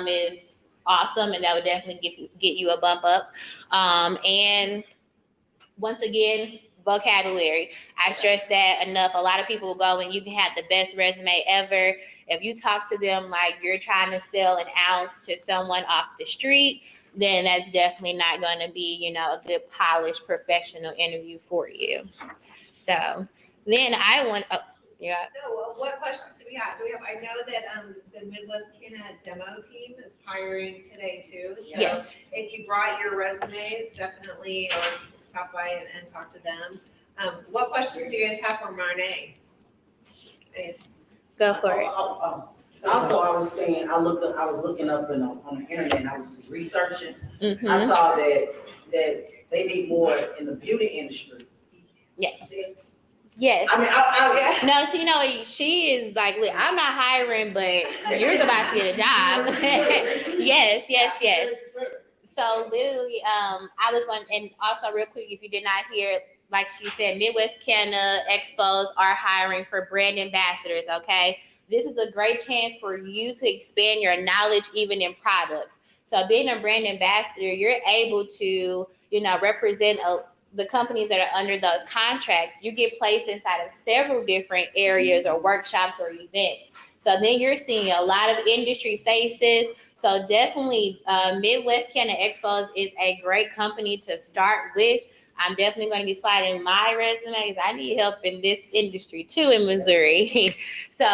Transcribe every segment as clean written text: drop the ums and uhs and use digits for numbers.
is awesome, and that would definitely get you a bump up. And once again, vocabulary. I stress that enough. A lot of people will go and you can have the best resume ever. If you talk to them like you're trying to sell an ounce to someone off the street, then that's definitely not going to be, a good polished professional interview for you. So then I want, yeah. No, what questions do we have? I know that the Midwest Canna demo team is hiring today too. So yes. If you brought your resumes, definitely stop by and talk to them. What questions do you guys have for Marnay? Go for it. Also, I was saying, I was looking up on the internet, I was just researching. Mm-hmm. I saw that they need more in the beauty industry. Yes. Yes. I mean, No, so she is like, look, I'm not hiring, but you're about to get a job. yes. So literally, I was going, and also real quick, if you did not hear, like she said, Midwest Canna Expos are hiring for brand ambassadors. Okay, this is a great chance for you to expand your knowledge even in products. So being a brand ambassador, you're able to, represent the companies that are under those contracts. You get placed inside of several different areas or workshops or events. So then you're seeing a lot of industry faces. So definitely Midwest Canna Expos is a great company to start with. I'm definitely going to be sliding my resume because I need help in this industry too in Missouri. So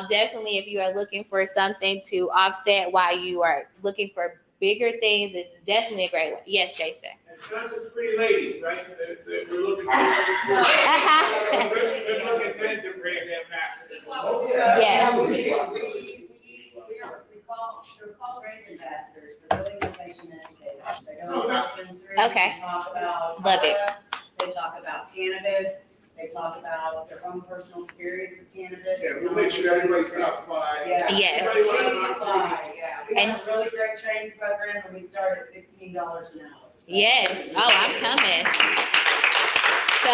definitely if you are looking for something to offset while you are looking for bigger things, this is definitely a great one. Yes, Jason. It's not just pretty ladies, right? We're looking for good looking men to brand ambassadors. Yes. They're called brand ambassadors, but really they're patient educators. They go to dispensaries, Okay. They talk about Love it. products, they talk about cannabis, they talk about their own personal experience with cannabis. Yeah, we'll make sure everybody stops by. Yeah. Yes. Please apply, yeah. We And- have a really great training program, and we start at $16 an hour. So- Yes. Oh, I'm coming. So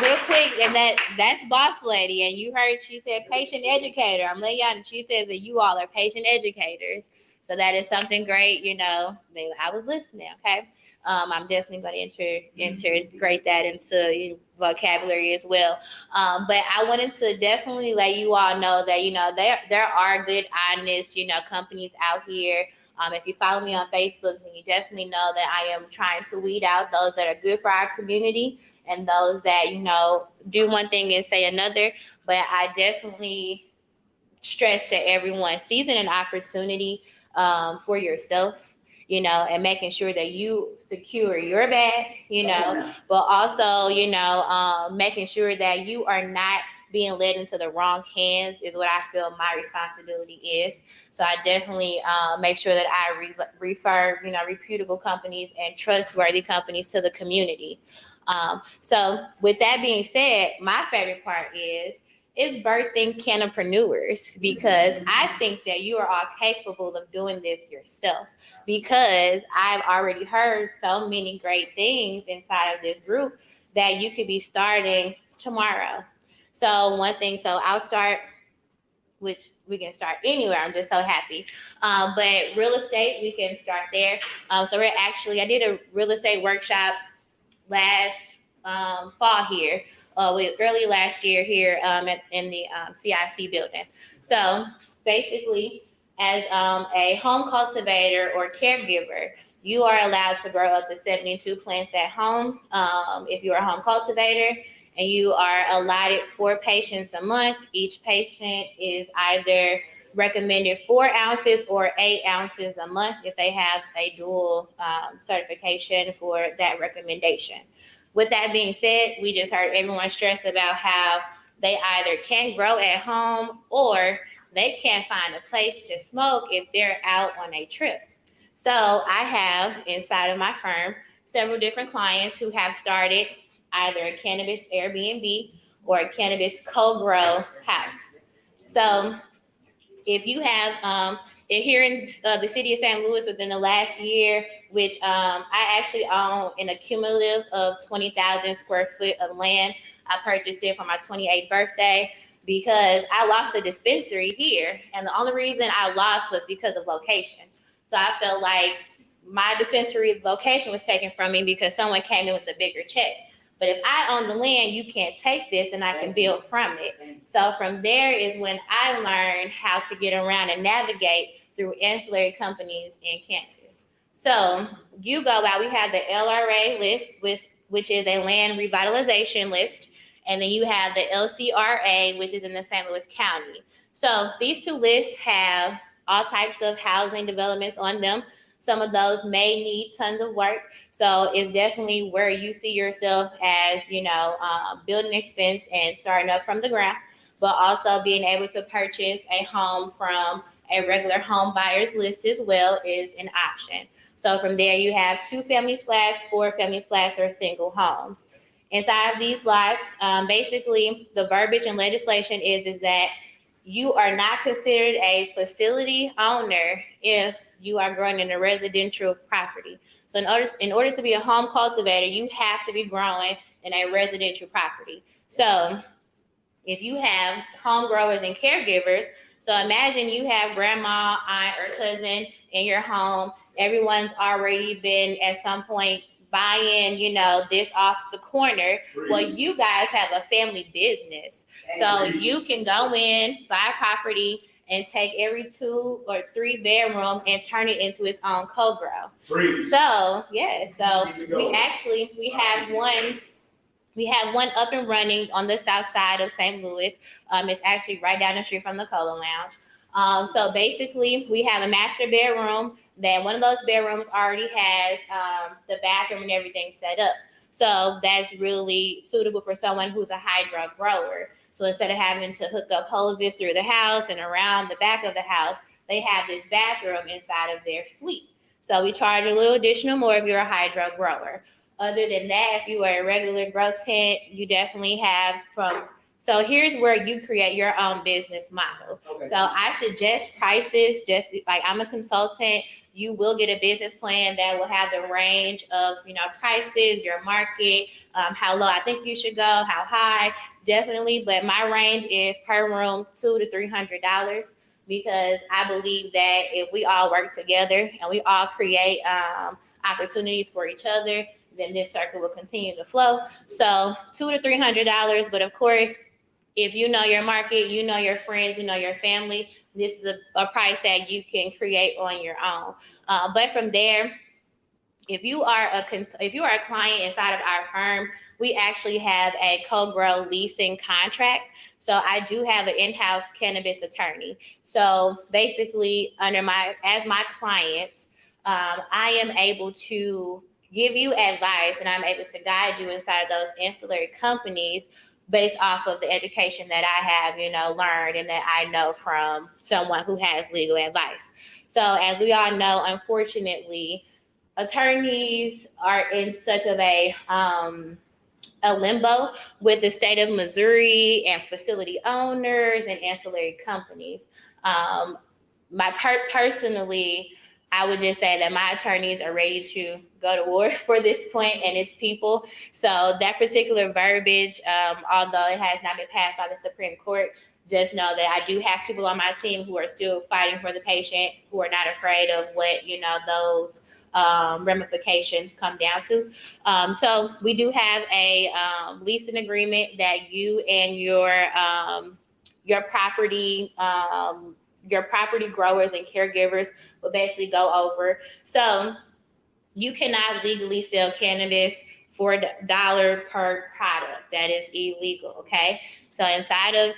real quick, and that's boss lady, and you heard she said patient educator. I'm letting y'all know she said that you all are patient educators. So that is something great, I was listening, okay? I'm definitely going to integrate that into vocabulary as well. But I wanted to definitely let you all know that, there are good, honest, companies out here. If you follow me on Facebook, then you definitely know that I am trying to weed out those that are good for our community and those that, do one thing and say another. But I definitely stress to everyone, seizing an opportunity for yourself, and making sure that you secure your bag, but also, making sure that you are not being led into the wrong hands is what I feel my responsibility is. So I definitely make sure that I refer, reputable companies and trustworthy companies to the community. So with that being said, my favorite part is birthing cannapreneurs, because I think that you are all capable of doing this yourself, because I've already heard so many great things inside of this group that you could be starting tomorrow. So I'll start, which we can start anywhere. I'm just so happy. But real estate, we can start there. I did a real estate workshop last fall here, early last year here in the CIC building. So basically, as a home cultivator or caregiver, you are allowed to grow up to 72 plants at home if you're a home cultivator, and you are allotted 4 patients a month. Each patient is either recommended 4 ounces or 8 ounces a month if they have a dual certification for that recommendation. With that being said, we just heard everyone stress about how they either can't grow at home or they can't find a place to smoke if they're out on a trip. So I have inside of my firm several different clients who have started either a cannabis Airbnb or a cannabis co-grow house. So if you have here in the city of St. Louis within the last year, which I actually own an accumulative of 20,000 square foot of land. I purchased it for my 28th birthday because I lost a dispensary here. And the only reason I lost was because of location. So I felt like my dispensary location was taken from me because someone came in with a bigger check. But if I own the land, you can't take this and I can build from it. So from there is when I learned how to get around and navigate through ancillary companies in cannabis. So you go out, we have the LRA list, which is a land revitalization list. And then you have the LCRA, which is in the St. Louis County. So these two lists have all types of housing developments on them. Some of those may need tons of work. So it's definitely where you see yourself as, building expense and starting up from the ground, but also being able to purchase a home from a regular home buyer's list as well is an option. So from there, you have 2-family flats, 4-family flats, or single homes. Inside of these lots, basically the verbiage and legislation is that you are not considered a facility owner if you are growing in a residential property. So in order to be a home cultivator, you have to be growing in a residential property. So if you have home growers and caregivers, so imagine you have grandma, aunt, or cousin in your home. Everyone's already been at some point buying, this off the corner. Well, you guys have a family business. So you can go in, buy property, and take every 2 or 3 bedroom and turn it into its own co-grow. So, yeah, so we have one up and running on the south side of St. Louis. It's actually right down the street from the Cola Lounge. So basically, we have a master bedroom. Then one of those bedrooms already has the bathroom and everything set up. So that's really suitable for someone who's a hydro grower. So instead of having to hook up hoses through the house and around the back of the house, they have this bathroom inside of their suite. So we charge a little additional more if you're a hydro grower. Other than that, if you are a regular grow tent, you definitely have so here's where you create your own business model. Okay. So I suggest prices, just like I'm a consultant, you will get a business plan that will have the range of, prices, your market, how low I think you should go, how high, definitely. But my range is per room $200 to $300. Because I believe that if we all work together and we all create opportunities for each other, then this circle will continue to flow. So $200 to $300, but of course, if you know your market, you know your friends, you know your family, this is a price that you can create on your own. But from there, if you are a client inside of our firm, we actually have a co-grow leasing contract. So I do have an in-house cannabis attorney. So basically, as my client, I am able to give you advice and I'm able to guide you inside of those ancillary companies based off of the education that I have, learned and that I know from someone who has legal advice. So as we all know, unfortunately, attorneys are in such of a limbo with the state of Missouri and facility owners and ancillary companies. Personally, I would just say that my attorneys are ready to go to war for this point and its people. So that particular verbiage, although it has not been passed by the Supreme Court, just know that I do have people on my team who are still fighting for the patient, who are not afraid of what, those ramifications come down to. So we do have a leasing agreement that you and your property growers and caregivers will basically go over. So you cannot legally sell cannabis for $1 per product. That is illegal, okay? So inside of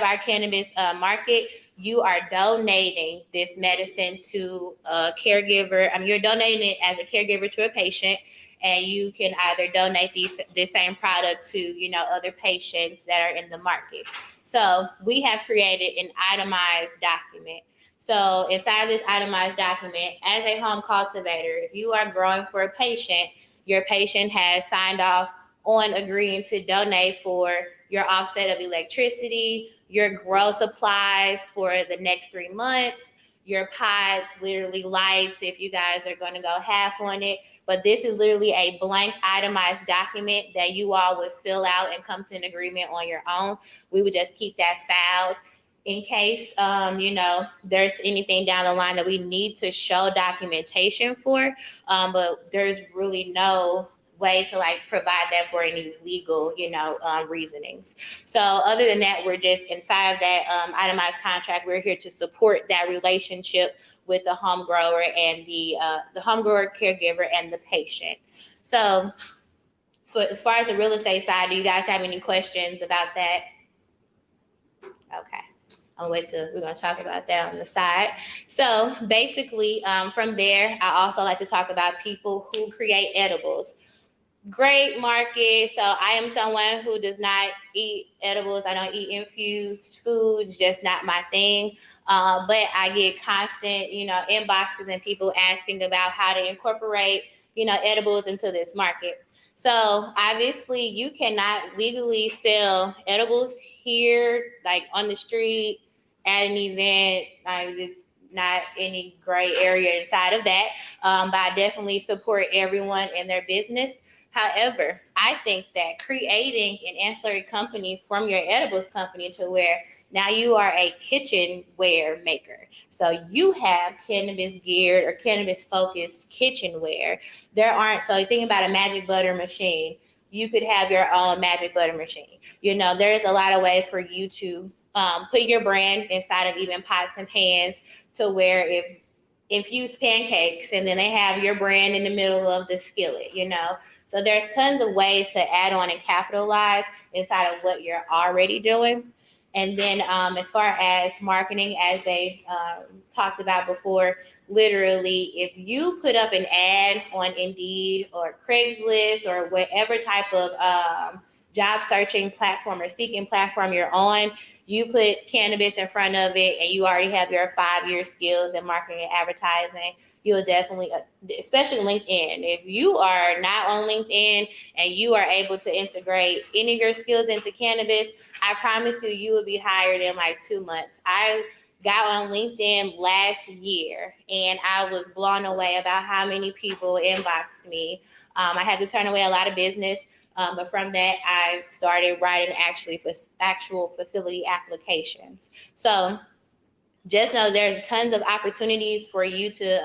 our cannabis market, you are donating this medicine to a caregiver. You're donating it as a caregiver to a patient, and you can either donate this same product to, other patients that are in the market. So we have created an itemized document. So inside this itemized document, as a home cultivator, if you are growing for a patient, your patient has signed off on agreeing to donate for your offset of electricity, your grow supplies for the next 3 months, your pods, literally lights, if you guys are going to go half on it. But this is literally a blank itemized document that you all would fill out and come to an agreement on your own. We would just keep that filed. in case, there's anything down the line that we need to show documentation for, but there's really no way to like provide that for any legal, reasonings. So other than that, we're just inside of that itemized contract. We're here to support that relationship with the home grower and the home grower, caregiver, and the patient. So as far as the real estate side, do you guys have any questions about that? Okay. We're going to talk about that on the side. So basically, from there, I also like to talk about people who create edibles. Great market. So I am someone who does not eat edibles. I don't eat infused foods, just not my thing. But I get constant, inboxes and people asking about how to incorporate, edibles into this market. So obviously you cannot legally sell edibles here, like on the street, at an event. Like, it's not any gray area inside of that. But I definitely support everyone in their business. However, I think that creating an ancillary company from your edibles company to where now you are a kitchenware maker. So you have cannabis geared or cannabis focused kitchenware. So you think about a magic butter machine. You could have your own magic butter machine. There's a lot of ways for you to put your brand inside of even pots and pans, to where if infused pancakes and then they have your brand in the middle of the skillet, So there's tons of ways to add on and capitalize inside of what you're already doing. And then as far as marketing, as they talked about before, literally, if you put up an ad on Indeed or Craigslist or whatever type of job searching platform or seeking platform you're on, you put cannabis in front of it and you already have your 5-year skills in marketing and advertising, you'll definitely, especially LinkedIn. If you are not on LinkedIn and you are able to integrate any of your skills into cannabis, I promise you will be hired in like 2 months. I got on LinkedIn last year and I was blown away about how many people inboxed me. I had to turn away a lot of business. But from that, I started writing actual facility applications. So just know there's tons of opportunities for you to,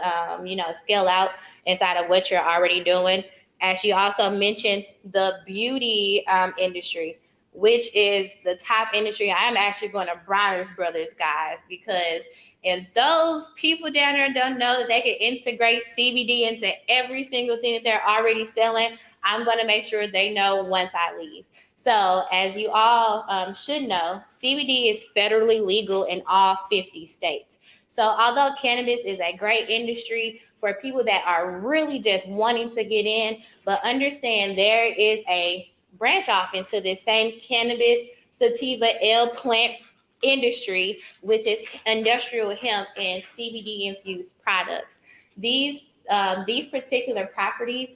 scale out inside of what you're already doing. As she also mentioned, the beauty industry, which is the top industry. I'm actually going to Bronner's Brothers, guys, because if those people down there don't know that they can integrate CBD into every single thing that they're already selling, I'm going to make sure they know once I leave. So as you all should know, CBD is federally legal in all 50 states. So although cannabis is a great industry for people that are really just wanting to get in, but understand there is a branch off into this same cannabis sativa L plant industry, which is industrial hemp and CBD infused products. These particular properties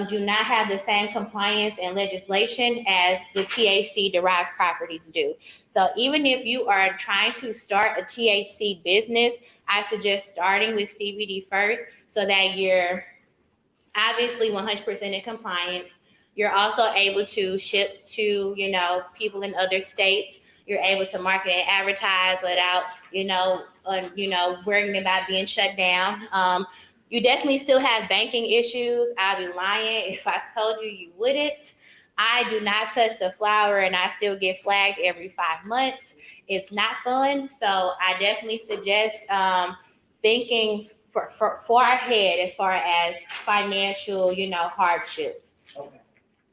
do not have the same compliance and legislation as the THC derived properties do. So even if you are trying to start a THC business, I suggest starting with CBD first so that you're obviously 100% in compliance. You're also able to ship to, people in other states. You're able to market and advertise without, worrying about being shut down. You definitely still have banking issues. I'd be lying if I told you wouldn't. I do not touch the flower and I still get flagged every 5 months. It's not fun. So I definitely suggest thinking far ahead as far as financial, hardships. Okay.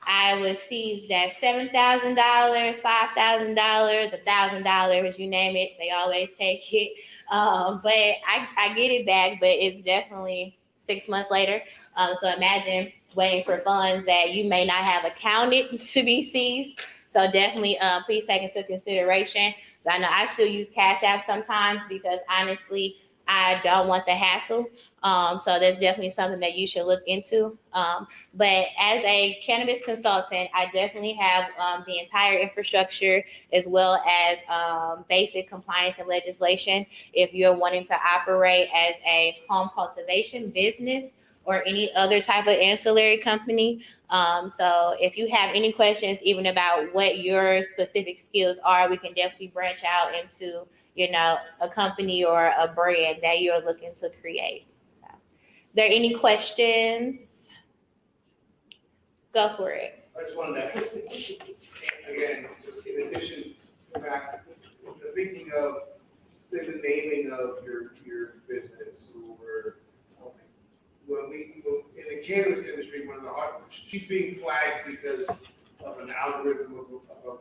I was seized at $7,000, $5,000, $1,000, you name it. They always take it. But I get it back, but it's definitely 6 months later. So imagine waiting for funds that you may not have accounted to be seized. So definitely please take into consideration. So I know I still use Cash App sometimes because honestly, I don't want the hassle. So that's definitely something that you should look into. But as a cannabis consultant, I definitely have the entire infrastructure as well as basic compliance and legislation. If you're wanting to operate as a home cultivation business or any other type of ancillary company. So if you have any questions even about what your specific skills are, we can definitely branch out into, a company or a brand that you're looking to create. So, there any questions? Go for it. I just wanted to ask, again, just in addition to that, the thinking of, say, the naming of your business, or in the cannabis industry, one of the hard, she's being flagged because of an algorithm of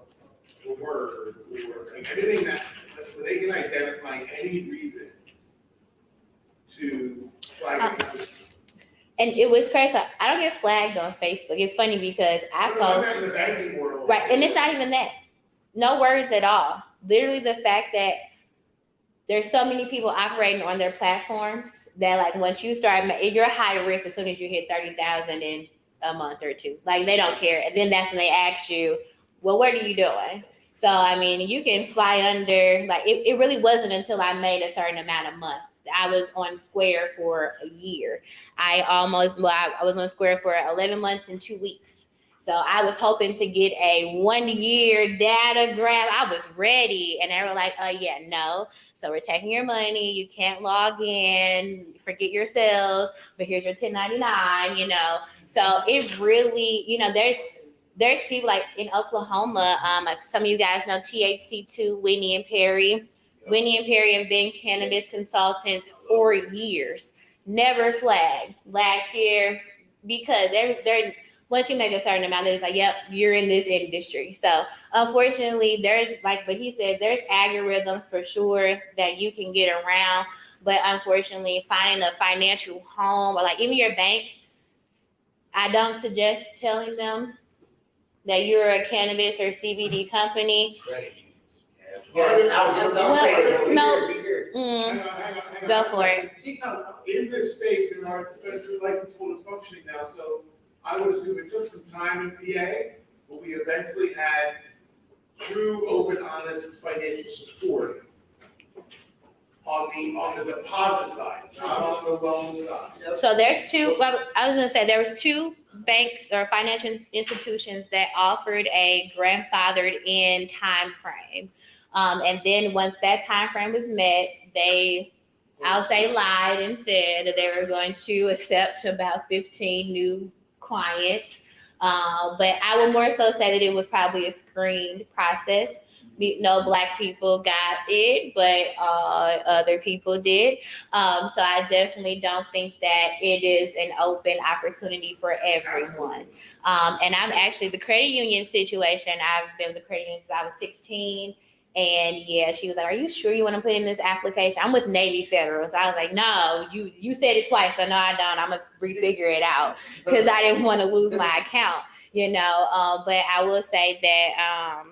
a word, or anything that they can identify any reason to flag it. And it was crazy. I don't get flagged on Facebook. It's funny because I post. In the banking world. Right, and it's not even that. No words at all. Literally the fact that there's so many people operating on their platforms that, like, once you start, you're high risk as soon as you hit 30,000 in a month or two. Like, they don't care. And then that's when they ask you, well, what are you doing? So, I mean, you can fly under, like, it really wasn't until I made a certain amount a month. I was on Square for a year. I was on Square for 11 months and 2 weeks. So I was hoping to get a 1 year data grab. I was ready. And they were like, yeah, no. So we're taking your money. You can't log in. Forget your sales. But here's your 1099, So it really, there's people like in Oklahoma. Some of you guys know THC2, Winnie and Perry. Winnie and Perry have been cannabis consultants for years. Never flagged. Last year, because they're once you make a certain amount, they're just like, yep, you're in this industry. So unfortunately, but he said, there's algorithms for sure that you can get around. But unfortunately, finding a financial home or like even your bank, I don't suggest telling them that you're a cannabis or CBD company. Yeah, I was just gonna say that. No. Hang on. Go for it. In this state, in our license pool is functioning now, so I would assume it took some time in PA, but we eventually had true, open, honest financial support on the deposit side, not on the loan side. So there's two, I was gonna say there was two banks or financial institutions that offered a grandfathered in time frame. And then once that time frame was met, I'll say lied and said that they were going to accept about 15 new clients. But I would more so say that it was probably a screened process. No Black people got it, but other people did. So I definitely don't think that it is an open opportunity for everyone. And I'm actually, the credit union situation, I've been with the credit union since I was 16. And yeah, she was like, are you sure you want to put in this application? I'm with Navy Federal. So I was like, no, you said it twice. So no, I don't. I'm going to refigure it out because I didn't want to lose my account, But I will say that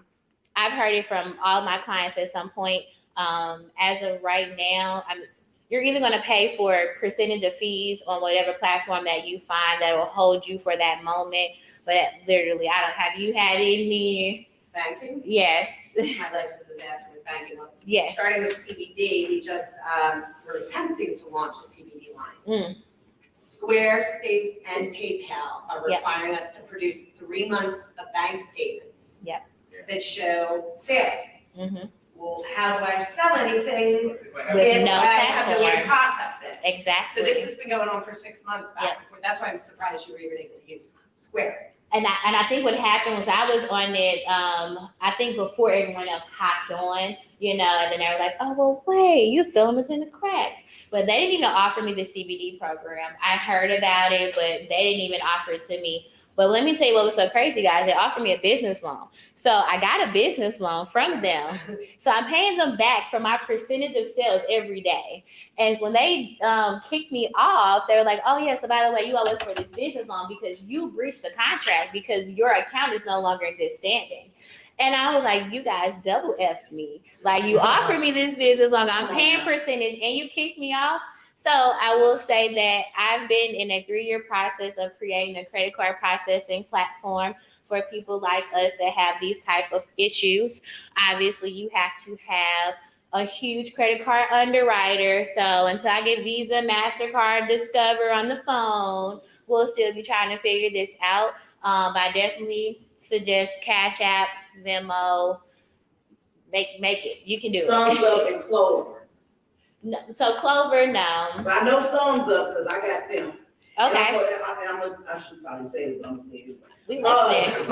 I've heard it from all my clients at some point. As of right now, you're either going to pay for a percentage of fees on whatever platform that you find that will hold you for that moment. But literally, have you had any? Banking? Yes. My license was asked with banking once. Yes. Starting with CBD, we just were attempting to launch a CBD line. Squarespace and PayPal are requiring us to produce 3 months of bank statements that show sales. Mm-hmm. Well, how do I sell anything With no I have no way to platform. process it? Exactly. So this has been going on for 6 months back and forth. That's why I'm surprised you were even able to use Square. And I think what happened was I was on it, I think before everyone else hopped on, and then they were like, oh, well, wait, you fell in between the cracks. But they didn't even offer me the CBD program. I heard about it, but they didn't even offer it to me. But let me tell you what was so crazy, guys. They offered me a business loan. So I got a business loan from them. So I'm paying them back for my percentage of sales every day. And when they kicked me off, they were like, oh, yeah, so by the way, you owe us for this business loan because you breached the contract because your account is no longer in good standing. And I was like, you guys double effed me. Like, you offered me this business loan, I'm paying percentage, and you kicked me off. So I will say that I've been in a 3-year process of creating a credit card processing platform for people like us that have these type of issues. Obviously, you have to have a huge credit card underwriter. So until I get Visa, MasterCard, Discover on the phone, we'll still be trying to figure this out. But I definitely suggest Cash App, Venmo, make it. You can do Sums it. Up and Clover. No, so Clover, no. But I know Sums Up because I got them. Okay, I should probably say it, but I'm gonna say it. we Also, listening. I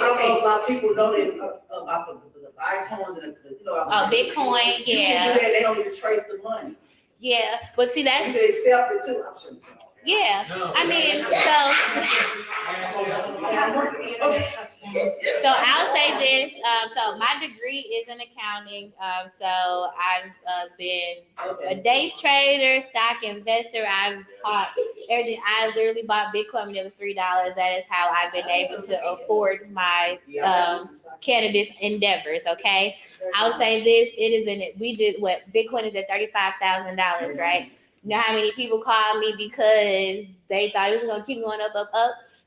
don't know if a lot of people know this about the icons and Oh, Bitcoin, You can yeah, do that, they don't even trace the money. yeah. But see, You that's can accept it too. I'm sure. yeah. I mean, so I'll say this. So my degree is in accounting. So I've been a day trader, stock investor. I've taught everything. I literally bought Bitcoin when it was $3. That is how I've been able to afford my cannabis endeavors. Okay, I'll say this: Bitcoin is at $35,000, right? You know how many people call me because they thought it was gonna keep going up.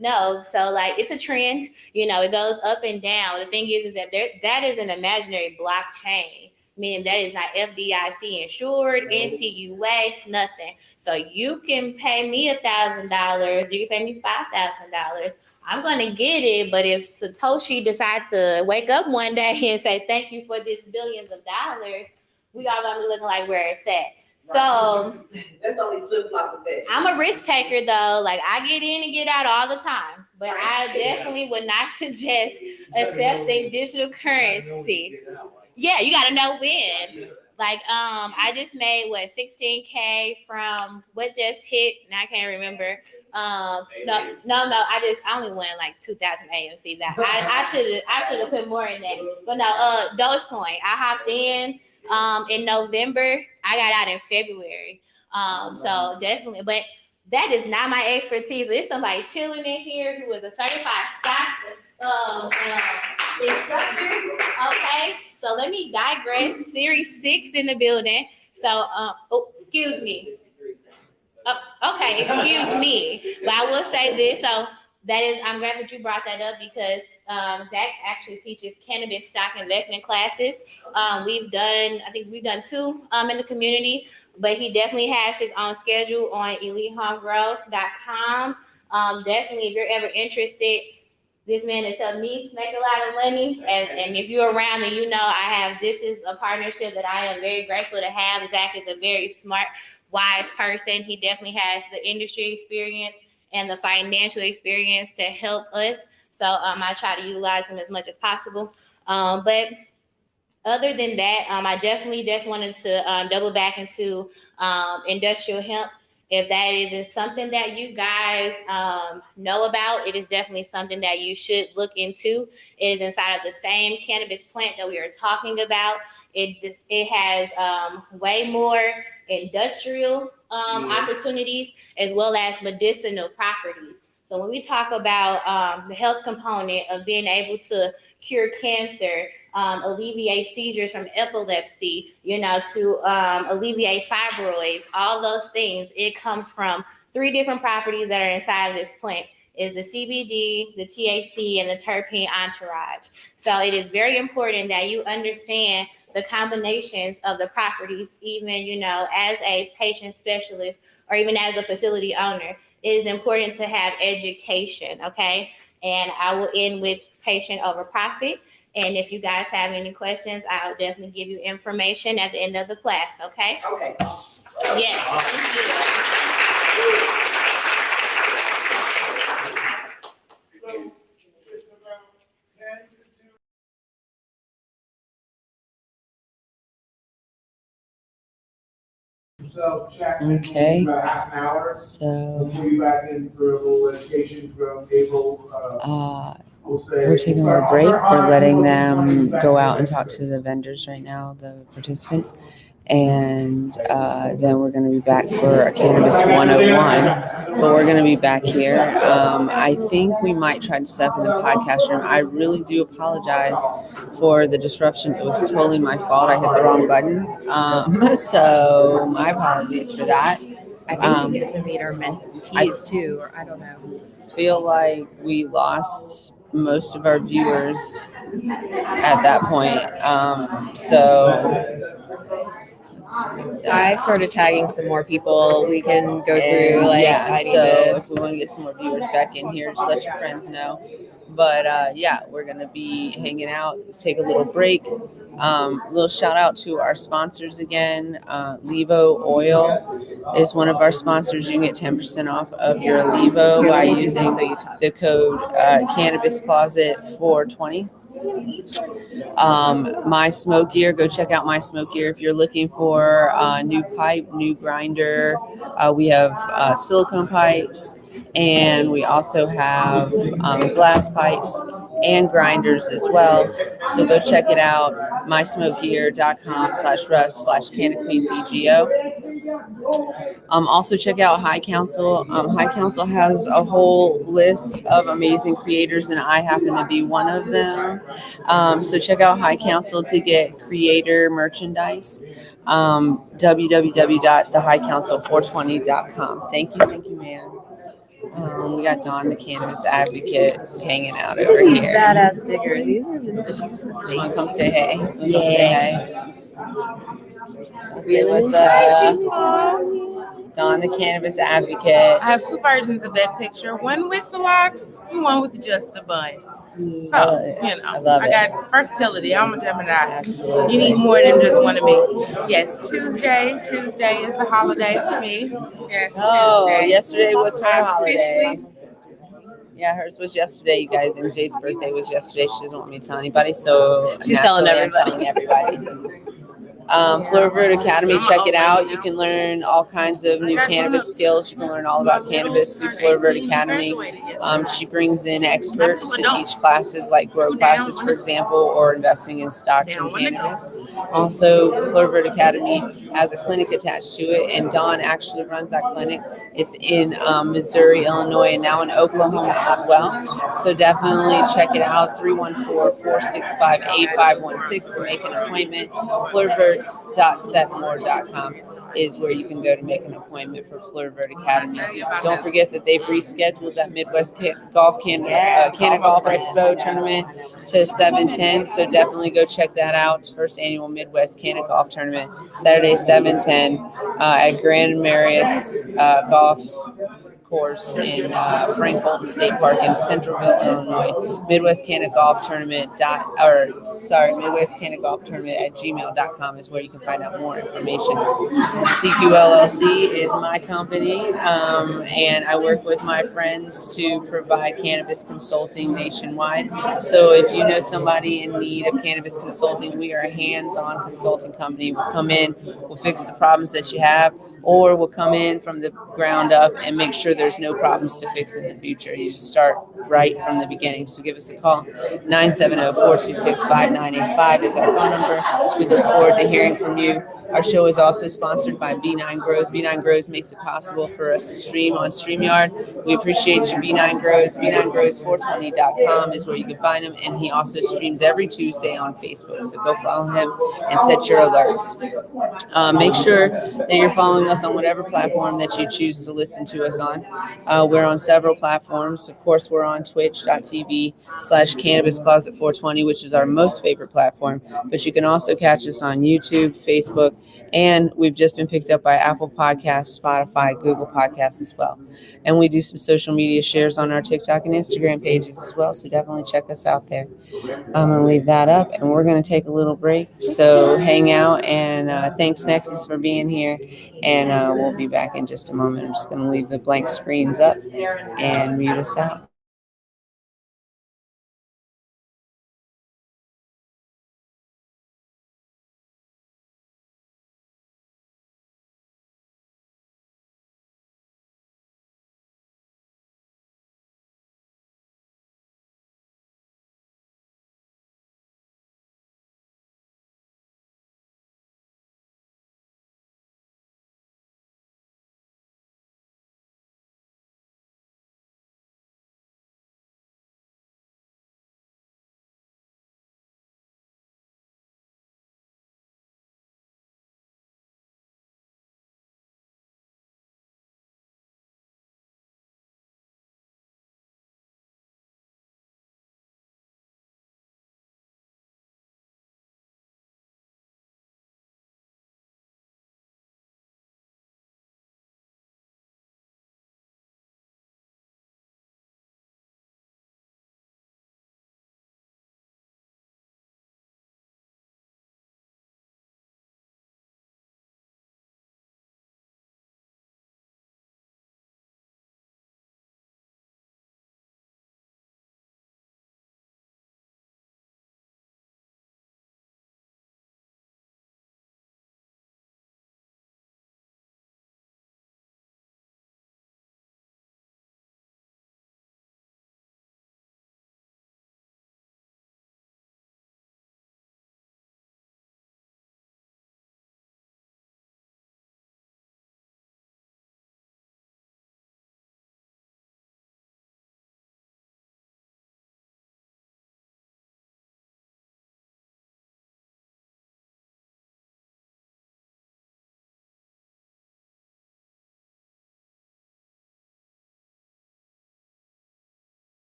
No, so like it's a trend. It goes up and down. The thing is that that is an imaginary blockchain, meaning that is not FDIC insured, NCUA, nothing. So you can pay me $1,000, you can pay me $5,000. I'm gonna get it, but if Satoshi decides to wake up one day and say thank you for this billions of dollars, we all gonna be looking like where it's at. So that's only flip flop with that. I'm a risk taker though. Like I get in and get out all the time, but I definitely would not suggest accepting digital currency. Yeah, you gotta know when. Like I just made 16K from what just hit, and I can't remember. No, I only won like 2,000 AMC. That I should have put more in that. But no, Dogecoin. I hopped in November. I got out in February. So definitely, but that is not my expertise. There's somebody chilling in here who is a certified stock instructor. Okay, so let me digress. Series 6 in the building. So, excuse me. Okay, excuse me. But I will say this. So I'm glad that you brought that up because Zach actually teaches cannabis stock investment classes. We've done 2 in the community, but he definitely has his own schedule on elitehomegrow.com. Definitely, if you're ever interested, this man has helped me make a lot of money. And if you're around and this is a partnership that I am very grateful to have. Zach is a very smart, wise person. He definitely has the industry experience and the financial experience to help us. So I try to utilize him as much as possible. But other than that, I definitely just wanted to double back into industrial hemp. If that isn't something that you guys know about, it is definitely something that you should look into. It is inside of the same cannabis plant that we are talking about. It has way more industrial opportunities as well as medicinal properties. So when we talk about the health component of being able to cure cancer, alleviate seizures from epilepsy, to alleviate fibroids, all those things, it comes from 3 different properties that are inside of this plant. Is the CBD, the THC, and the terpene entourage. So it is very important that you understand the combinations of the properties, even, as a patient specialist or even as a facility owner. It is important to have education, okay? And I will end with patient over profit. And if you guys have any questions, I'll definitely give you information at the end of the class, okay? Okay. Yes. So check. Okay. About half an hour. So We'll be back in for a little education from April. we're taking a break. We're letting them go out and talk to the vendors right now, the participants. And then we're going to be back for a Cannabis 101. But we're going to be back here. I think we might try to set up in the podcast room. I really do apologize for the disruption. It was totally my fault. I hit the wrong button. So my apologies for that. I think we get to meet our mentees too, or I don't know. Feel like we lost most of our viewers at that point. So I started tagging some more people. We can go through And like yeah, I need so to. if we want to get some more viewers back in here, just let your friends know. But yeah, we're gonna be hanging out, take a little break. Little shout out to our sponsors again. Levo Oil is one of our sponsors. You can get 10% off of your Levo by using the code Cannabis Closet 420. My Smoke Gear, go check out My Smoke Gear if you're looking for new pipe, new grinder. We have silicone pipes, and we also have glass pipes and grinders as well. So go check it out, mysmokegear.com/ref/CannaQueenVGO. Also check out High Council. High Council has a whole list of amazing creators, and I happen to be one of them. So check out High Council to get creator merchandise. www.thehighcouncil420.com. Thank you, man. We got Dawn, the cannabis advocate, hanging out over These here. badass stickers. These are just Just want to come say hey. Come say Yeah. hey. Say what's up. Dawn, the cannabis advocate. I have two versions of that picture, one with the locks and one with just the bun. So, I love it. got versatility. I'm a Gemini. Absolutely. You need more than just one of me. Yes, Tuesday is the holiday for me. Yes, Oh, Tuesday. yesterday was her holiday. Officially. Yeah, hers was yesterday, you guys, and Jay's birthday was yesterday. She doesn't want me to tell anybody, so She's telling naturally everybody. I'm telling everybody. Fleur Verde Academy, check it out. You can learn all kinds of new cannabis skills. You can learn all about cannabis through Fleur Verde Academy. She brings in experts to teach classes like grow classes, for example, or investing in stocks and cannabis. Also, Fleur Verde Academy has a clinic attached to it, and Dawn actually runs that clinic. It's in Missouri, Illinois, and now in Oklahoma as well. So definitely check it out, 314-465-8516 to make an appointment. Fleurverts.setmore.com is where you can go to make an appointment for Fleur Verde Academy. Don't forget that they've rescheduled that Midwest Golf Canada Golf Expo tournament to 7/10, so definitely go check that out. First annual Midwest Canada Golf Tournament, Saturday 7/10 at Grand Marius Golf Course in Frank Holton State Park in Centralville, Illinois. Midwest Canada Golf Tournament Midwest Canada Golf Tournament at gmail.com is where you can find out more information. CQLLC is my company, and I work with my friends to provide cannabis consulting nationwide. So if you know somebody in need of cannabis consulting, we are a hands-on consulting company. We'll come in, we'll fix the problems that you have, or we'll come in from the ground up and make sure there's no problems to fix in the future. You just start right from the beginning. So give us a call. 970-426-5985 is our phone number. We look forward to hearing from you. Our show is also sponsored by B9 Grows. B9 Grows makes it possible for us to stream on StreamYard. We appreciate you, B9 Grows. B9Grows420.com is where you can find him. And he also streams every Tuesday on Facebook. So go follow him and set your alerts. Make sure that you're following us on whatever platform that you choose to listen to us on. We're on several platforms. Of course, we're on twitch.tv/CannabisCloset420, which is our most favorite platform. But you can also catch us on YouTube, Facebook, and we've just been picked up by Apple Podcasts, Spotify, Google Podcasts as well. And we do some social media shares on our TikTok and Instagram pages as well. So definitely check us out there. I'm going to leave that up, and we're going to take a little break. So hang out, and thanks, Nexus, for being here. And we'll be back in just a moment. I'm just going to leave the blank screens up and mute us out.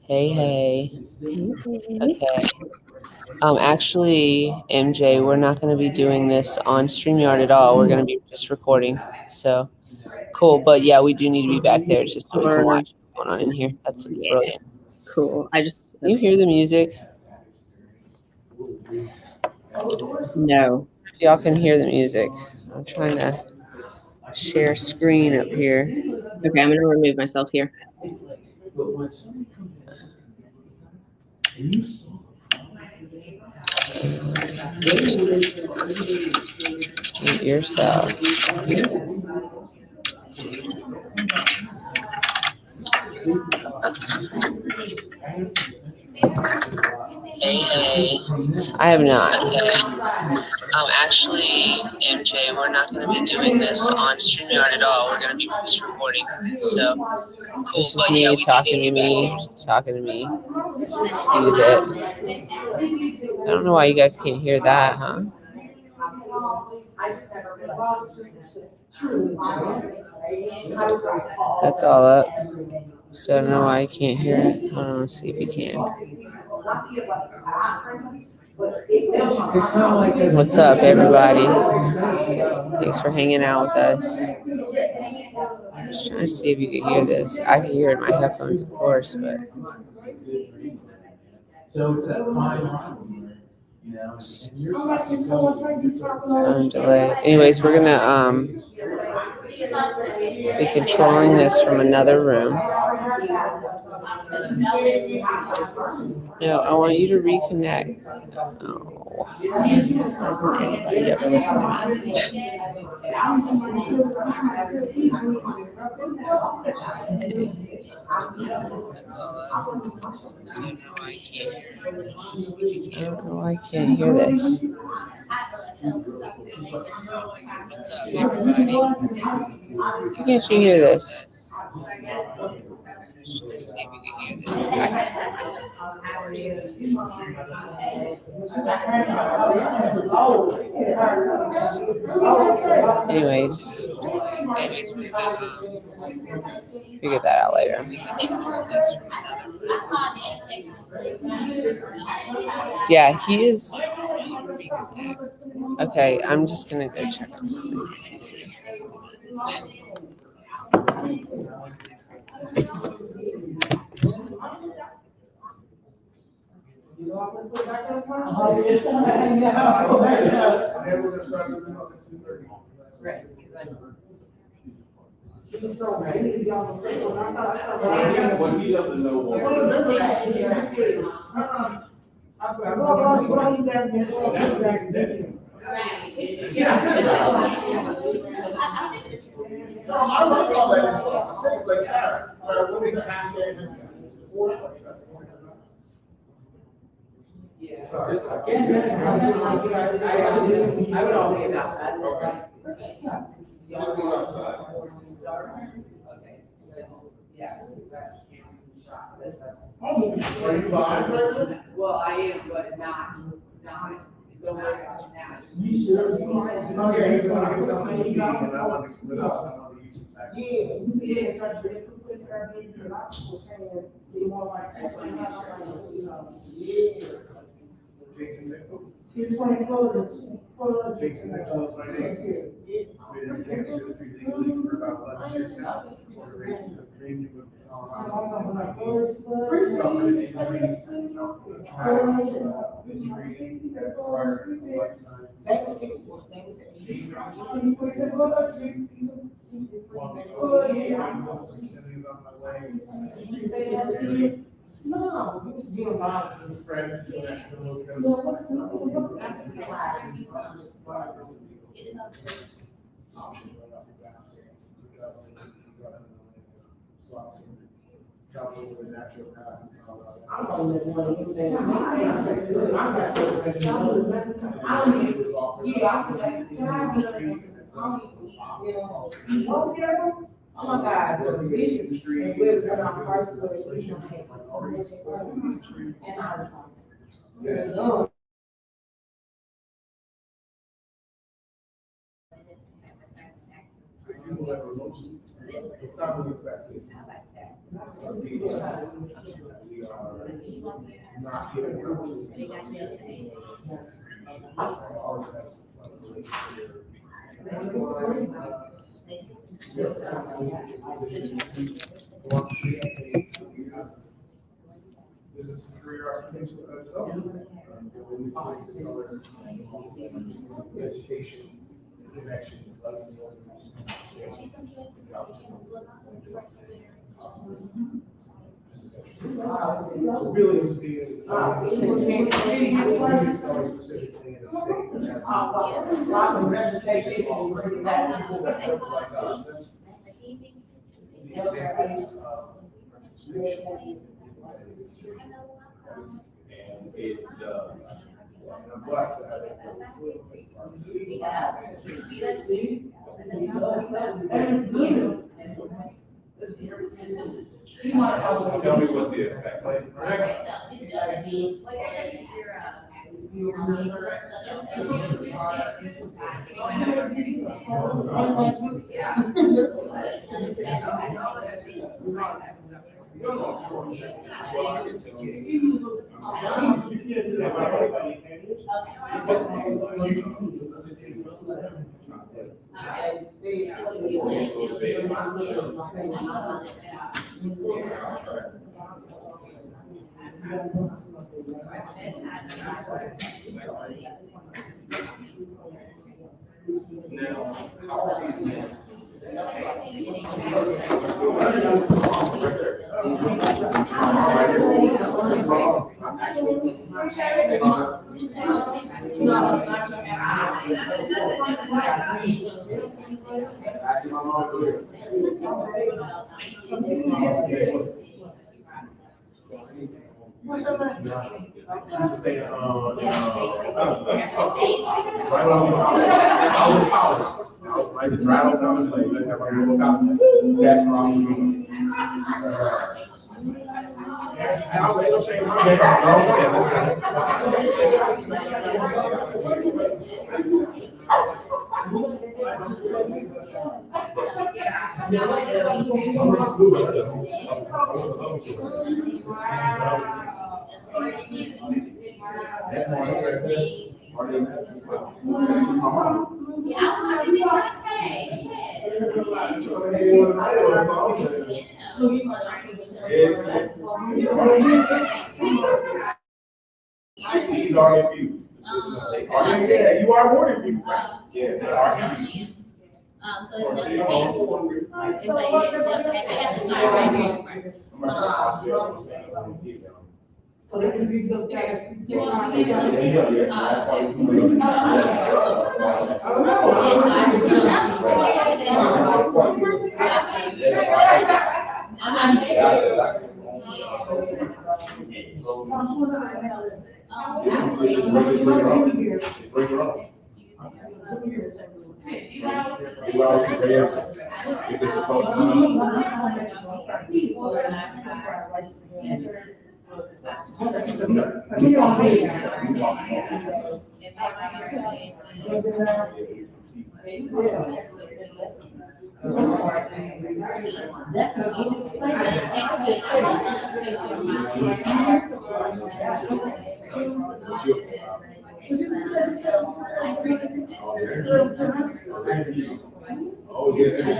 Hey. Okay. Actually, MJ, we're not going to be doing this on StreamYard at all. We're going to be just recording. So cool. But yeah, we do need to be back there just so we can watch what's going on in here. That's brilliant. Cool. Can you hear the music? No. If y'all can hear the music. I'm trying to share screen up here. Okay, I'm gonna remove myself here. Mute yourself. Hey. I have not. Actually, MJ, we're not going to be doing this on StreamYard at all. We're going to be just recording. So cool. This is me talking to me. Excuse it. I don't know why you guys can't hear that, huh? That's all up. So I don't know why you can't hear it. Hold on, let's see if you can. What's up, everybody? Thanks for hanging out with us. I'm just trying to see if you can hear this. I can hear it in my headphones, of course, but phone delay. Anyways, we're gonna be controlling this from another room. No, I want you to reconnect. Oh, why doesn't anybody ever listen to me? Okay. That's all up. So no, I can't hear it. I don't know why I can't hear this. What's up, everybody? Why can't you hear this? Just trying to see if you can hear this. Anyways, we're gonna figure that out later. Yeah, he is. Okay, I'm just gonna go check on something. Excuse me. What he doesn't know. No, I like all that. Same like that. Let me just ask you. Sorry. I would always ask that. Are you live right now? Well, I am, but not, don't worry about it now. Okay, he's gonna get something to eat, and I want to, with us, I want to use his back. Jason Nichols. Jason Nichols, my name. Been in cannabis industry legally for about 11 years now. Pennsylvania, Colorado. First off, an injury, that required a lifetime. No, he was being bothered. Friends, international council with a natural path in Colorado. I'm the only one who said, I'm not. Oh my God, the vision, and we're in our first place, we don't have so much and I was like, no. we are not giving out. This is career opportunities for development. Education, connection, lessons learned. Really, it's being specifically in the state. And it, I'm blessed to have it. Tell me what the effect like. That's wrong. I'll let you shake my head. These are confused. Yeah, you are more confused, right? Yeah, they are confused. So it's Delta 8. It's like, it's Delta 8. I got the sign right here in front. So they can be looked at. You want to see it? Oh, yeah.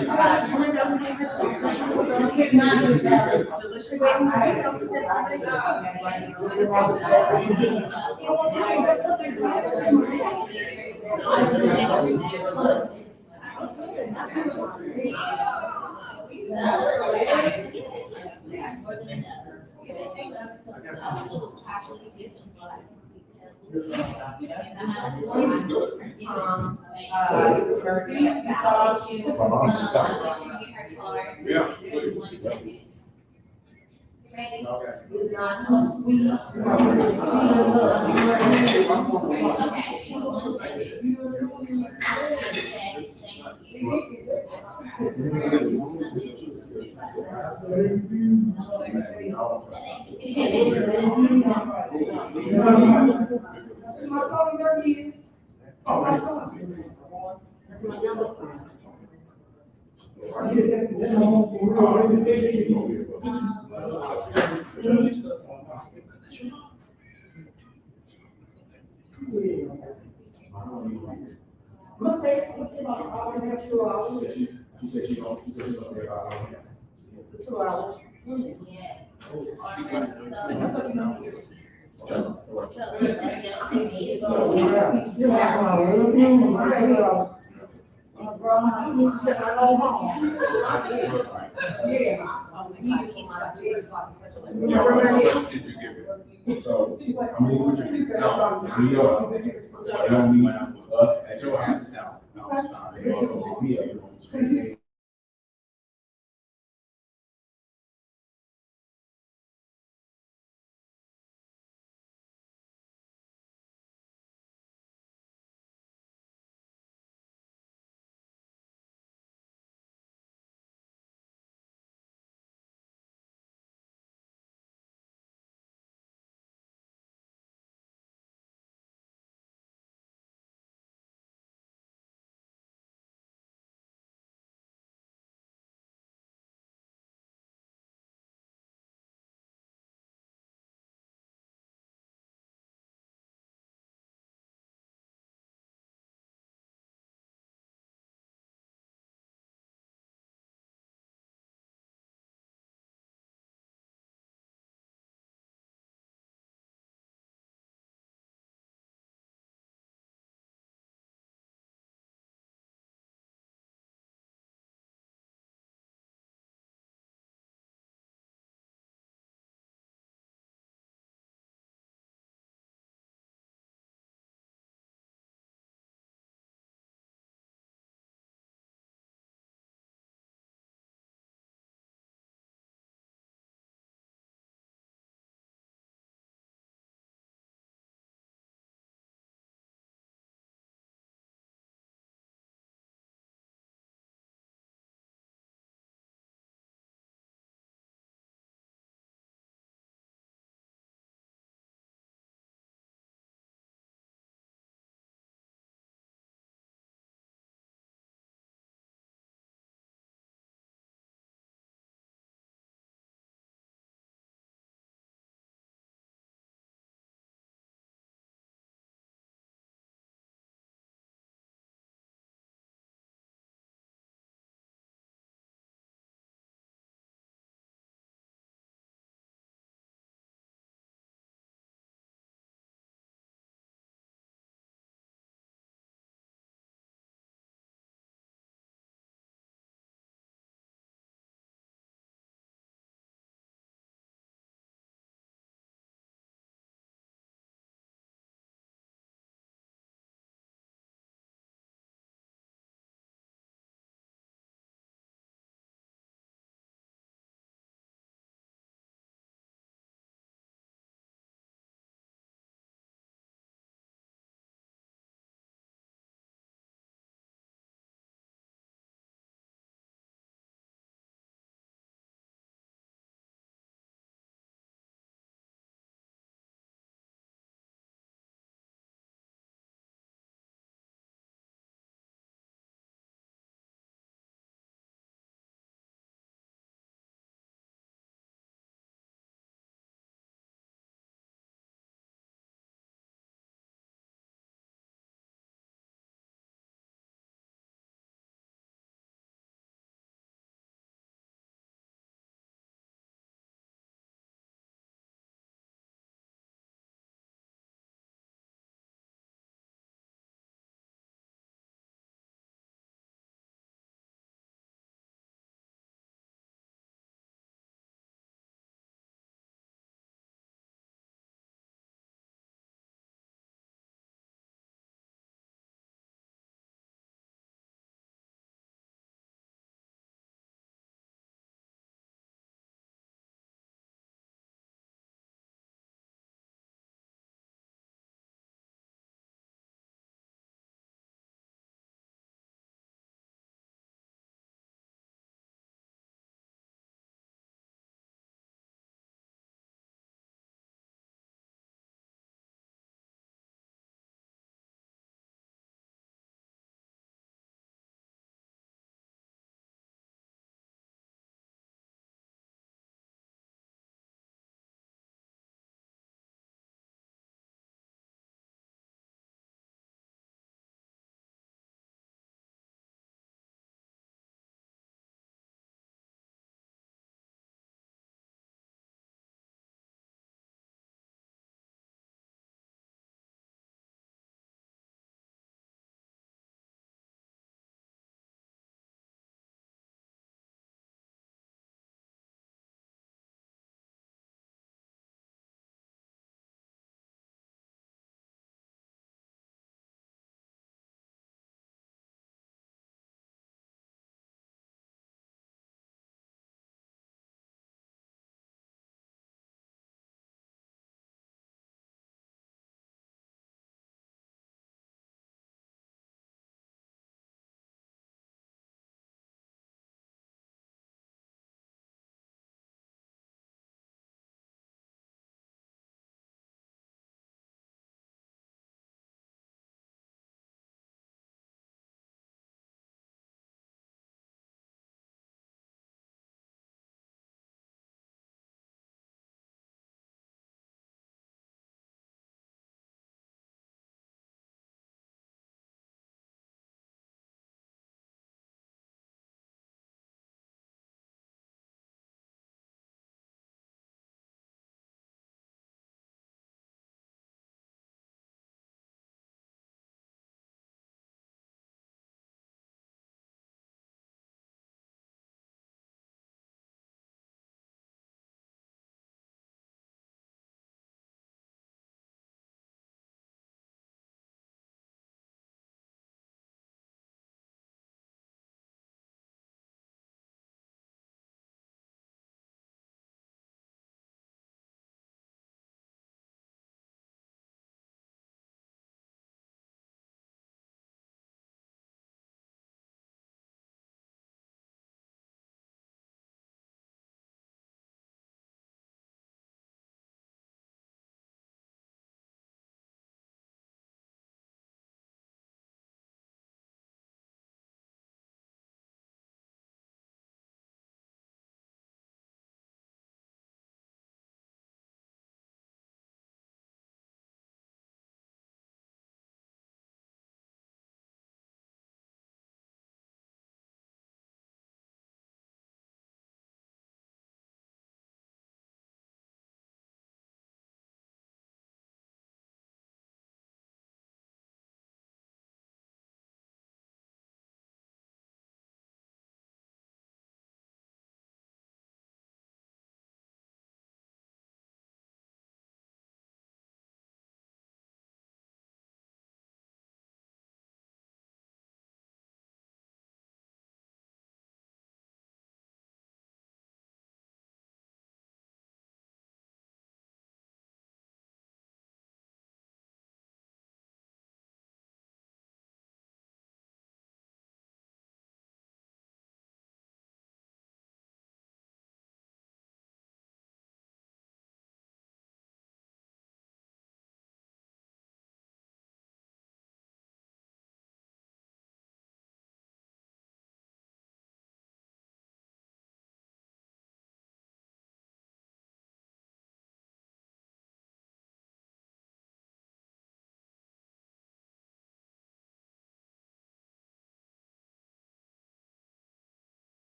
Must stay about an hour and a half, 2 hours. She said she don't stay about an hour. 2 hours. So, I mean, we just, no, we are, I don't need us at your house now. No,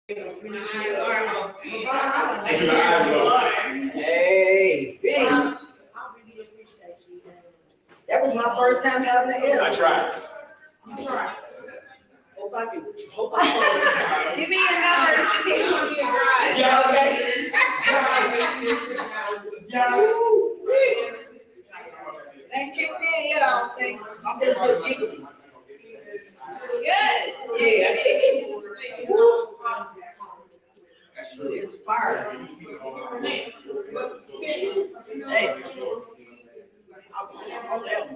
Hey, big. That was my first time having an edible. I tried. Hope I can. Give me your numbers in case you want me to drive. Yeah, okay. Ain't kicked in yet, I don't think. I'm just giggling. Good. Yeah. It's fire. Hey. I'm down.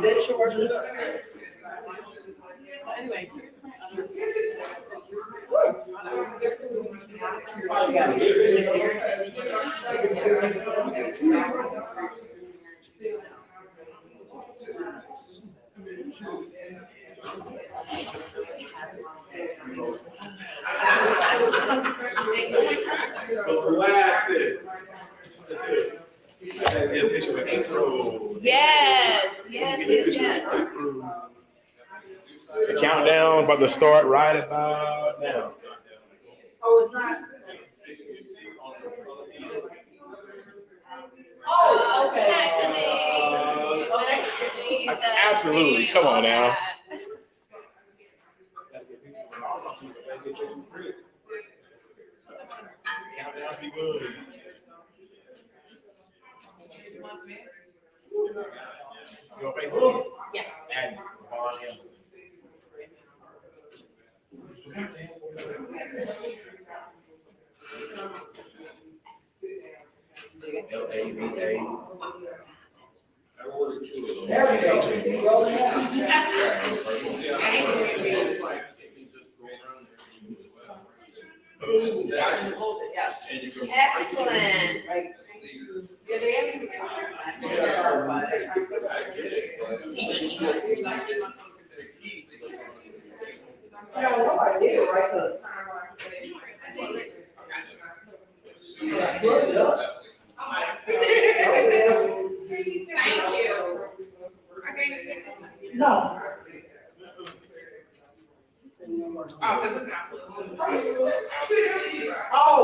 That charged it up. Anyway. Blasted. Yes. The countdown about to start right about now. Oh, it's not. Oh, okay. Absolutely. Come on now. Countdowns be good. You on Facebook? Yes. And Vaughn Hamilton. L-A-V-A. There we go. Roll it out. Excellent. No, nobody did it right, 'cause put it up. Thank you. No. Oh, this is not. Oh,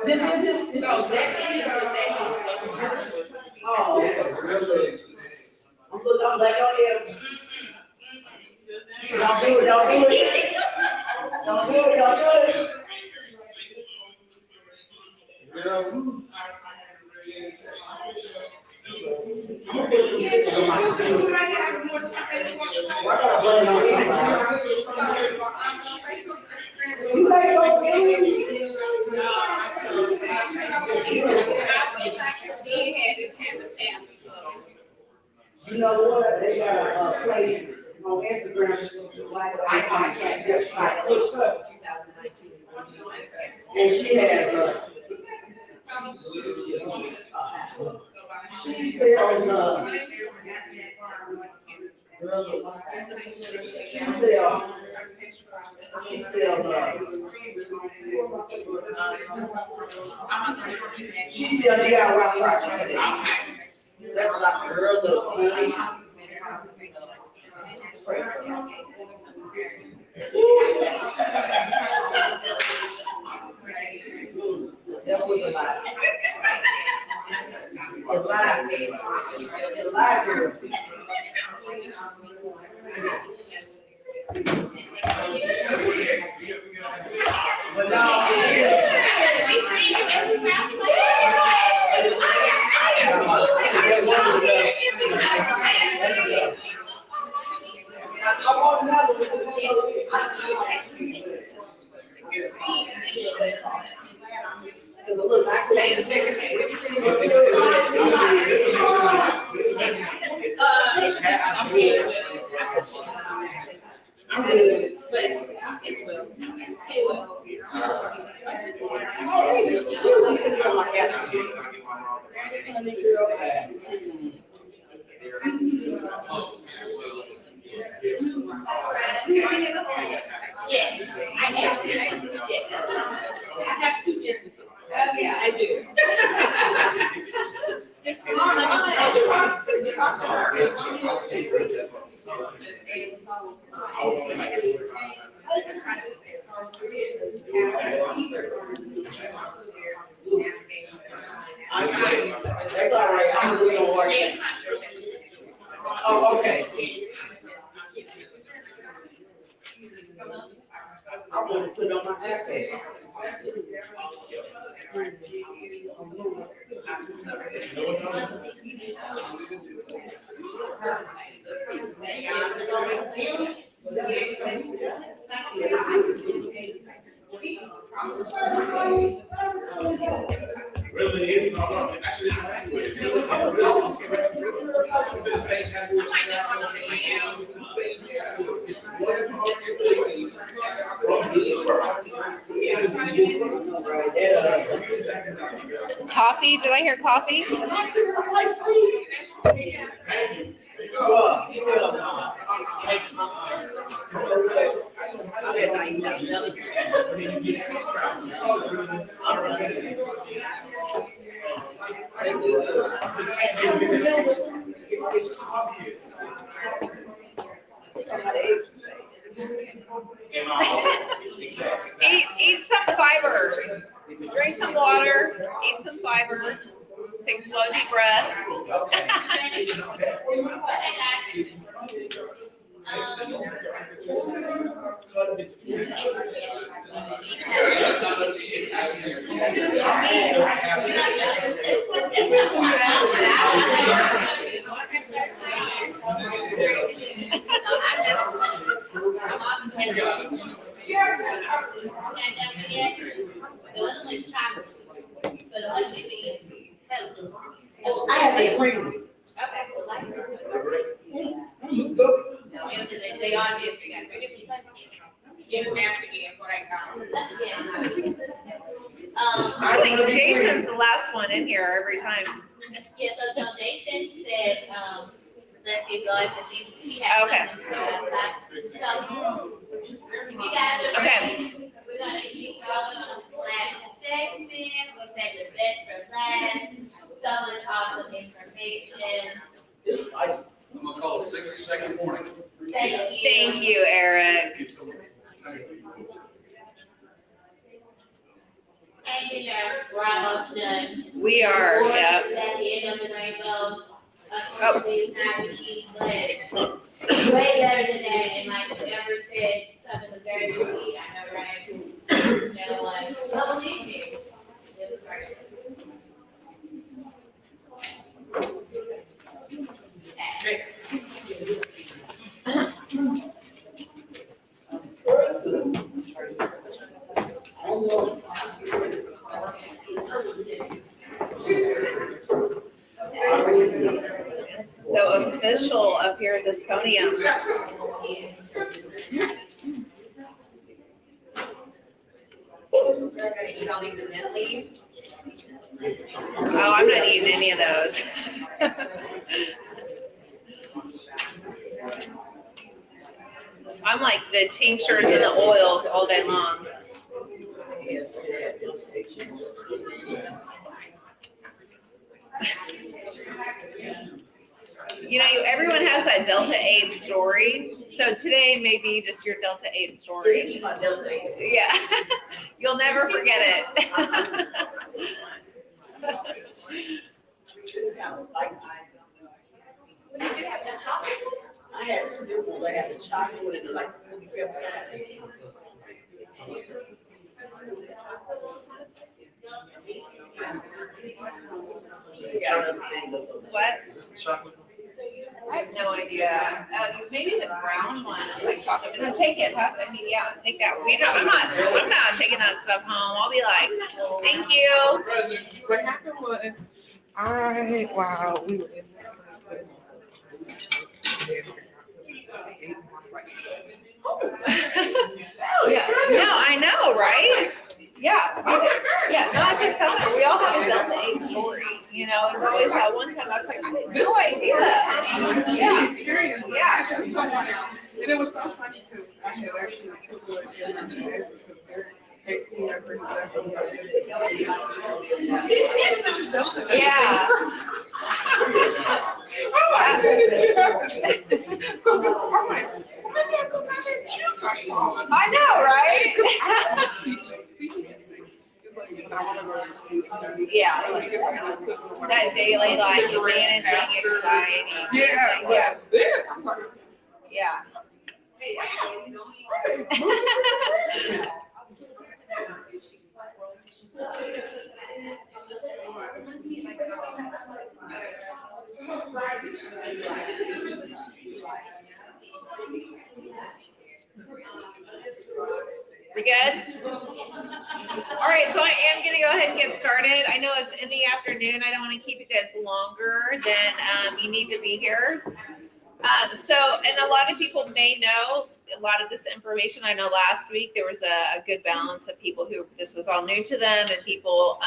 this is it? So that means what that means. Oh. I'm looking, I'm like, oh, yeah. Don't do it, don't do it. Don't do it, don't do it. You guys don't You know what? They got a place on Instagram, like and she has she sells she sells DIY products. That's what I girl look. That was a lie. A lie. A lie, girl. But no, I want another one. Look, I could I'm good. But it's well. Hey, well. Oh, this is cute. It's on my app. Yes, I have. Yes, I have two That's all right, I'm just gonna work it. Oh, okay. I wanna put on my iPad. Really is, no, actually, it's exactly what it is. It's in the same category. It's in the same category. It's one market. Coffee, did I hear coffee? Eat some fiber, drink some water, eat some fiber, take a slow deep breath. I have a green. They are different. Get them after again before I come. I think Jason's the last one in here every time. Yeah, so Jason said, let's get going because he has Okay. something to do outside. So, you guys are ready. We're gonna keep going on this last segment. We said the best for last. So much awesome information. I'm gonna call 60-second warning. Thank you, Eric. And we are, we're almost done. We are, Or yeah. is at the end of the rainbow. Unfortunately, it's not easy, but way better than that. And like whoever said something was very sweet, I know, right? You know, like, I believe you. It was great. Okay. It's so official up here at this podium. We're gonna eat all these and then leave. Oh, I'm not eating any of those. I'm like the tinctures and the oils all day long. You know, everyone has that Delta 8 story. So today may be just your Delta 8 story. Yeah, you'll never forget it. It's kind of spicy. I had two different ones. I had the chocolate and like fruity pepper. What? Is this the chocolate? I have no idea. Maybe the brown one is like chocolate. But no, take it. Huh? I mean, yeah, take that. I'm not taking that stuff home. I'll be like, thank you. What happened was, we were in there. Yeah. No, I know, right? Yeah. Yeah. No, I was just telling her, we all have a Delta 8 story. You know, it's always that one time I was like, I had no idea. Yeah. Experience. Yeah. And it was so funny because I had actually put one in my bag because Eric takes me every left. Yeah. I'm like, so this is, I'm like, gotta go buy that juice I saw. I know, right? It's like when I wanna go to sleep. Yeah. I like it like a quick little, like, That daily life, cigarette managing after. anxiety. Yeah, but this, I'm like, Yeah. We good? All right, so I am gonna go ahead and get started. I know it's in the afternoon. I don't want to keep you guys longer than you need to be here. And a lot of people may know a lot of this information. I know last week there was a good balance of people who this was all new to them and people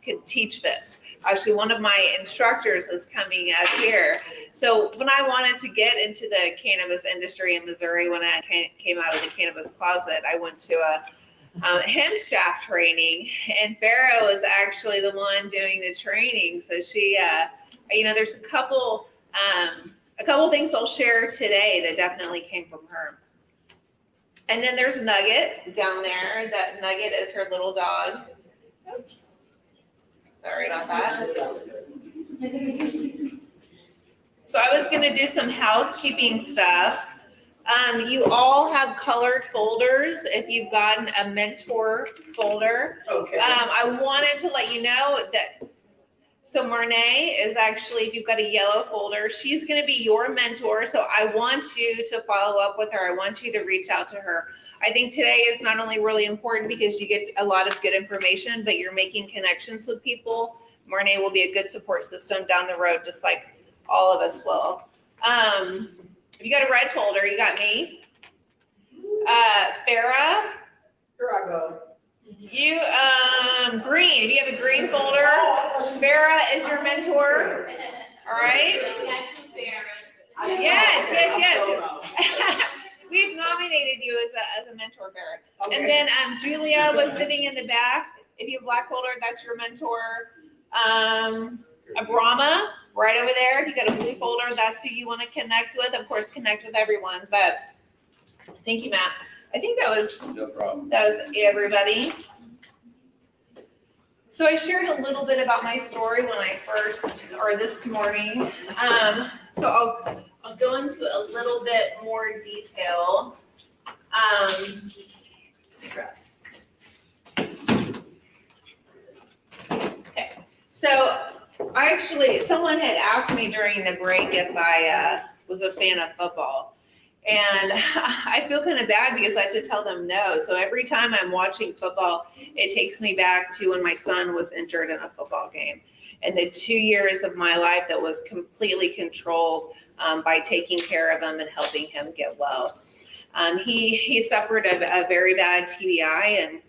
could teach this. Actually, one of my instructors is coming out here. So when I wanted to get into the cannabis industry in Missouri, when I came out of the cannabis closet, I went to a hemp staff training, and Farrah was actually the one doing the training. So she, there's a couple things I'll share today that definitely came from her. And then there's Nugget down there. That Nugget is her little dog. Oops. Sorry about that. So I was going to do some housekeeping stuff. You all have colored folders if you've gotten a mentor folder. okay. I wanted to let you know that, so Marnay is actually, if you've got a yellow folder, she's going to be your mentor. So I want you to follow up with her. I want you to reach out to her. I think today is not only really important because you get a lot of good information, but you're making connections with people. Marnay will be a good support system down the road, just like all of us will. If you got a red folder, you got me. Farrah. Here I go. You, green, if you have a green folder, Farrah is your mentor, all right? Yes. We've nominated you as a mentor, Farrah. Okay. And then Julia was sitting in the back. If you have a black folder, that's your mentor. Abrama, right over there. If you got a blue folder, that's who you want to connect with. Of course, connect with everyone, but thank you, Matt. I think that was everybody. So I shared a little bit about my story when I this morning. So I'll go into a little bit more detail. Okay, so someone had asked me during the break if I was a fan of football. And I feel kind of bad because I have to tell them no. So every time I'm watching football, it takes me back to when my son was injured in a football game. And the 2 years of my life that was completely controlled by taking care of him and helping him get well. He suffered a very bad TBI, and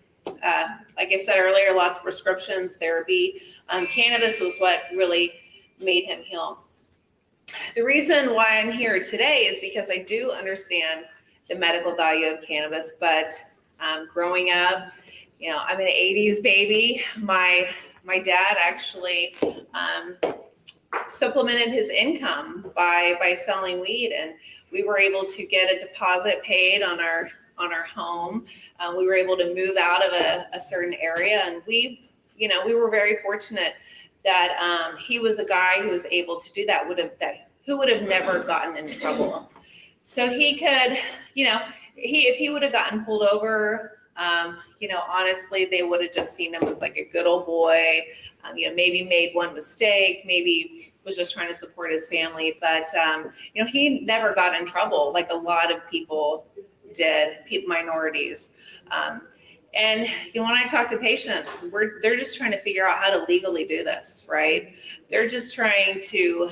like I said earlier, lots of prescriptions, therapy. Cannabis was what really made him heal. The reason why I'm here today is because I do understand the medical value of cannabis, but growing up, I'm an 80s baby. My dad actually supplemented his income by selling weed, and we were able to get a deposit paid on our home. We were able to move out of a certain area, and we were very fortunate that he was a guy who was able to do that, who would have never gotten in trouble. So he could, if he would have gotten pulled over, honestly, they would have just seen him as like a good old boy, maybe made one mistake, maybe was just trying to support his family. But, he never got in trouble like a lot of people did, minorities. And when I talk to patients, they're just trying to figure out how to legally do this, right? They're just trying to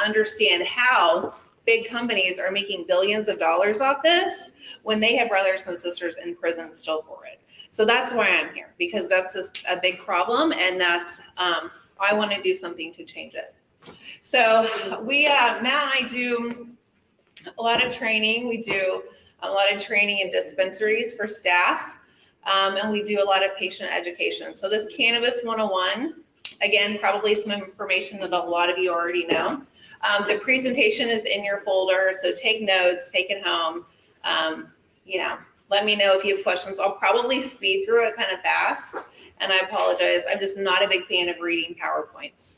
understand how big companies are making billions of dollars off this when they have brothers and sisters in prison still for it. So that's why I'm here, because that's just a big problem, and that's I want to do something to change it. So Matt and I do a lot of training. We do a lot of training in dispensaries for staff. And we do a lot of patient education. So this Cannabis 101, again, probably some information that a lot of you already know. The presentation is in your folder, so take notes, take it home. Let me know if you have questions. I'll probably speed through it kind of fast, and I apologize. I'm just not a big fan of reading PowerPoints.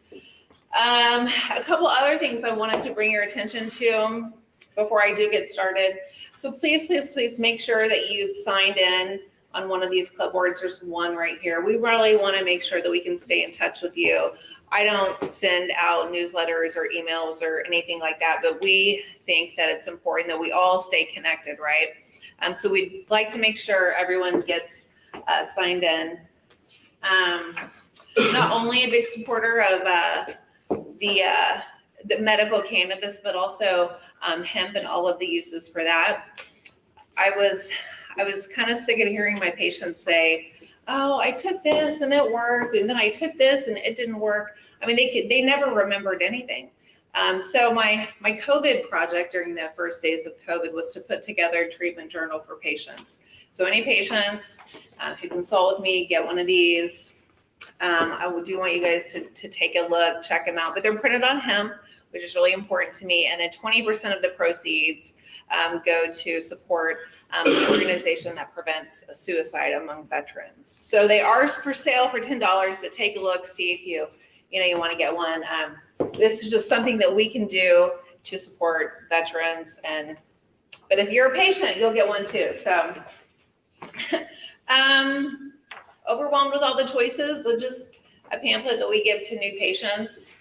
A couple other things I wanted to bring your attention to before I do get started. So please, please, please make sure that you've signed in on one of these clipboards. There's one right here. We really want to make sure that we can stay in touch with you. I don't send out newsletters or emails or anything like that, but we think that it's important that we all stay connected, right? So we'd like to make sure everyone gets signed in. Not only a big supporter of the medical cannabis, but also hemp and all of the uses for that. I was kind of sick of hearing my patients say, oh, I took this and it worked, and then I took this and it didn't work. I mean, they never remembered anything. So my COVID project during the first days of COVID was to put together a treatment journal for patients. So any patients who consult with me, get one of these. I do want you guys to take a look, check them out, but they're printed on hemp, which is really important to me. And then 20% of the proceeds go to support an organization that prevents suicide among veterans. So they are for sale for $10, but take a look, see if you want to get one. This is just something that we can do to support veterans. But if you're a patient, you'll get one too. So overwhelmed with all the choices, just a pamphlet that we give to new patients.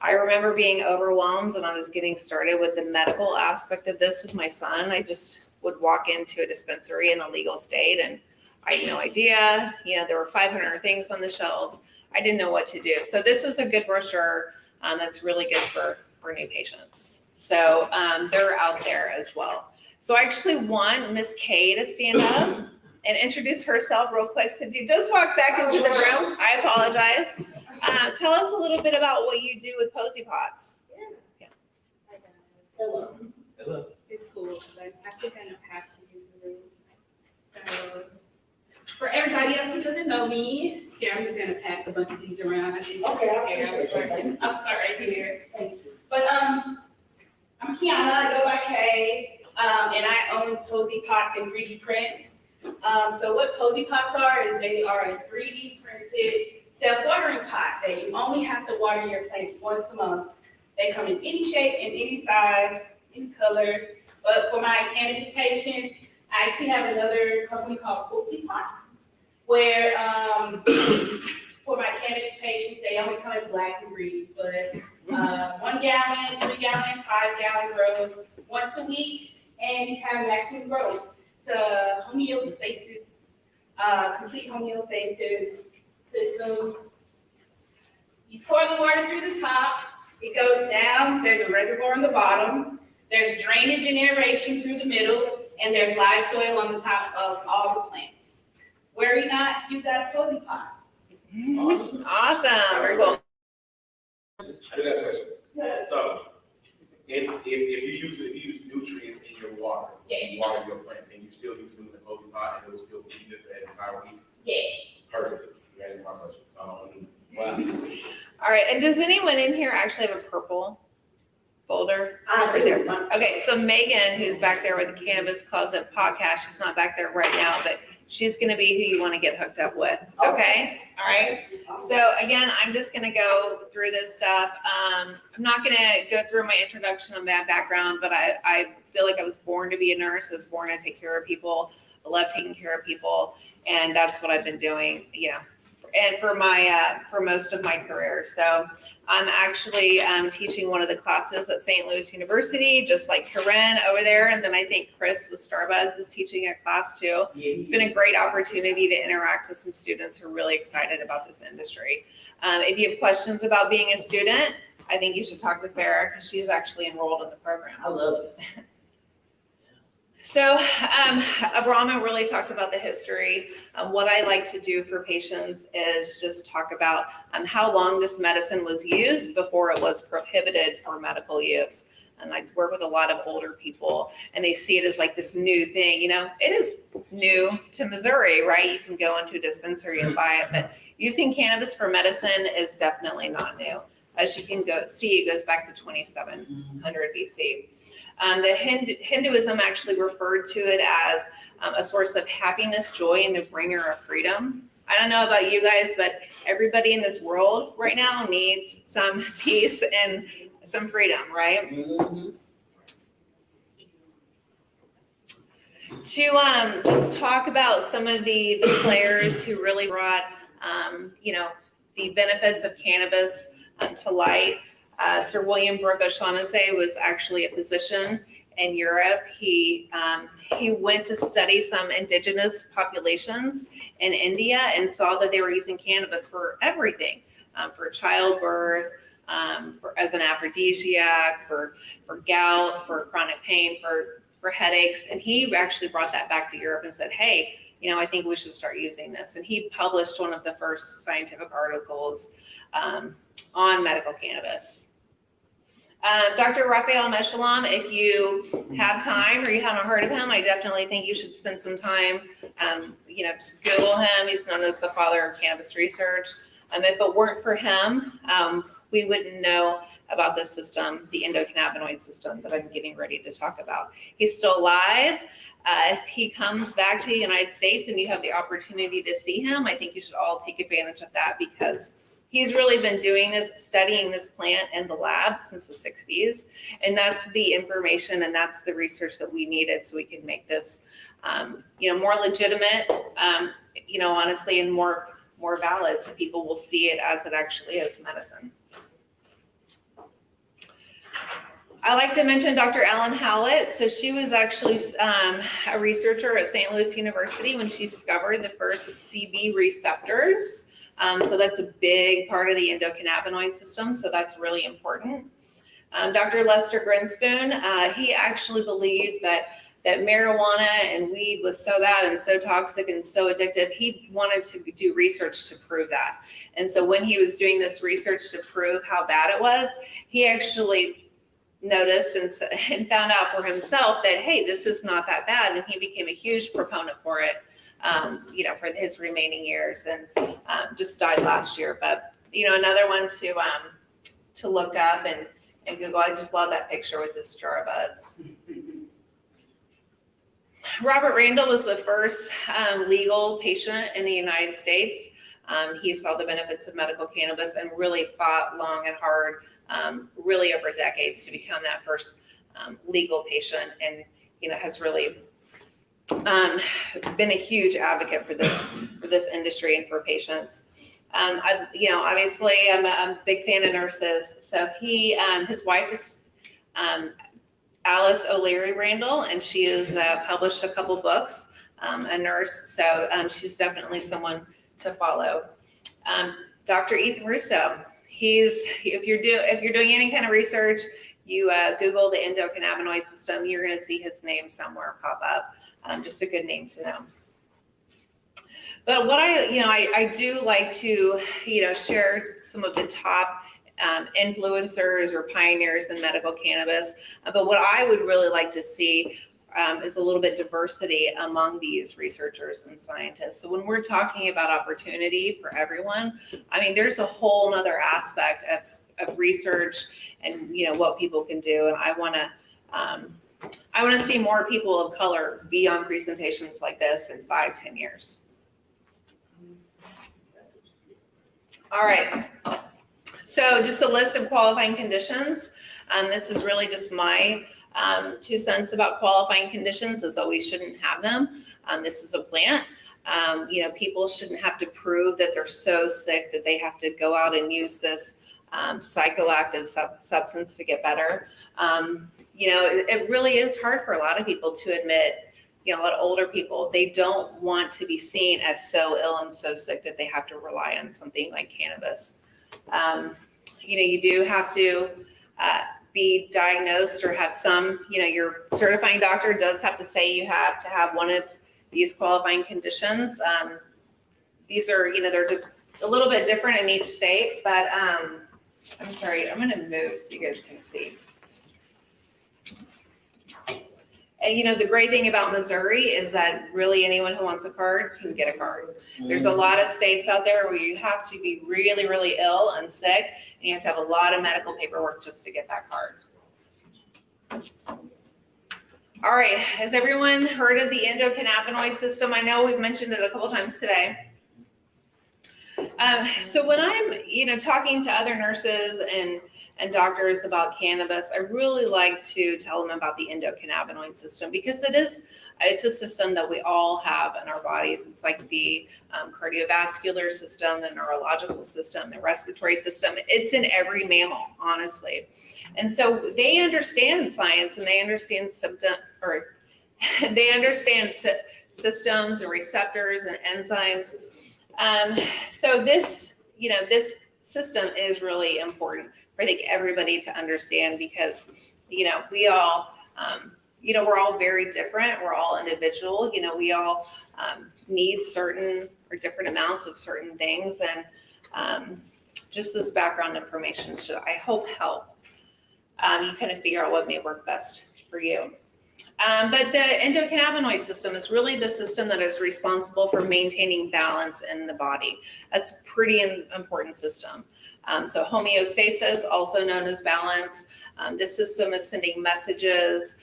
I remember being overwhelmed when I was getting started with the medical aspect of this with my son. I just would walk into a dispensary in a legal state and I had no idea. There were 500 things on the shelves. I didn't know what to do. So this is a good brochure that's really good for new patients. So they're out there as well. So I actually want Miss Kay to stand up and introduce herself real quick. Since you just walked back into the room, I apologize. Tell us a little bit about what you do with Posy Pots. Yeah. Hello. Hello. It's cool, but I think I know half of you in the room. So, for everybody else who doesn't know me, here I'm just gonna pass a bunch of these around. I think I'll start right here. But I'm Kiana. I go by Kay, and I own Posy Pots and 3D prints. So what Posy Pots are is they are a 3D printed self-watering pot that you only have to water your plants once a month. They come in any shape and any size, any color. But for my cannabis patients, I actually have another company called Posy Pot, where for my cannabis patients, they only come in black and green. But 1 gallon, 3 gallon, 5 gallon grows once a week, and you have maximum growth. It's a homeostasis, complete homeostasis system. You pour the water through the top, it goes down, there's a reservoir on the bottom, there's drainage and aeration through the middle, and there's live soil on the top of all the plants. Worry not, you've got a Posy Pot. Awesome, very cool. I do got a question. Yeah. So, if you use nutrients in your water, Yeah. you water your plant, and you still use them in the Posy Pot, and it will still be good for that entire week? Yes. Perfect. You answered my question. Wow. All right, and does anyone in here actually have a purple folder? Right there. Okay, so Megan, who's back there with the Cannabis Closet podcast, she's not back there right now, but she's gonna be who you wanna get hooked up with, okay? All right, so again, I'm just gonna go through this stuff. I'm not gonna go through my introduction on that background, but I feel like I was born to be a nurse. I was born to take care of people. I love taking care of people, and that's what I've been doing, and for most of my career. So I'm actually teaching one of the classes at St. Louis University, just like Corinne over there. And then I think Chris with Starbuds is teaching a class too. It's been a great opportunity to interact with some students who are really excited about this industry. If you have questions about being a student, I think you should talk to Farrah because she's actually enrolled in the program. I love it. So Abraham really talked about the history. What I like to do for patients is just talk about how long this medicine was used before it was prohibited for medical use. And I work with a lot of older people and they see it as like this new thing. It is new to Missouri, right? You can go into a dispensary and buy it, but using cannabis for medicine is definitely not new. As you can see, it goes back to 2700 BC. The Hinduism actually referred to it as a source of happiness, joy, and the bringer of freedom. I don't know about you guys, but everybody in this world right now needs some peace and some freedom, right? To just talk about some of the players who really brought, the benefits of cannabis to light. Sir William Brooke O'Shaughnessy was actually a physician in Europe. He went to study some indigenous populations in India and saw that they were using cannabis for everything, for childbirth, as an aphrodisiac, for gout, for chronic pain, for headaches. And he actually brought that back to Europe and said, hey, I think we should start using this. And he published one of the first scientific articles on medical cannabis. Dr. Rafael Mishalam, if you have time or you haven't heard of him, I definitely think you should spend some time, just Google him. He's known as the father of cannabis research. If it weren't for him, we wouldn't know about this system, the endocannabinoid system that I'm getting ready to talk about. He's still alive. If he comes back to the United States and you have the opportunity to see him, I think you should all take advantage of that, because he's really been doing this, studying this plant in the lab since the 60s. And that's the information and that's the research that we needed so we could make this, more legitimate, honestly, and more valid, so people will see it as it actually is, medicine. I like to mention Dr. Ellen Howlett. So she was actually a researcher at St. Louis University when she discovered the first CB receptors. So that's a big part of the endocannabinoid system. So that's really important. Dr. Lester Grinspoon, he actually believed that marijuana and weed was so bad and so toxic and so addictive. He wanted to do research to prove that. And so when he was doing this research to prove how bad it was, he actually noticed and found out for himself that, hey, this is not that bad. And he became a huge proponent for it, for his remaining years, and just died last year. But, another one to look up and Google. I just love that picture with this jar of buds. Robert Randall was the first legal patient in the United States. He saw the benefits of medical cannabis and really fought long and hard, really over decades, to become that first legal patient, and has really been a huge advocate for this industry and for patients. Obviously, I'm a big fan of nurses. So his wife is Alice O'Leary Randall, and she has published a couple books, a nurse. So she's definitely someone to follow. Dr. Ethan Russo. If you're doing any kind of research, you Google the endocannabinoid system, you're going to see his name somewhere pop up. Just a good name to know. But what I do like to, share some of the top influencers or pioneers in medical cannabis. But what I would really like to see is a little bit diversity among these researchers and scientists. So when we're talking about opportunity for everyone, there's a whole nother aspect of research and what people can do. And I want to see more people of color be on presentations like this in 5-10 years. All right. So just a list of qualifying conditions. This is really just my 2 cents about qualifying conditions, is that we shouldn't have them. This is a plant. People shouldn't have to prove that they're so sick that they have to go out and use this psychoactive substance to get better. It really is hard for a lot of people to admit, a lot of older people, they don't want to be seen as so ill and so sick that they have to rely on something like cannabis. You do have to be diagnosed or have some, your certifying doctor does have to say you have to have one of these qualifying conditions. These are, they're a little bit different in each state, but I'm sorry, I'm going to move so you guys can see. And the great thing about Missouri is that really anyone who wants a card can get a card. There's a lot of states out there where you have to be really, really ill and sick, and you have to have a lot of medical paperwork just to get that card. All right, has everyone heard of the endocannabinoid system? I know we've mentioned it a couple times today. So when I'm, talking to other nurses and doctors about cannabis, I really like to tell them about the endocannabinoid system because it's a system that we all have in our bodies. It's like the cardiovascular system, the neurological system, the respiratory system. It's in every mammal, honestly. And so they understand science and they understand systems and receptors and enzymes. So this system is really important for, I think, everybody to understand because, we all, we're all very different. We're all individual. We all need certain or different amounts of certain things. And just this background information should, I hope, help you kind of figure out what may work best for you. But the endocannabinoid system is really the system that is responsible for maintaining balance in the body. That's a pretty important system. So homeostasis, also known as balance, this system is sending messages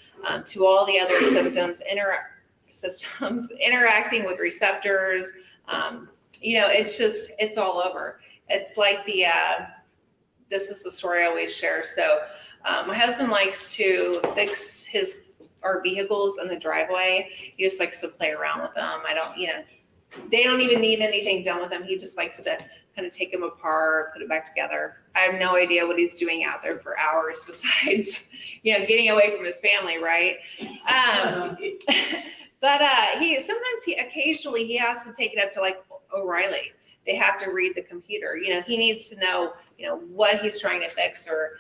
to all the other systems interacting with receptors. It's all over. It's like this is the story I always share. So my husband likes to fix our vehicles in the driveway. He just likes to play around with them. They don't even need anything done with them. He just likes to kind of take them apart, put it back together. I have no idea what he's doing out there for hours besides, getting away from his family, right? But occasionally he has to take it up to like O'Reilly. They have to read the computer. He needs to know, what he's trying to fix or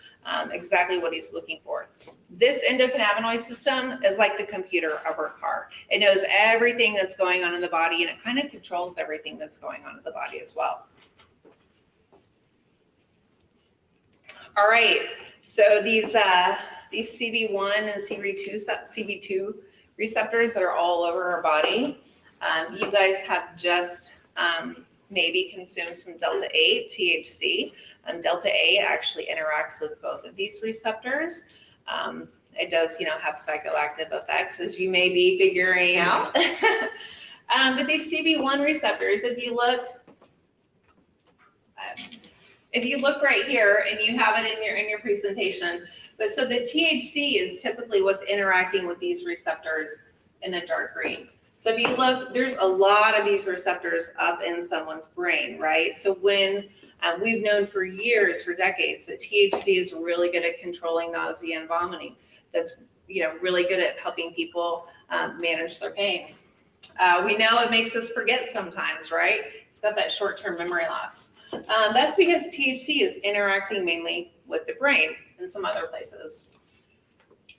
exactly what he's looking for. This endocannabinoid system is like the computer of our car. It knows everything that's going on in the body and it kind of controls everything that's going on in the body as well. All right, so these CB1 and CB2 receptors that are all over our body, you guys have just maybe consume some delta 8 THC. Delta 8 actually interacts with both of these receptors. It does, have psychoactive effects, as you may be figuring out. But these CB1 receptors, if you look right here, and you have it in your presentation, but so the THC is typically what's interacting with these receptors in the dark green. So if you look, there's a lot of these receptors up in someone's brain, right? So when we've known for years, for decades, that THC is really good at controlling nausea and vomiting. That's, really good at helping people manage their pain. We know it makes us forget sometimes, right? It's got that short-term memory loss. That's because THC is interacting mainly with the brain and some other places.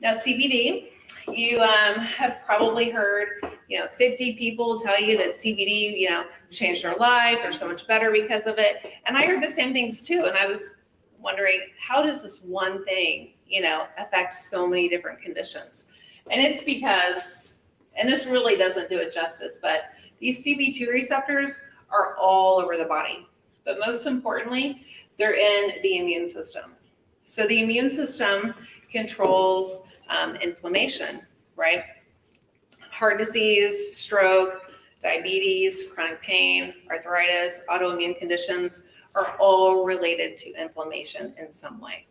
Now, CBD, you have probably heard, 50 people tell you that CBD, changed their life. They're so much better because of it. And I heard the same things too. And I was wondering, how does this one thing, affect so many different conditions? And it's because, and this really doesn't do it justice, but these CB2 receptors are all over the body. But most importantly, they're in the immune system. So the immune system controls inflammation, right? Heart disease, stroke, diabetes, chronic pain, arthritis, autoimmune conditions are all related to inflammation in some way.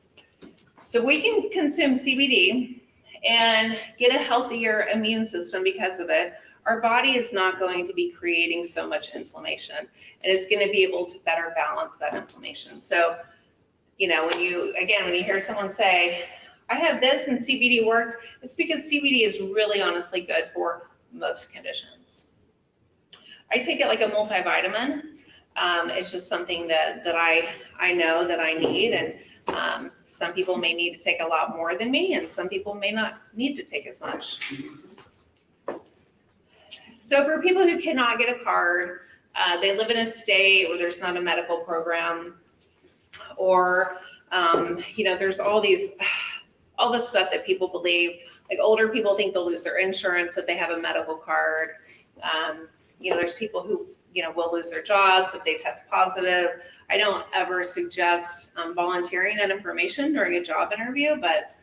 So we can consume CBD and get a healthier immune system because of it. Our body is not going to be creating so much inflammation, and it's going to be able to better balance that inflammation. So, when you hear someone say, I have this and CBD worked, it's because CBD is really honestly good for most conditions. I take it like a multivitamin. It's just something that I know that I need, and some people may need to take a lot more than me, and some people may not need to take as much. So for people who cannot get a card, they live in a state where there's not a medical program, or there's all this stuff that people believe. Like older people think they'll lose their insurance if they have a medical card. There's people who will lose their jobs if they test positive. I don't ever suggest volunteering that information during a job interview, but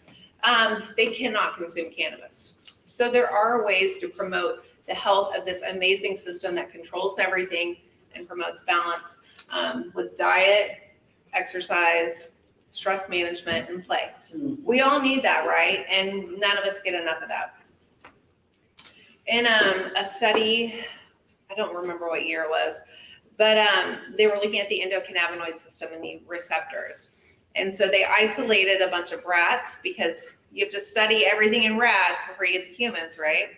they cannot consume cannabis. So there are ways to promote the health of this amazing system that controls everything and promotes balance with diet, exercise, stress management, and play. We all need that, right? And none of us get enough of that. In a study, I don't remember what year it was, but they were looking at the endocannabinoid system and the receptors. And so they isolated a bunch of rats because you have to study everything in rats before you get to humans, right?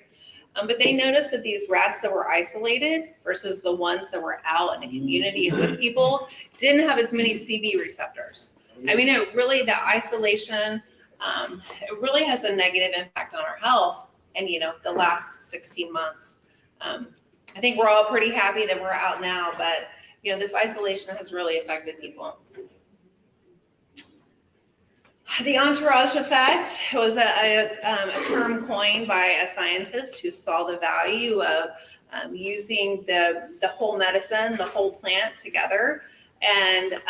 But they noticed that these rats that were isolated versus the ones that were out in a community and with people didn't have as many CB receptors. I mean, it really, the isolation, it really has a negative impact on our health. And, you know, the last 16 months, I think we're all pretty happy that we're out now, but, you know, this isolation has really affected people. The Entourage Effect was a term coined by a scientist who saw the value of using the whole medicine, the whole plant together. And,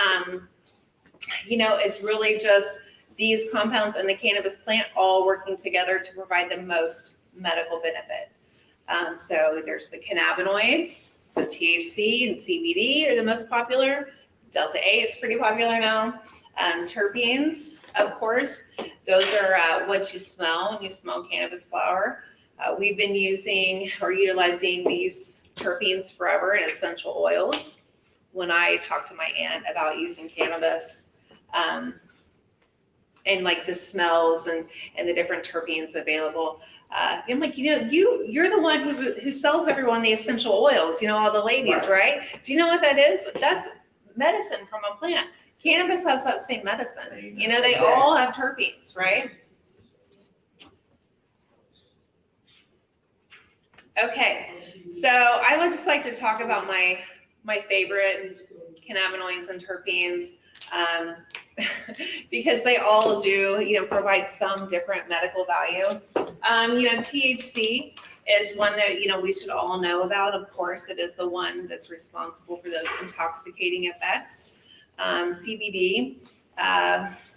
you know, it's really just these compounds in the cannabis plant all working together to provide the most medical benefit. So there's the cannabinoids, so THC and CBD are the most popular. Delta 8 is pretty popular now. Terpenes, of course, those are what you smell when you smell cannabis flower. We've been using or utilizing these terpenes forever in essential oils. When I talked to my aunt about using cannabis, and like the smells and the different terpenes available, I'm like, you know, you're the one who sells everyone the essential oils, you know, all the ladies, right? Do you know what that is? That's medicine from a plant. Cannabis has that same medicine. You know, they all have terpenes, right? Okay, so I would just like to talk about my favorite cannabinoids and terpenes, because they all do, you know, provide some different medical value. You know, THC is one that, you know, we should all know about. Of course, it is the one that's responsible for those intoxicating effects. CBD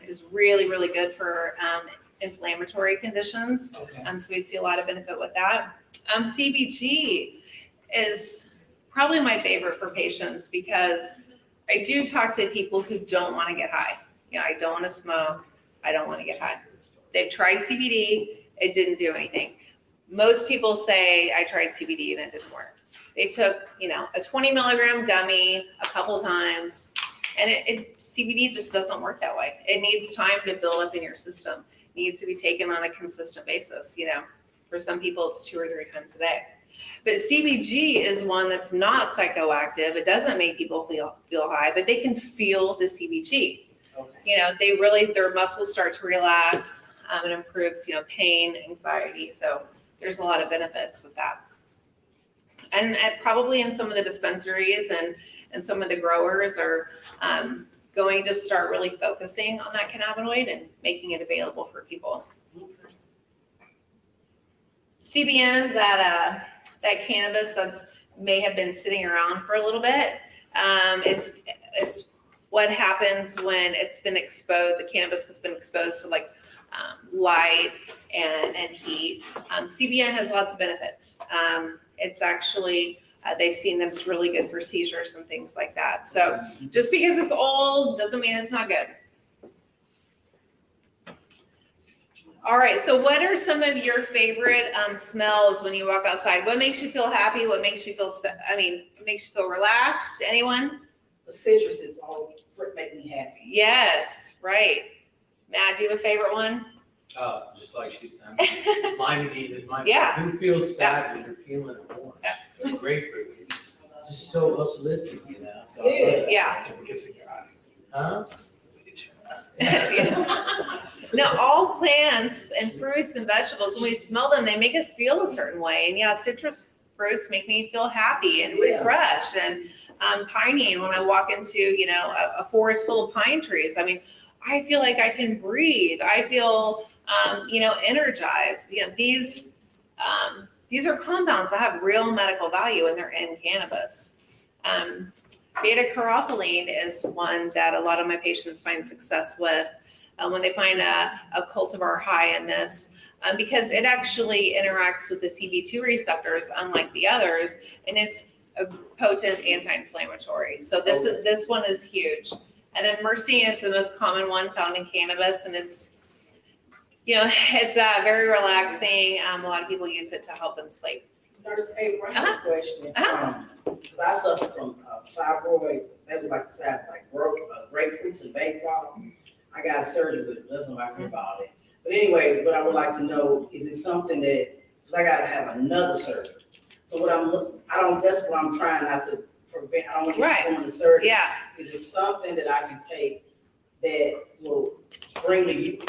is really, really good for inflammatory conditions. So we see a lot of benefit with that. CBG is probably my favorite for patients because I do talk to people who don't want to get high. You know, I don't want to smoke. I don't want to get high. They've tried CBD. It didn't do anything. Most people say, I tried CBD and it didn't work. They took, you know, a 20 milligram gummy a couple times, and CBD just doesn't work that way. It needs time to build up in your system. It needs to be taken on a consistent basis. You know, for some people, it's 2 or 3 times a day. But CBG is one that's not psychoactive. It doesn't make people feel high, but they can feel the CBG. You know, their muscles start to relax. It improves, you know, pain, anxiety. So there's a lot of benefits with that. And probably in some of the dispensaries and some of the growers are going to start really focusing on that cannabinoid and making it available for people. CBN is that cannabis that's may have been sitting around for a little bit. It's what happens when it's been exposed. The cannabis has been exposed to like light and heat. CBN has lots of benefits. It's actually they've seen that it's really good for seizures and things like that. So just because it's old doesn't mean it's not good. All right, so what are some of your favorite smells when you walk outside? What makes you feel happy? What makes you feel, makes you feel relaxed? Anyone? The citrus is always make me happy. Yes, right. Matt, do you have a favorite one? Just like she's done. Limonene is my. Yeah. Who feels sad when you're peeling an orange? Yeah. Grapefruit. It's just so uplifting, you know? So Yeah. Huh? Yeah. No, all plants and fruits and vegetables, when we smell them, they make us feel a certain way. And yeah, citrus fruits make me feel happy and refreshed. And pinene, when I walk into, you know, a forest full of pine trees, I mean, I feel like I can breathe. I feel, you know, energized. You know, these are compounds that have real medical value and they're in cannabis. Beta-caryophyllene is one that a lot of my patients find success with. when they find a cultivar high in this, because it actually interacts with the CB2 receptors, unlike the others, and it's a potent anti-inflammatory. So this one is huge. And then myrcene is the most common one found in cannabis, and it's very relaxing. A lot of people use it to help them sleep. Nurse, hey, I have a question. 'Cause I suffer from fibroids. That was like the size of like grapefruits and baseball. I got surgery, but it doesn't like about it. But anyway, what I would like to know is it something that, because I gotta have another surgery. So that's what I'm trying not to prevent. I don't want to go into surgery. Yeah. Is it something that I can take that will bring the youth?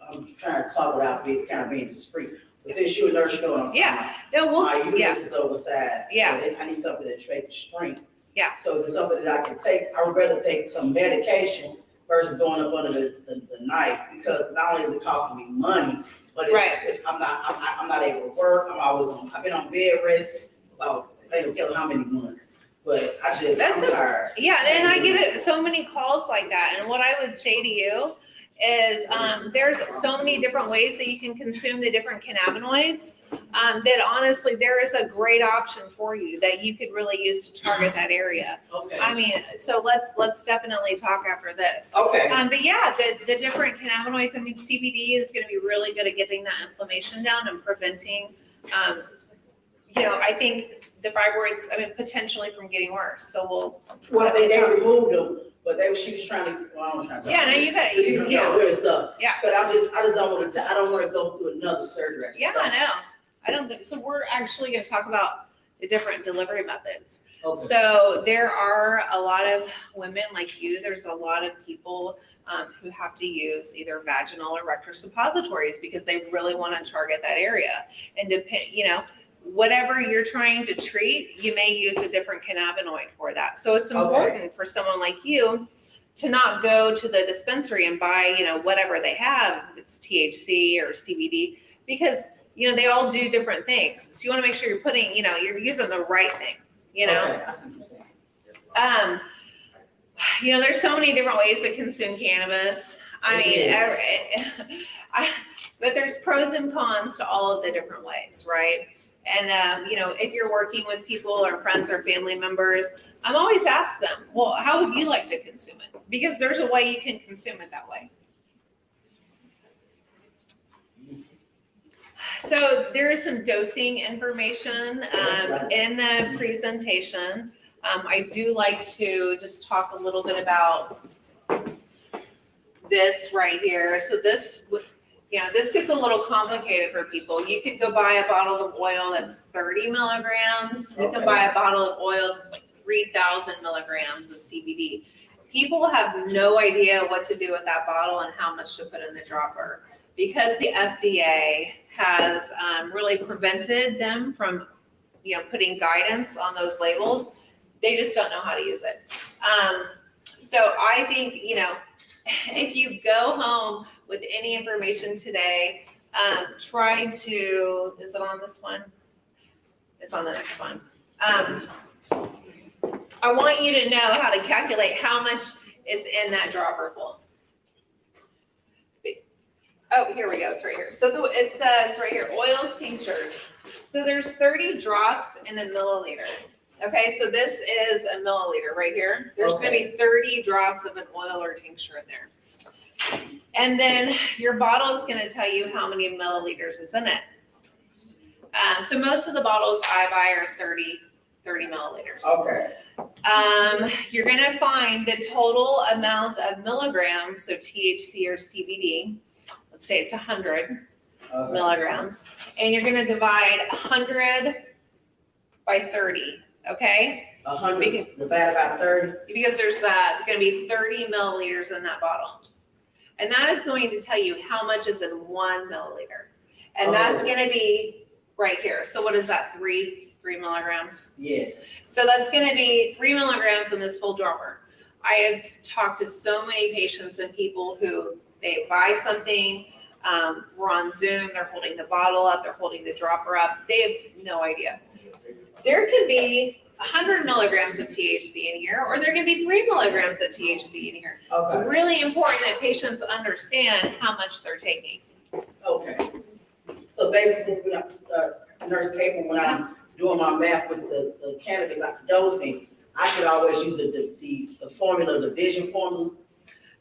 I'm trying to talk without being discreet. But since you're a nurse, you know what I'm talking about. No, My uterus is oversized. Yeah. So I need something to make the strength. Yeah. So is it something that I can take? I would rather take some medication versus going up under the knife, because not only is it costing me money, but I'm not able to work. I've been on bed rest about, I don't tell how many months. But I'm tired. Yeah, and I get so many calls like that. And what I would say to you is there's so many different ways that you can consume the different cannabinoids that honestly there is a great option for you that you could really use to target that area. Okay. I mean, so let's definitely talk after this. Okay. But yeah, the different cannabinoids, I mean, CBD is going to be really good at getting that inflammation down and preventing, I think the fibroids, potentially from getting worse. So they removed them. But she was trying to. Well, I was trying to. Yeah, no, you got it. Weird stuff. Yeah. But I just don't want to. I don't want to go through another surgery. Yeah, I know. I don't think so. We're actually going to talk about the different delivery methods. Okay. So there are a lot of women like you. There's a lot of people who have to use either vaginal or rectal suppositories because they really want to target that area. And whatever you're trying to treat, you may use a different cannabinoid for that. So it's important for someone like you to not go to the dispensary and buy, whatever they have, if it's THC or CBD, because, they all do different things. So you want to make sure you're putting, you're using the right thing, Okay, that's interesting. There's so many different ways to consume cannabis. But there's pros and cons to all of the different ways, right? And, if you're working with people or friends or family members, I'm always ask them, well, how would you like to consume it? Because there's a way you can consume it that way. So there is some dosing information in the presentation. I do like to just talk a little bit about this right here. So this gets a little complicated for people. You could go buy a bottle of oil that's 30 milligrams. You can buy a bottle of oil that's like 3,000 milligrams of CBD. People have no idea what to do with that bottle and how much to put in the dropper because the FDA has really prevented them from, putting guidance on those labels. They just don't know how to use it. So I think, if you go home with any information today, try to, is it on this one? It's on the next one. I want you to know how to calculate how much is in that dropper full. Oh, here we go, it's right here. So it says right here, oils, tinctures. So there's 30 drops in a milliliter. Okay, so this is a milliliter right here. There's going to be 30 drops of an oil or tincture in there. And then your bottle is going to tell you how many milliliters is in it. So most of the bottles I buy are 30 milliliters. Okay. You're going to find the total amount of milligrams, so THC or CBD, let's say it's 100 milligrams, and you're going to divide 100 by 30. Okay? 100, divide by 30. Because there's going to be 30 milliliters in that bottle. And that is going to tell you how much is in 1 milliliter. And that's going to be right here. So what is that, 3 milligrams? Yes. So that's going to be 3 milligrams in this full dropper. I have talked to so many patients and people who they buy something, we're on Zoom, they're holding the bottle up, they're holding the dropper up. They have no idea. There could be 100 milligrams of THC in here, or there can be 3 milligrams of THC in here. It's Okay, really important that patients understand how much they're taking. okay. So basically, when Nurse Paper, when I'm doing my math with the cannabis dosing, I should always use the formula, the division formula.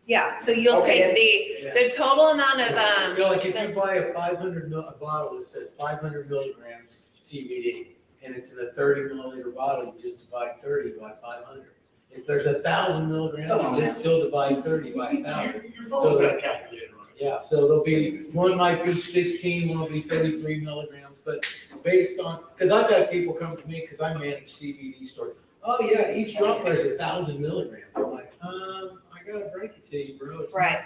Yeah, so you'll Okay, take the total amount of, You know, like if you buy a 500 a bottle that says 500 milligrams CBD, and it's in a 30 milliliter bottle, you just divide 30 by 500. If there's 1,000 milligrams, you just still divide 30 by 1,000. Your phone's got a calculator on it. Yeah, so there'll be, one might be 16, one will be 33 milligrams, but based on, because I've had people come to me, because I manage CBD stores. Oh yeah, each drop is 1,000 milligrams. I'm like, I gotta break it to you, bro. It's not- right,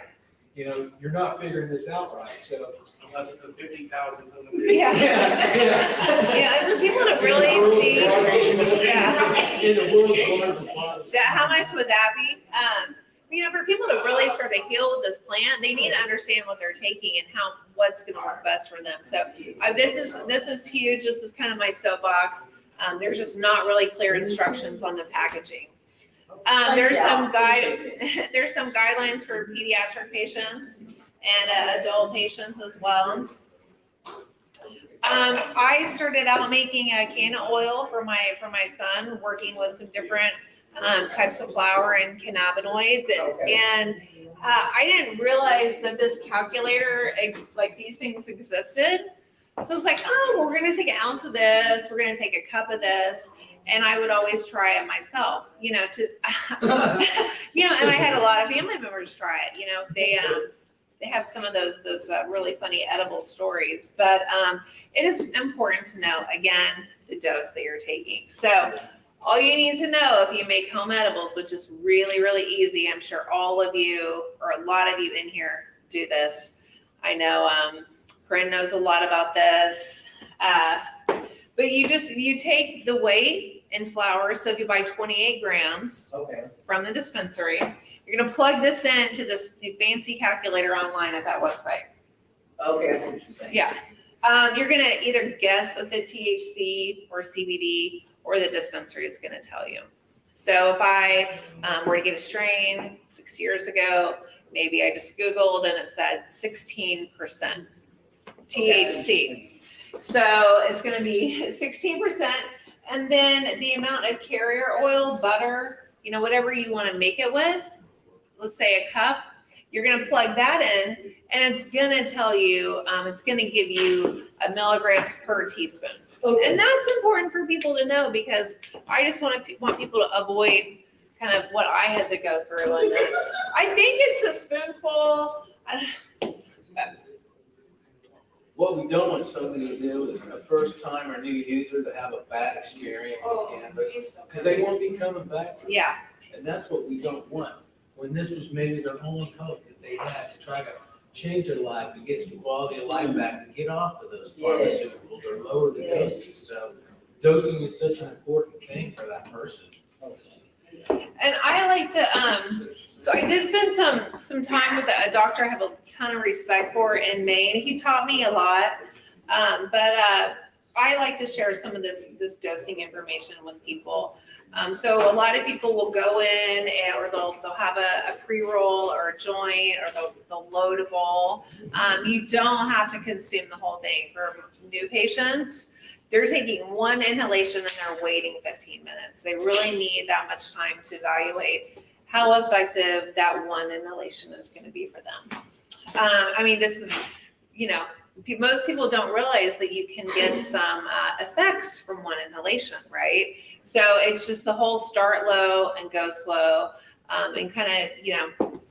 You know, you're not figuring this out right, so. Unless it's a 50,000. yeah. Yeah. Yeah, and for people to really see, yeah. In the world's largest bottle. How much would that be? You know, for people to really start to heal with this plant, they need to understand what they're taking and what's going to work best for them. So this is huge. This is kind of my soapbox. There's just not really clear instructions on the packaging. There's some guidelines for pediatric patients and adult patients as well. I started out making a canna oil for my son, working with some different types of flower and cannabinoids, and I didn't realize that this calculator, like these things existed. So it's like, oh, we're gonna take an ounce of this, we're gonna take a cup of this, and I would always try it myself, you know, and I had a lot of family members try it, you know, they have some of those really funny edible stories, but it is important to know, again, the dose that you're taking. So all you need to know if you make home edibles, which is really, really easy, I'm sure all of you, or a lot of you in here do this. I know Corinne knows a lot about this, but you take the weight in flour. So if you buy 28 grams from the dispensary, you're gonna plug this into this fancy calculator online at that website. Okay, I see what you're saying. Yeah. You're gonna either guess at the THC or CBD, or the dispensary is gonna tell you. So if I were to get a strain 6 years ago, maybe I just Googled and it said 16% THC. So it's gonna be 16%, and then the amount of carrier oil, butter, you know, whatever you wanna make it with, let's say a cup, you're gonna plug that in, and it's gonna tell you, it's gonna give you milligrams per teaspoon. And that's important for people to know, because I just want people to avoid kind of what I had to go through on this. I think it's a spoonful. What we don't want somebody to do is a first time or new user to have a bad experience with cannabis, because they won't be coming back. Yeah. And that's what we don't want. When this was maybe their only hope that they had to try to change their life and get some quality of life back and get off of those pharmaceuticals or lower the doses. So dosing is such an important thing for that person. And I like to, so I did spend some time with a doctor I have a ton of respect for in Maine. He taught me a lot, but I like to share some of this dosing information with people. So a lot of people will go in or they'll have a pre-roll or a joint, or they'll load a bowl. You don't have to consume the whole thing. For new patients, they're taking one inhalation and they're waiting 15 minutes. They really need that much time to evaluate how effective that one inhalation is going to be for them. I mean, this is, you know, most people don't realize that you can get some effects from one inhalation, right? So it's just the whole start low and go slow, and kind of, you know,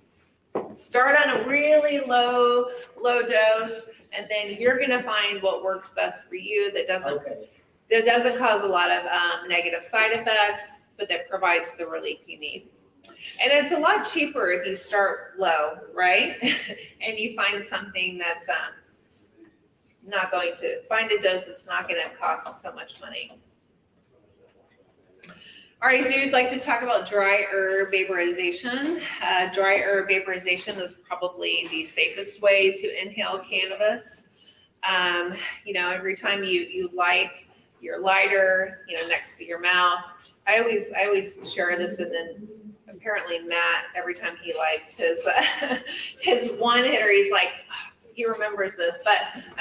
start on a really low dose, and then you're gonna find what works best for you that doesn't cause a lot of negative side effects, but that provides the relief you need. And it's a lot cheaper if you start low, right? And you find something that's not going to find a dose that's not going to cost so much money. All right, dude, like to talk about dry herb vaporization. Dry herb vaporization is probably the safest way to inhale cannabis. You know, every time you light your lighter, you know, next to your mouth, I always share this, and then apparently Matt, every time he lights his one hitter, he's like, he remembers this, but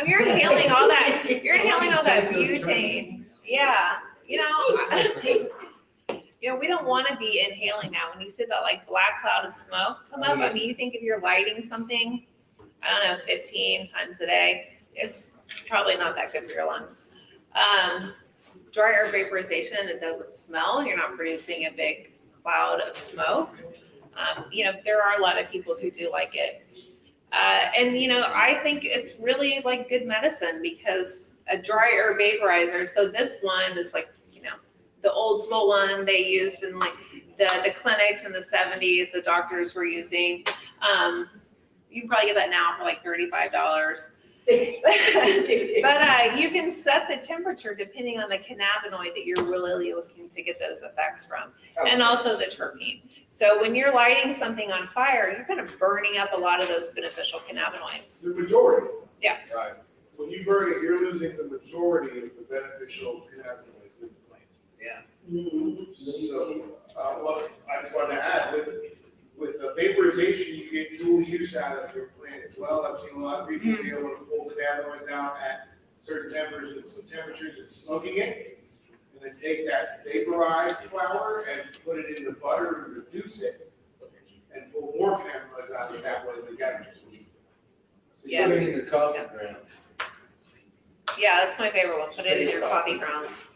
you're inhaling all that butane. Yeah, you know, we don't want to be inhaling that. When you see that like black cloud of smoke come up, I mean, you think if you're lighting something, I don't know, 15 times a day, it's probably not that good for your lungs. Dry herb vaporization, it doesn't smell. You're not producing a big cloud of smoke. You know, there are a lot of people who do like it. And, you know, I think it's really like good medicine because a dry herb vaporizer, so this one is like, you know, the old school one they used in like the clinics in the 70s, the doctors were using. You can probably get that now for like $35. But you can set the temperature depending on the cannabinoid that you're really looking to get those effects from, and also the terpene. So when you're lighting something on fire, you're kind of burning up a lot of those beneficial cannabinoids. The majority. Yeah. Right. When you burn it, you're losing the majority of the beneficial cannabinoids in the plant. Yeah. So, what I just wanted to add, with the vaporization, you get dual use out of your plant as well. I've seen a lot of people be able to pull cannabinoids out at certain temperatures and smoking it, and then take that vaporized flower and put it in the butter and reduce it, and pull more cannabinoids out of it that way together. So Yes. Put it in your coffee grounds. Yeah, that's my favorite one. Put it in your coffee grounds.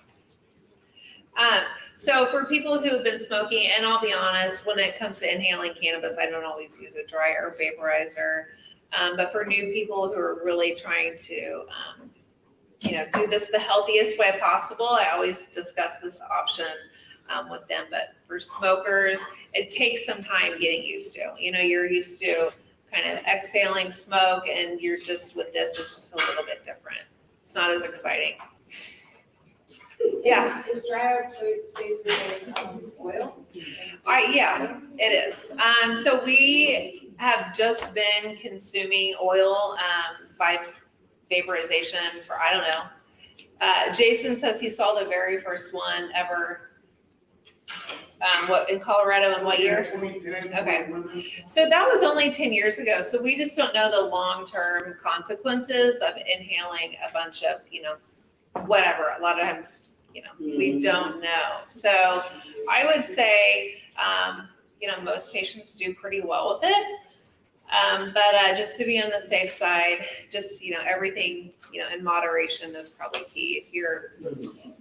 So for people who have been smoking, and I'll be honest, when it comes to inhaling cannabis, I don't always use a dry herb vaporizer. But for new people who are really trying to, you know, do this the healthiest way possible, I always discuss this option with them. But for smokers, it takes some time getting used to. You know, you're used to kind of exhaling smoke, and you're just with this, it's just a little bit different. It's not as exciting. Yeah. Is dry herb safe for oil? Yeah, it is. So we have just been consuming oil by vaporization for, I don't know. Jason says he saw the very first one ever. What, in Colorado, in what year? 2010. Okay. So that was only 10 years ago. So we just don't know the long-term consequences of inhaling a bunch of, you know, whatever. A lot of times, you know, we don't know. So I would say, you know, most patients do pretty well with it. But just to be on the safe side, just, you know, everything, you know, in moderation is probably key. If you're,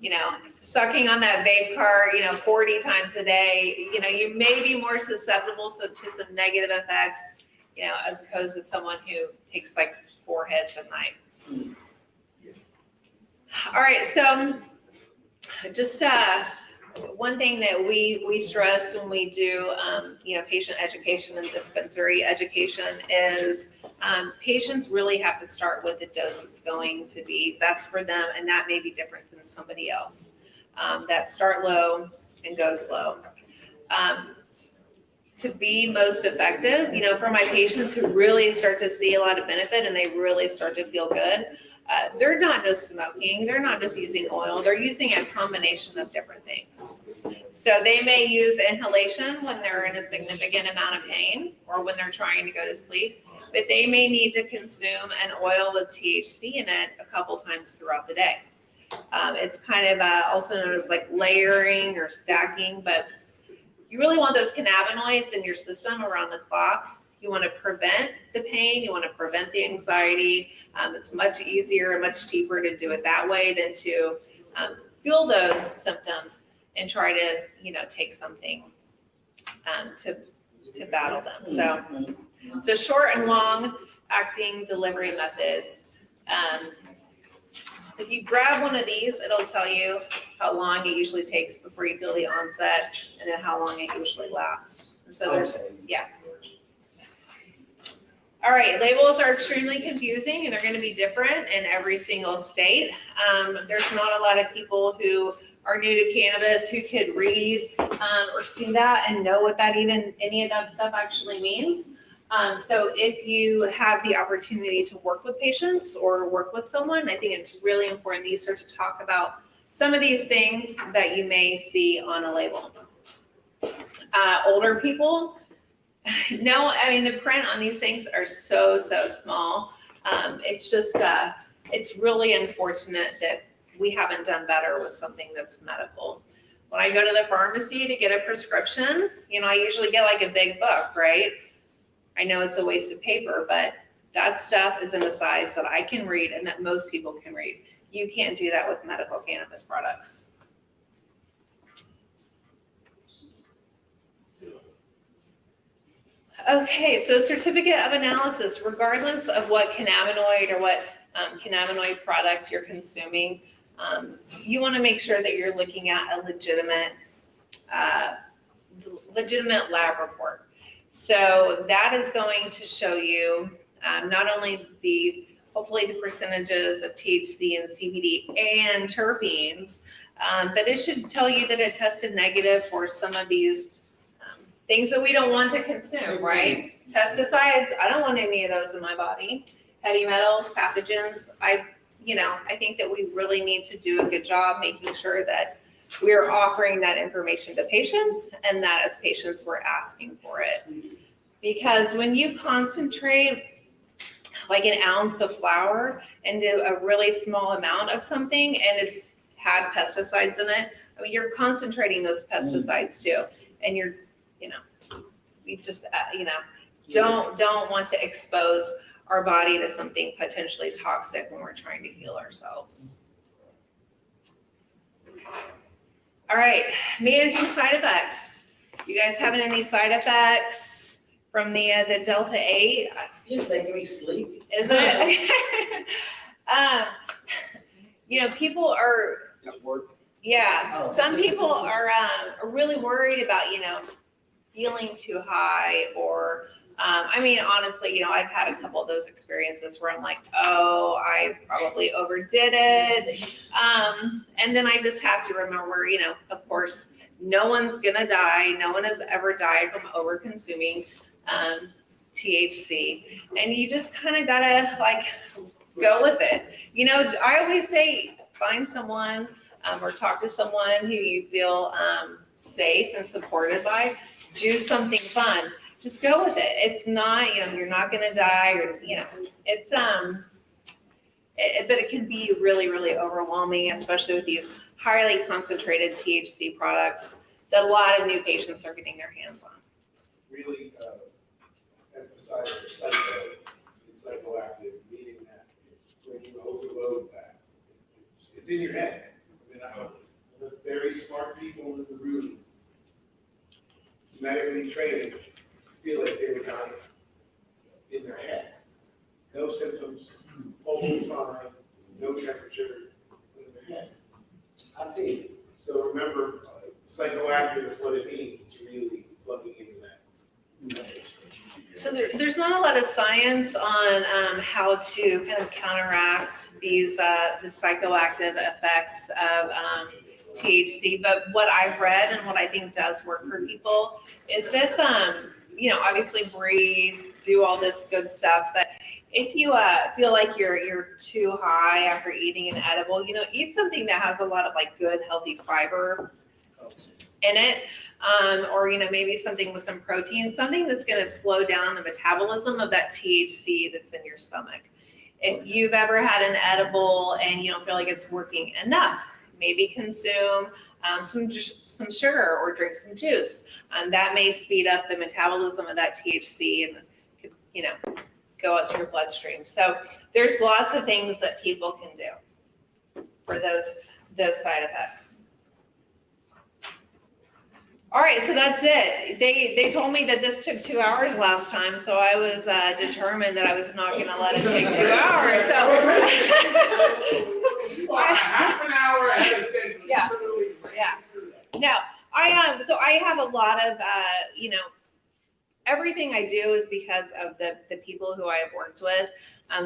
you know, sucking on that vape cart, you know, 40 times a day, you know, you may be more susceptible to some negative effects, you know, as opposed to someone who takes like 4 hits a night. All right, so just one thing that we stress when we do, you know, patient education and dispensary education is patients really have to start with the dose that's going to be best for them, and that may be different than somebody else. That start low and go slow. To be most effective, you know, for my patients who really start to see a lot of benefit and they really start to feel good, they're not just smoking, they're not just using oil, they're using a combination of different things. So they may use inhalation when they're in a significant amount of pain or when they're trying to go to sleep, but they may need to consume an oil with THC in it a couple times throughout the day. It's kind of also known as like layering or stacking, but you really want those cannabinoids in your system around the clock. You want to prevent the pain. You want to prevent the anxiety. It's much easier and much cheaper to do it that way than to feel those symptoms and try to, you know, take something to battle them. So short and long acting delivery methods. If you grab one of these, it'll tell you how long it usually takes before you feel the onset and then how long it usually lasts. And so there's, yeah. All right, labels are extremely confusing and they're going to be different in every single state. There's not a lot of people who are new to cannabis who could read or see that and know what that even, any of that stuff actually means. So if you have the opportunity to work with patients or work with someone, I think it's really important that you start to talk about some of these things that you may see on a label. Older people, no, I mean, the print on these things are so small. It's just, it's really unfortunate that we haven't done better with something that's medical. When I go to the pharmacy to get a prescription, I usually get like a big book, right? I know it's a waste of paper, but that stuff is in a size that I can read and that most people can read. You can't do that with medical cannabis products. Okay, so certificate of analysis, regardless of what cannabinoid or what cannabinoid product you're consuming, you want to make sure that you're looking at a legitimate lab report. So that is going to show you not only hopefully the percentages of THC and CBD and terpenes, but it should tell you that it tested negative for some of these things that we don't want to consume, right? Pesticides, I don't want any of those in my body. Heavy metals, pathogens, I think that we really need to do a good job making sure that we're offering that information to patients and that as patients we're asking for it. Because when you concentrate like an ounce of flour into a really small amount of something and it's had pesticides in it, I mean, you're concentrating those pesticides too. And we just, don't want to expose our body to something potentially toxic when we're trying to heal ourselves. All right, managing side effects. You guys having any side effects from the Delta 8? It's making me sleepy. Is it? People are, some people are really worried about, feeling too high or, honestly, I've had a couple of those experiences where I'm like, oh, I probably overdid it. And then I just have to remember, of course, no one's gonna die. No one has ever died from over consuming THC. And you just kind of gotta go with it. I always say, find someone or talk to someone who you feel safe and supported by. Do something fun. Just go with it. It's not, you're not going to die or, it's, but it can be really, really overwhelming, especially with these highly concentrated THC products that a lot of new patients are getting their hands on. Really emphasize psychoactive, meaning that when you overload that, it's in your head. The very smart people in the room, medically trained, feel like they were dying in their head. No symptoms, pulse is fine, no temperature, in their head. I feel. So remember, psychoactive is what it means. It's really plugging into that. So there's not a lot of science on how to kind of counteract these the psychoactive effects of THC, but what I've read and what I think does work for people is if obviously breathe, do all this good stuff, but if you feel like you're too high after eating an edible, eat something that has a lot of good healthy fiber in it, or maybe something with some protein, something that's going to slow down the metabolism of that THC that's in your stomach. If you've ever had an edible and you don't feel like it's working enough, maybe consume some sugar or drink some juice. That may speed up the metabolism of that THC and could, go out to your bloodstream. So there's lots of things that people can do for those side effects. All right, so that's it. They told me that this took 2 hours last time, so I was determined that I was not going to let it take 2 hours. So half an hour has been No, so I have a lot of everything I do is because of the people who I have worked with.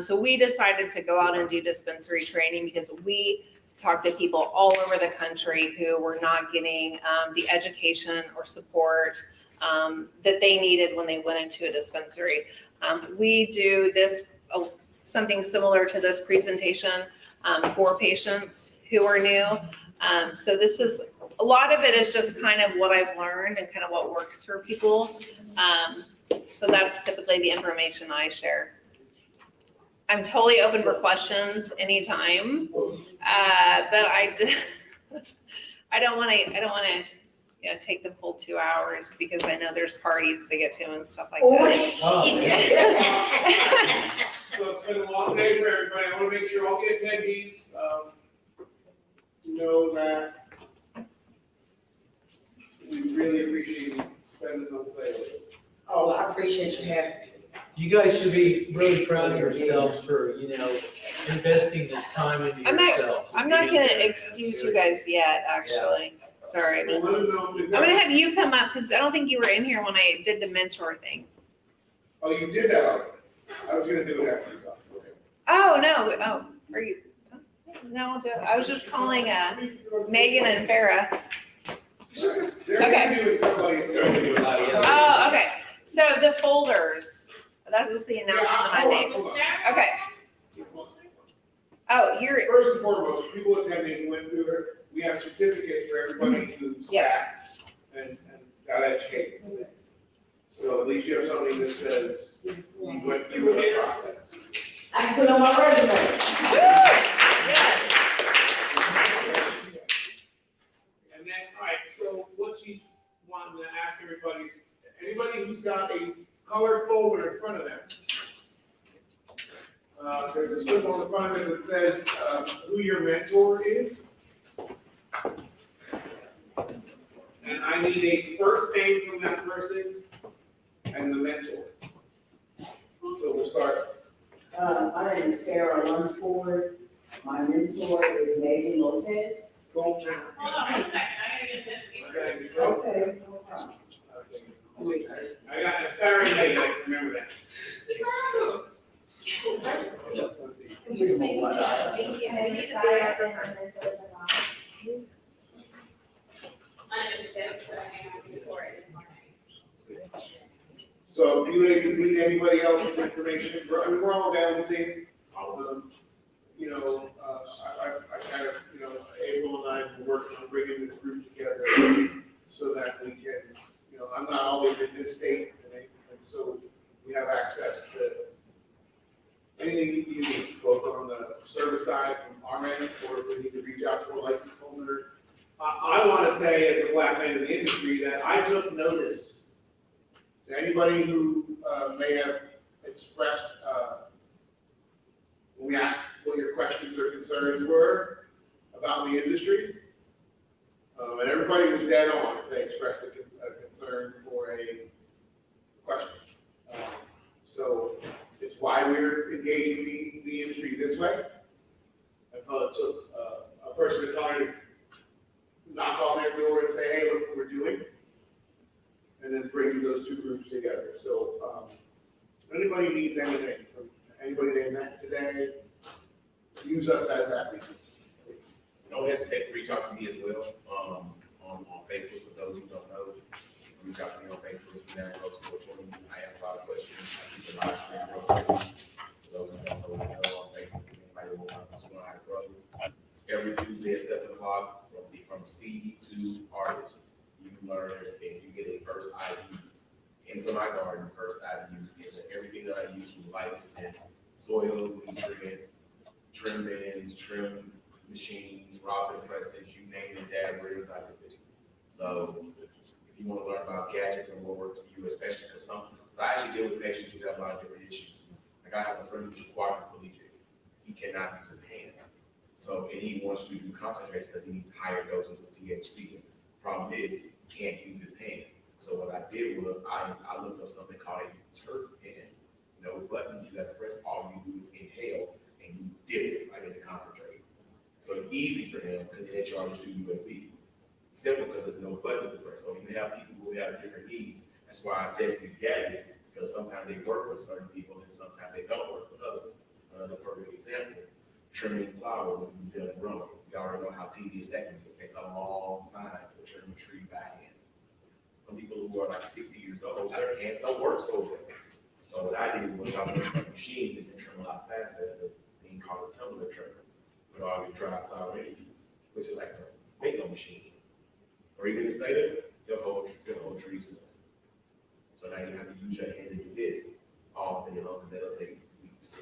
So we decided to go out and do dispensary training because we talk to people all over the country who were not getting the education or support that they needed when they went into a dispensary. We do this, something similar to this presentation for patients who are new. So this is, a lot of it is just kind of what I've learned and kind of what works for people. So that's typically the information I share. I'm totally open for questions anytime, but I don't want to, take the full 2 hours because I know there's parties to get to and stuff like that. So it's been a long day for everybody. I want to make sure all the attendees know that we really appreciate you spending the whole day with us. Oh, I appreciate you having me. You guys should be really proud of yourselves for, investing this time into yourselves. I'm not going to excuse you guys yet, actually. Sorry. Well, let them know if I'm going to have you come up because I don't think you were in here when I did the mentor thing. Oh, you did that already? I was going to do it after you got. Okay. Oh, no. Oh, are you? No, I'll do it. I was just calling Megan and Farah. They're interviewing somebody. Oh, okay. So the folders, that was the announcement I made. Okay. Oh, you're, First and foremost, people attending who went through it, we have certificates for everybody who Yes. sat and got educated. So at least you have something that says you went through the process. I can put on my resume. yes. And then, all right, so what she's wanting to ask everybody is, anybody who's got a colored folder in front of them, there's a symbol in front of it that says who your mentor is. And I need a first name from that person and the mentor. So we'll start. My name is Sarah Lunsford. My mentor is Megan Lopez. Go now. Hold on one second, I gotta get this. Okay. Okay, no problem. I got a Sarah name, I can remember that. So you ladies need anybody else's information? We're all down the team. I kind of, April and I were working on bringing this group together so that we can, I'm not always in this state, and so we have access to anything you need, both on the service side from our end, or if we need to reach out to a license holder. I want to say, as a black man in the industry, that I took notice to anybody who may have expressed, when we asked what your questions or concerns were about the industry, and everybody was dead on if they expressed a concern or a question. So it's why we're engaging the industry this way. I thought it took a person to kind of knock on their door and say, hey, look what we're doing, and then bring those two groups together. So if anybody needs anything from anybody they met today, use us as that resource. Don't hesitate to reach out to me as well, on Facebook, for those who don't know. Reach out to me on Facebook, I ask a lot of questions, I keep a live stream. For those who don't know, on Facebook, anybody will want to know how to grow. It's every Tuesday at 7 o'clock, from seed to harvest. You learn everything, you get a first ID into my garden. First ID is everything that I use from lights, soil, nutrients, trim bins, trim machines, rosin presses, you name it, dabbers, I did it. So if you want to learn about gadgets and what works for you, especially because I actually deal with patients who have a lot of different issues. Like I have a friend who's a quadriplegic. He cannot use his hands. So, and he wants to do concentrates because he needs higher doses of THC. Problem is, he can't use his hands. So what I did was I looked up something called a Terpene. No buttons, you have to press, all you do is inhale and you dip it right in the concentrate. So it's easy for him because they charge you USB. Simple because there's no buttons to press. So you have people who have different needs. That's why I test these gadgets, because sometimes they work with certain people and sometimes they don't work with others. Another perfect example, trimming flower when you're done growing. You already know how tedious that can be. It takes a long time to trim a tree back in. Some people who are like 60 years old, their hands don't work so well. So what I did was I went to a machine that can trim a lot faster, than being called a tumbler trimmer, with all your dry flower in it, which is like a make no machine. 3 minutes later, your whole tree's gone. So now you have to use your hand to do this all day long, and that'll take weeks.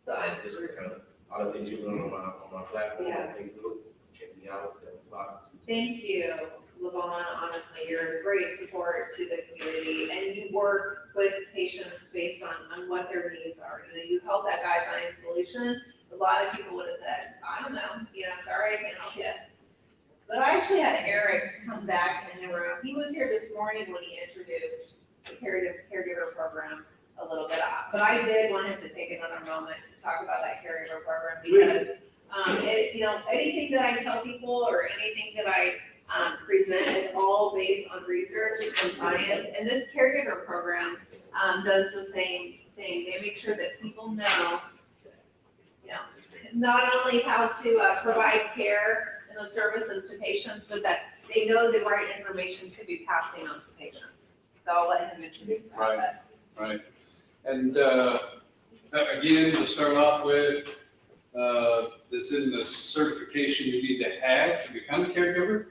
So I'm, This is kind of all the things you learn on my platform Yeah. on Facebook. Check me out, 7 o'clock. thank you, Levon. Honestly, you're a great support to the community, and you work with patients based on what their needs are. You know, you help that guy find a solution. A lot of people would have said, I don't know, sorry, I can't help you. But I actually had Eric come back in the room. He was here this morning when he introduced the caregiver program a little bit. But I did want him to take another moment to talk about that caregiver program because, anything that I tell people or anything that I present is all based on research and science. And this caregiver program does the same thing. They make sure that people know, not only how to provide care and those services to patients, but that they know the right information to be passing on to patients. So I'll let him introduce that. Right. And again, to start off with, this isn't a certification you need to have to become a caregiver.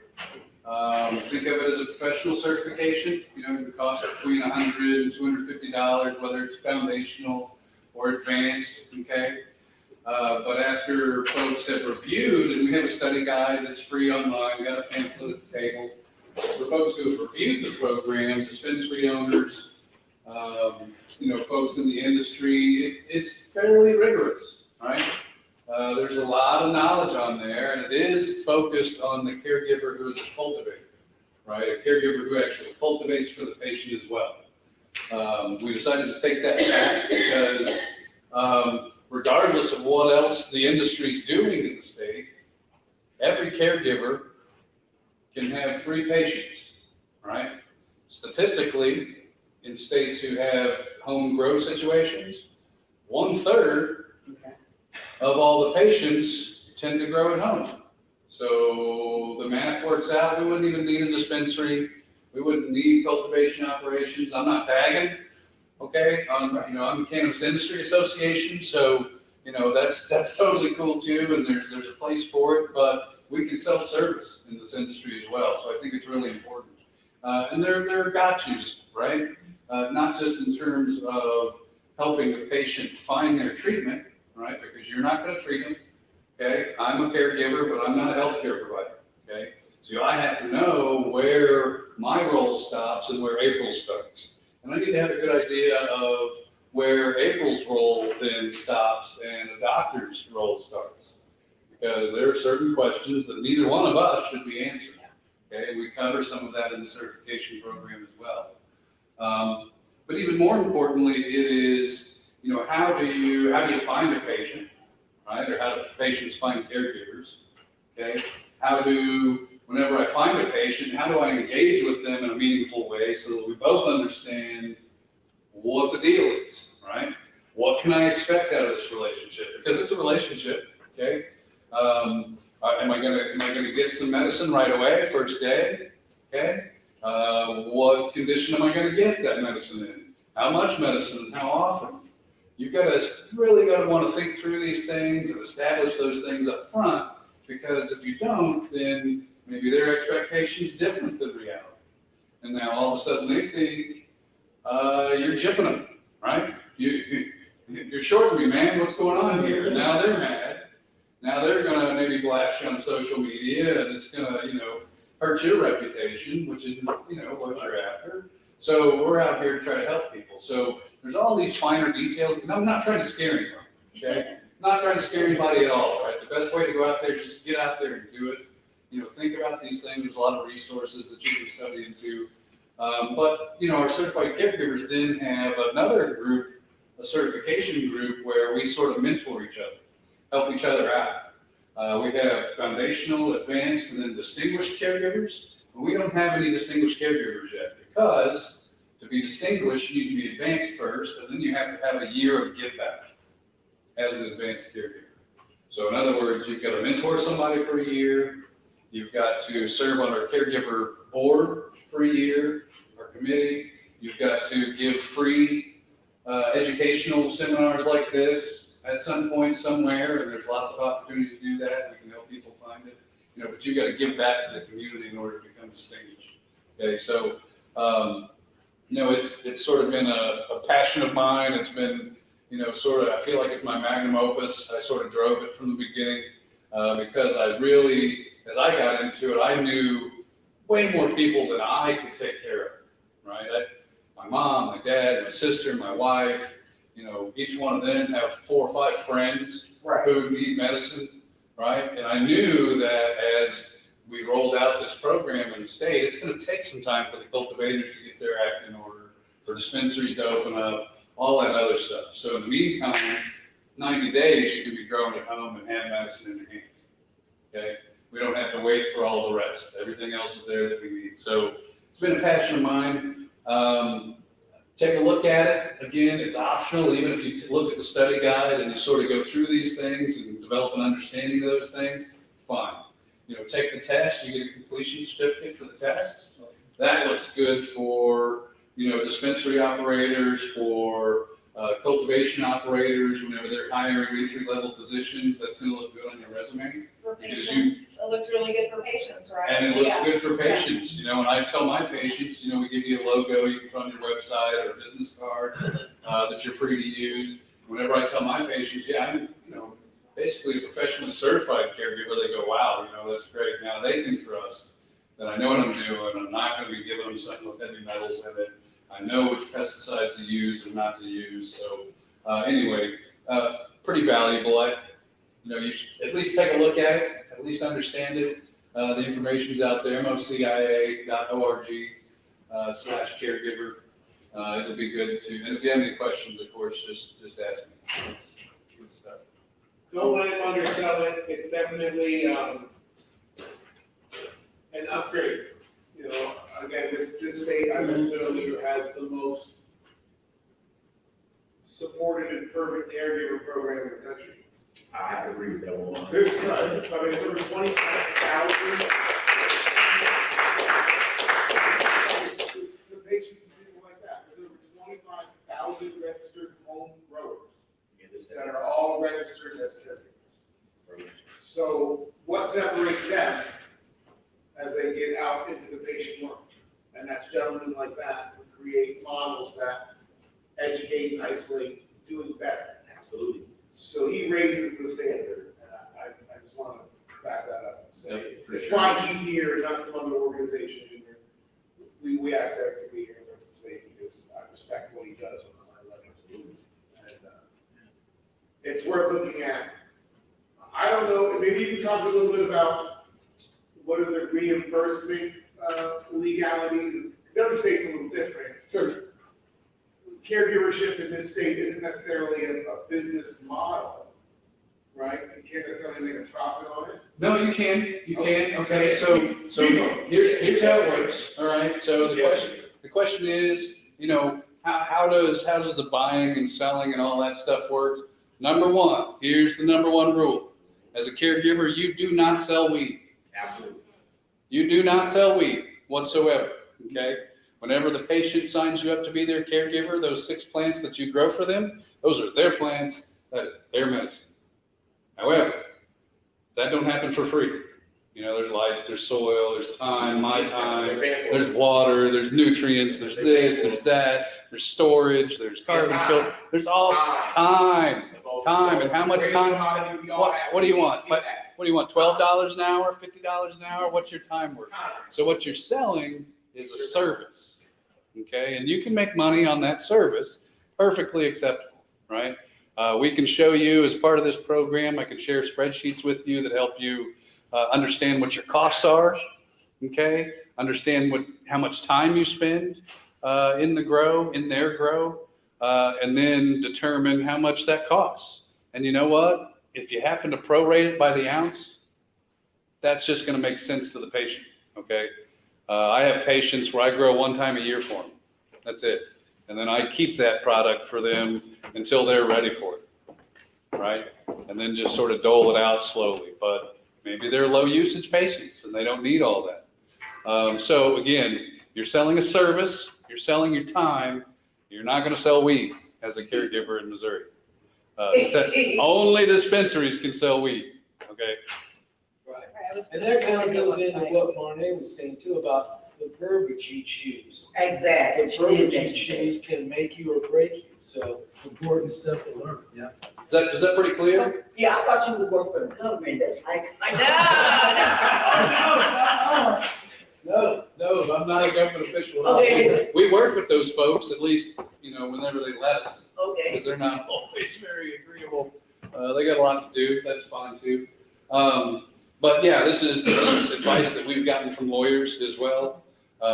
Think of it as a professional certification. It can cost between $100 and $250, whether it's foundational or advanced, okay? But after folks have reviewed, and we have a study guide that's free online, we got a pamphlet at the table. For folks who have reviewed the program, dispensary owners, folks in the industry, it's fairly rigorous, right? There's a lot of knowledge on there, and it is focused on the caregiver who is a cultivator, right? A caregiver who actually cultivates for the patient as well. We decided to take that back because regardless of what else the industry's doing in the state, every caregiver can have 3 patients, right? Statistically, in states who have home grow situations, 1/3 of all the patients tend to grow at home. So the math works out. We wouldn't even need a dispensary. We wouldn't need cultivation operations. I'm not bagging, okay? I'm the Cannabis Industry Association, so that's totally cool too, and there's a place for it. But we can self-service in this industry as well, so I think it's really important. And there are got-yous, right? Not just in terms of helping the patient find their treatment, right? Because you're not going to treat them, okay? I'm a caregiver, but I'm not a healthcare provider, okay? So I have to know where my role stops and where April's starts. And I need to have a good idea of where April's role then stops and a doctor's role starts. Because there are certain questions that neither one of us should be answering, okay? We cover some of that in the certification program as well. But even more importantly, it is, how do you find a patient, right? Or how do patients find caregivers, okay? Whenever I find a patient, how do I engage with them in a meaningful way so that we both understand what the deal is, right? What can I expect out of this relationship? Because it's a relationship, okay? Am I gonna get some medicine right away, first day, okay? What condition am I gonna get that medicine in? How much medicine, how often? You've really got to want to think through these things and establish those things up front, because if you don't, then maybe their expectation's different than reality. And now all of a sudden they think you're jipping them, right? You're shorting me, man, what's going on here? And now they're mad. Now they're going to maybe blast you on social media, and it's going to, hurt your reputation, which isn't, what you're after. So we're out here to try to help people. So there's all these finer details, and I'm not trying to scare anyone, okay? Not trying to scare anybody at all, right? The best way to go out there is just get out there and do it. Think about these things. There's a lot of resources that you can study into. But our certified caregivers then have another group, a certification group, where we sort of mentor each other, help each other out. We have foundational, advanced, and then distinguished caregivers. And we don't have any distinguished caregivers yet, because to be distinguished, you need to be advanced first, and then you have to have a year of give back as an advanced caregiver. So in other words, you've got to mentor somebody for a year. You've got to serve on our caregiver board for a year, our committee. You've got to give free educational seminars like this at some point somewhere, and there's lots of opportunities to do that. We can help people find it. but you got to give back to the community in order to become distinguished. Okay, so, it's sort of been a passion of mine. It's been, sort of, I feel like it's my magnum opus. I sort of drove it from the beginning because I really, as I got into it, I knew way more people than I could take care of, right? My mom, my dad, my sister, my wife, each one of them have 4 or 5 friends who need medicine, right? And I knew that as we rolled out this program in the state, it's going to take some time for the cultivators to get their act in order, for dispensaries to open up, all that other stuff. So in the meantime, 90 days, you can be growing at home and have medicine in your hands, okay? We don't have to wait for all the rest. Everything else is there that we need. So it's been a passion of mine. Take a look at it. Again, it's optional. Even if you look at the study guide and you sort of go through these things and develop an understanding of those things, fine. Take the test. You get a completion certificate for the tests. That looks good for, dispensary operators, for cultivation operators, whenever they're hiring entry-level positions. That's going to look good on your resume. For patients, it looks really good for patients, right? And it looks good for patients, and I tell my patients, we give you a logo you can put on your website or a business card that you're free to use. Whenever I tell my patients, I'm, basically a professionally certified caregiver, they go, wow, that's great. Now they can trust that I know what I'm doing. I'm not going to be giving them something with heavy metals in it. I know which pesticides to use and not to use. So anyway, pretty valuable. You should at least take a look at it, at least understand it. The information's out there, mocia.org/caregiver. It'll be good to, and if you have any questions, of course, just ask me. Good stuff. Don't let him undersell it. It's definitely an upgrade. Again, this state, I mentioned earlier, has the most supported and fervent caregiver program in the country. I have to agree with that one. There's over 25,000 to patients and people like that. There's over 25,000 registered home growers that are all registered as caregivers. So what separates them as they get out into the patient world? And that's gentlemen like that who create models that educate and isolate, doing better. Absolutely. So he raises the standard, and I just want to back that up and say, it's sure. why he's here, not some other organization. We asked Eric to be here and participate because I respect what he does on a high level. And it's worth looking at. I don't know, maybe you can talk a little bit about what are the reimbursement legalities. Every state's a little different. Sure. Caregivership in this state isn't necessarily a business model, right? You can't necessarily make a profit on it. No, you can. Okay, so here's how it works. All right. So the question is, how does the buying and selling and all that stuff work? Number one, here's the number one rule. As a caregiver, you do not sell weed. Absolutely. You do not sell weed whatsoever. Okay. Whenever the patient signs you up to be their caregiver, those 6 plants that you grow for them, those are their plants, that is their medicine. However, that don't happen for free. There's lights, there's soil, there's time, my time, there's water, there's nutrients, there's this, there's that, there's storage, there's carbon filter, there's all time. And how much time? What do you want? What do you want? $12 an hour, $50 an hour? What's your time worth? So what you're selling is a service. Okay, and you can make money on that service, perfectly acceptable, right? We can show you as part of this program, I can share spreadsheets with you that help you understand what your costs are, okay? Understand how much time you spend in their grow, and then determine how much that costs. And you know what? If you happen to prorate it by the ounce, that's just gonna make sense to the patient, okay? I have patients where I grow 1 time a year for them. That's it. And then I keep that product for them until they're ready for it, right? And then just sort of dole it out slowly. But maybe they're low usage patients and they don't need all that. So again, you're selling a service, you're selling your time, you're not going to sell weed as a caregiver in Missouri. Only dispensaries can sell weed, okay? Right, And that kind of goes into what Marnay was saying too about the verbiage you choose. Exactly. The verbiage you choose can make you or break you, so important stuff to learn, yeah. Is that pretty clear? Yeah, I thought you would work for the government, that's like. No, I'm not a government official. Okay. We work with those folks, at least, whenever they let us, Okay. because they're not always very agreeable. They got a lot to do, that's fine too. But yeah, this is advice that we've gotten from lawyers as well.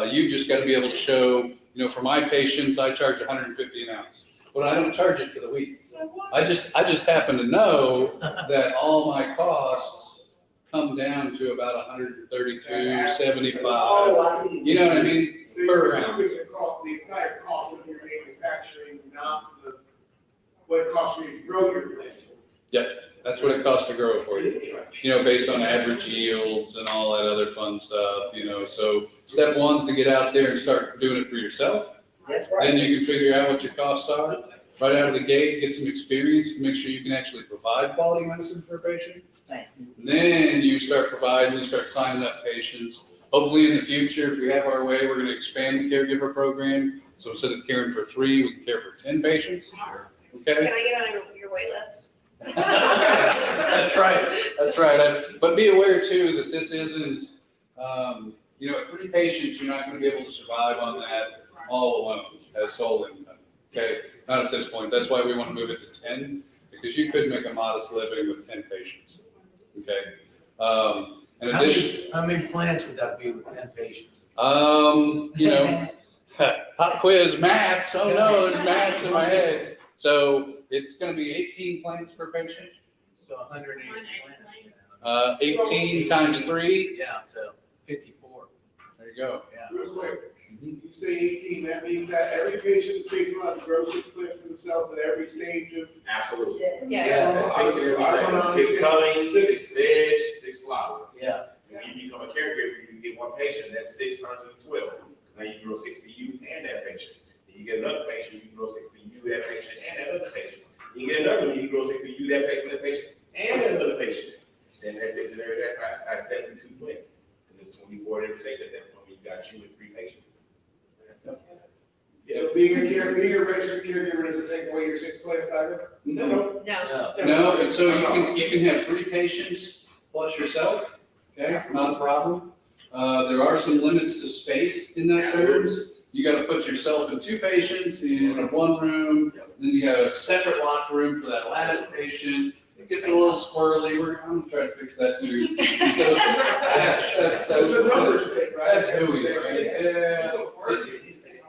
You just got to be able to show, for my patients, I charge $150 an ounce, but I don't charge it for the weed. I just happen to know that all my costs come down to about $132.75. Oh, I see. You know what I mean? So you're recouping the entire cost of your manufacturing, not what it costs you to grow your plants. That's what it costs to grow for you. Based on average yields and all that other fun stuff, So step one is to get out there and start doing it for yourself. That's right. Then you can figure out what your costs are. Right out of the gate, get some experience to make sure you can actually provide quality medicine for a patient. Then you start signing up patients. Hopefully in the future, if we have our way, we're going to expand the caregiver program. So instead of caring for 3, we can care for 10 patients. Okay? Can I get on your wait list? That's right. But be aware too that this isn't, at 3 patients, you're not going to be able to survive on that all alone as sole income. Okay, not at this point. That's why we want to move it to 10, because you could make a modest living with 10 patients. Okay. In addition, How many plants would that be with 10 patients? Pop quiz math. So no, there's math in my head. So it's going to be 18 plants per patient. So 180 plants. 18 times 3. Yeah, so 54. There you go. Yeah. Real quick, you say 18, that means that every patient in the state's allowed to grow 6 plants for themselves at every stage of. Absolutely. Yeah. Six at every stage. 6 cuttings, 6 veg, 6 flower. Yeah. When you become a caregiver, you get 1 patient, that's 6 turns into 12. Now you grow 6 for you and that patient. Then you get another patient, you grow 6 for you, that patient, and that other patient. You get another one, you grow 6 for you, that patient, and another patient. Then that's 6 in every, that's 72 plants. Because it's 24 in every stage at that point, you got you with 3 patients. So being a registered caregiver doesn't take away your 6 plants either? No. No, and so you can have 3 patients plus yourself. Okay, it's not a problem. There are some limits to space in that terms. You got to put yourself and 2 patients in 1 room. Then you got a separate locked room for that last patient. It gets a little squirrely. I'm gonna try to fix that too. So that's a numbers thing, right? That's who we are. Yeah.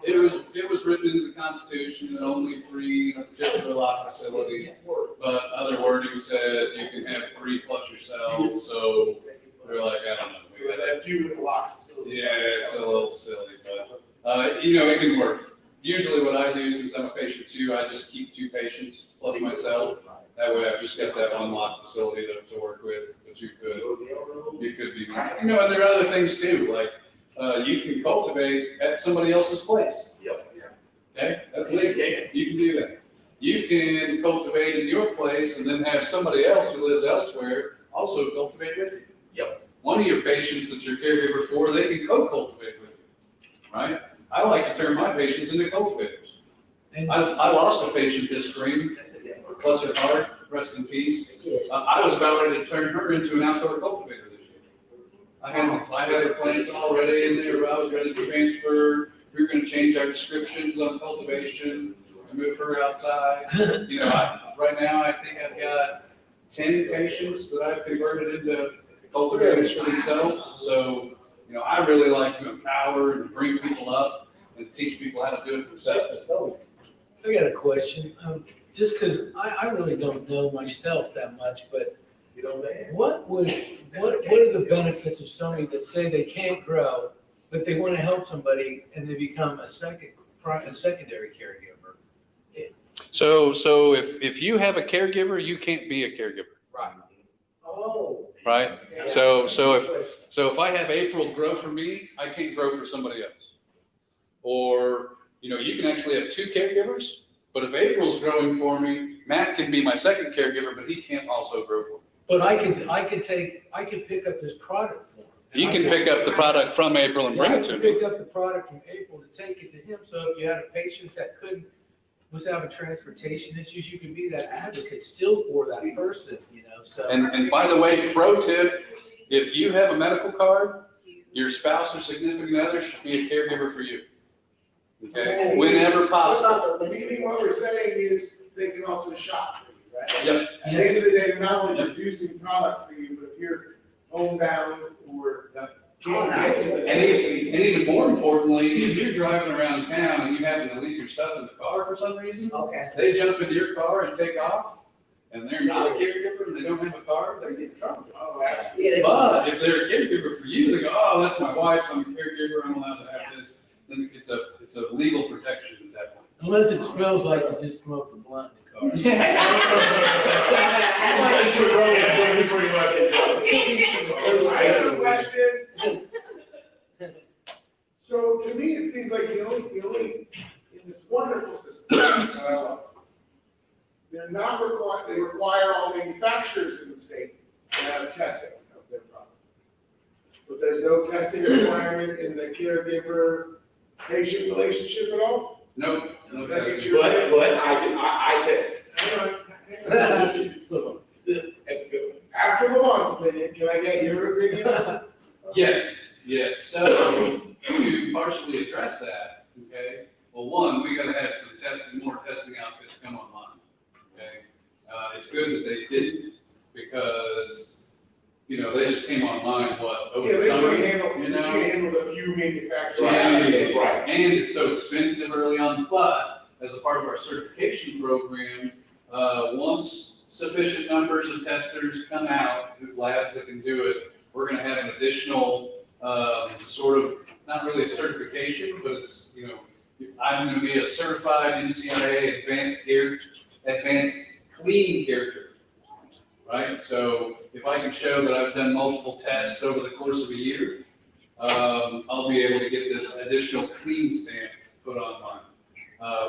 It was written into the Constitution that only 3 in a particular locked facility. But other wording said you can have 3 plus yourself. So we're like, I don't know. So that you in a locked facility. Yeah, it's a little silly, but it can work. Usually what I do, since I'm a patient too, I just keep 2 patients plus myself. That way I've just got that one locked facility to work with, but you could be, and there are other things too, like, you can cultivate at somebody else's place. Okay, that's legal, you can do that. You can cultivate in your place and then have somebody else who lives elsewhere also cultivate with you. One of your patients that you're caregiver for, they can co-cultivate with you, right? I like to turn my patients into cultivators. I lost a patient this spring, bless her heart, rest in peace. I was about ready to turn her into an outdoor cultivator this year. I had her plants already in there, I was ready to transfer. We were going to change our descriptions on cultivation to move her outside. Right now I think I've got 10 patients that I've converted into cultivators for themselves. So, I really like to empower and bring people up and teach people how to do it themselves. I got a question. Just because I really don't know myself that much, but what are the benefits of somebody that say they can't grow, but they want to help somebody and they become a secondary caregiver? So if you have a caregiver, you can't be a caregiver. Right. Oh. Right? Yeah. So if I have April grow for me, I can't grow for somebody else. Or, you can actually have 2 caregivers, but if April's growing for me, Matt can be my second caregiver, but he can't also grow for me. But I can pick up this product for him. You can pick up the product from April and bring it to I me. can pick up the product from April to take it to him, so if you had a patient that was having transportation issues, you could be that advocate still for that person, so. And by the way, pro tip, if you have a medical card, your spouse or significant other should be a caregiver for you. Okay, whenever possible. Meaning what we're saying is they can also shop for you, right? Yep. At the end of the day, they're not only producing product for you, but if you're homebound or can't get to the. And even more importantly, if you're driving around town and you happen to leave your stuff in the car for some reason, Okay. they jump into your car and take off, and they're not a caregiver and they don't have a car, they get in trouble. Oh, absolutely. But if they're a caregiver for you, they go, oh, that's my wife, so I'm a caregiver, I'm allowed to have this. Then it's a legal protection at that point. Unless it smells like you just smoked a blunt in the car. I have a question. So to me, it seems like the only, in this wonderful system, they're not required, they require all manufacturers in the state to have testing of their product. But there's no testing requirement in the caregiver-patient relationship at all? No. That gets testing. you- But I test. That's a good one. After Lavon's opinion, can I get your opinion? Yes. So to partially address that, okay, well, one, we gotta have some more testing outfits come online, okay? It's good that they didn't because, they just came online, over Yeah, the they summer, can't handle the few manufacturers. Right. And it's so expensive early on, but as a part of our certification program, once sufficient numbers of testers come out, labs that can do it, we're gonna have an additional, sort of, not really a certification, but it's, I'm gonna be a certified NCIA advanced clean caregiver, right? So if I can show that I've done multiple tests over the course of a year, I'll be able to get this additional clean stamp put online,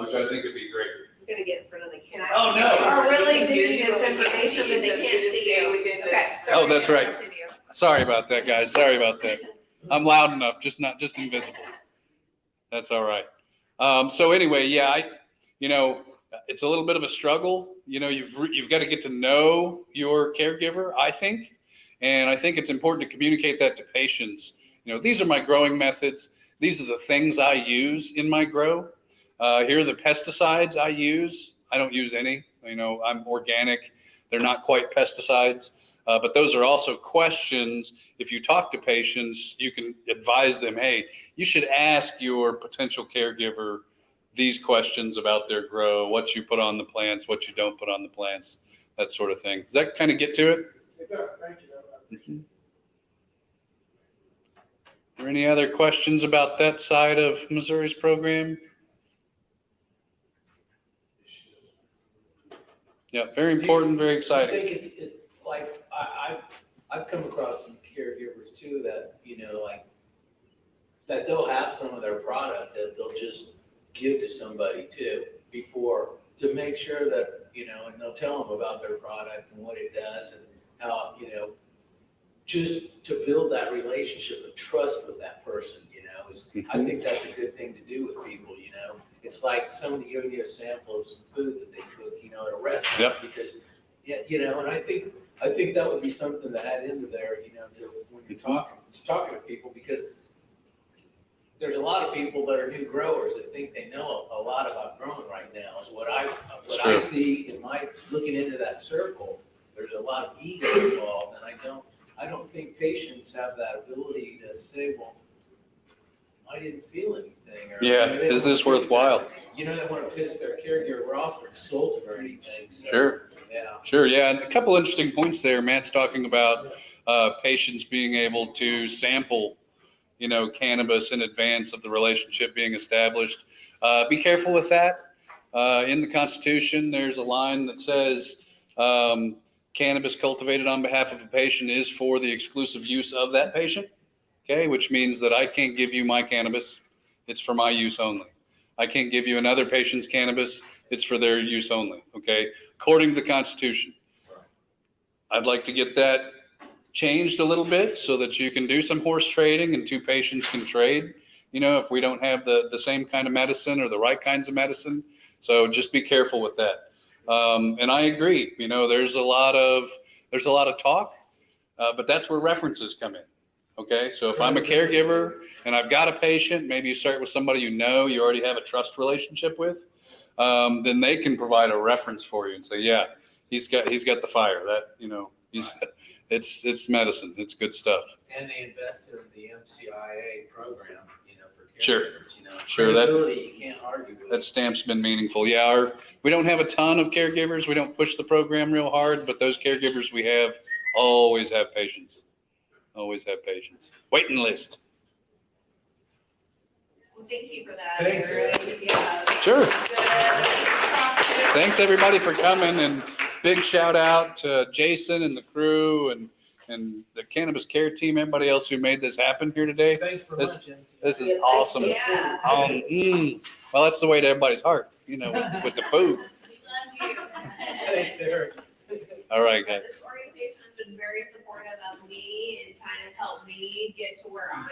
which I think would be great. I'm gonna get in front of the camera. Oh, no. Are really doing this information, but they can't see you. Okay. Oh, that's right. Continue. Sorry about that, guys. Sorry about that. I'm loud enough, just invisible. That's all right. So anyway, yeah, it's a little bit of a struggle. You've got to get to know your caregiver, I think. And I think it's important to communicate that to patients. These are my growing methods. These are the things I use in my grow. Here are the pesticides I use. I don't use any. I'm organic. They're not quite pesticides. But those are also questions. If you talk to patients, you can advise them, hey, you should ask your potential caregiver these questions about their grow, what you put on the plants, what you don't put on the plants, that sort of thing. Does that kind of get to it? It does, thank you. Are there any other questions about that side of Missouri's program? Yeah, very important, very exciting. I think it's like, I've come across some caregivers too that, that they'll have some of their product that they'll just give to somebody too to make sure that, and they'll tell them about their product and what it does and how, just to build that relationship of trust with that person, I think that's a good thing to do with people, It's like somebody giving you a sample of some food that they cook, at a restaurant. Yep. Because, and I think that would be something to add into there, to when you're talking to people, because there's a lot of people that are new growers that think they know a lot about growing right now. Is what I see in my looking into that circle. There's a lot of ego involved, and I don't think patients have that ability to say, well, I didn't feel anything. Or, Yeah, is this worthwhile? They want to piss their caregiver off or insult them or anything. So, Sure. Yeah. Sure, yeah, and a couple interesting points there. Matt's talking about patients being able to sample, cannabis in advance of the relationship being established. Be careful with that. In the Constitution, there's a line that says cannabis cultivated on behalf of a patient is for the exclusive use of that patient, okay, which means that I can't give you my cannabis. It's for my use only. I can't give you another patient's cannabis. It's for their use only, okay, according to the Constitution. I'd like to get that changed a little bit so that you can do some horse trading and two patients can trade, if we don't have the same kind of medicine or the right kinds of medicine. So just be careful with that. And I agree, there's a lot of talk, but that's where references come in. Okay, so if I'm a caregiver and I've got a patient, maybe you start with somebody you already have a trust relationship with, then they can provide a reference for you and say, yeah, he's got the fire. That it's medicine. It's good stuff. And they invested in the MCIA program, for Sure. caregivers. Sure, Credibility, you can't argue with. That stamp's been meaningful. Yeah, we don't have a ton of caregivers. We don't push the program real hard, but those caregivers we have always have patients. Always have patients. Waiting list. Well, thank you for that. Thanks, Eric. Yeah. Sure. Good. Thanks everybody for coming, and big shout out to Jason and the crew and the Cannabis Care team, everybody else who made this happen here today. Thanks for This lunch. is awesome. Yeah. Well, that's the way to everybody's heart, with the food. We love you. Thanks, Eric. All right, guys. This organization has been very supportive of me and kind of helped me get to where I am.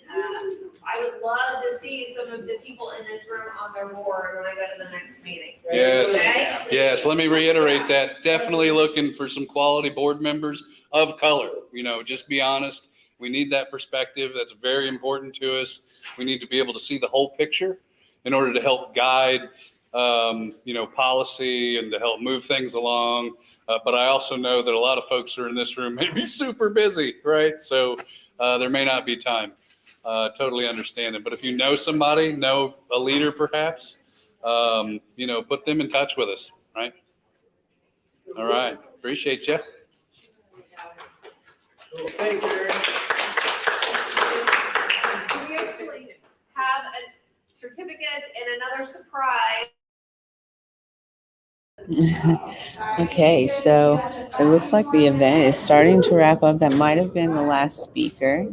And I would love to see some of the people in this room on their board when I go to the next meeting. Yes. Okay? Yes, let me reiterate that. Definitely looking for some quality board members of color. Just be honest. We need that perspective. That's very important to us. We need to be able to see the whole picture in order to help guide, policy and to help move things along. But I also know that a lot of folks who are in this room may be super busy, right? So there may not be time. Totally understand it. But if you know somebody, know a leader perhaps, put them in touch with us, right? All right. Appreciate you. Cool. Thanks, Eric. We actually have a certificate and another surprise. Okay, so it looks like the event is starting to wrap up. That might have been the last speaker.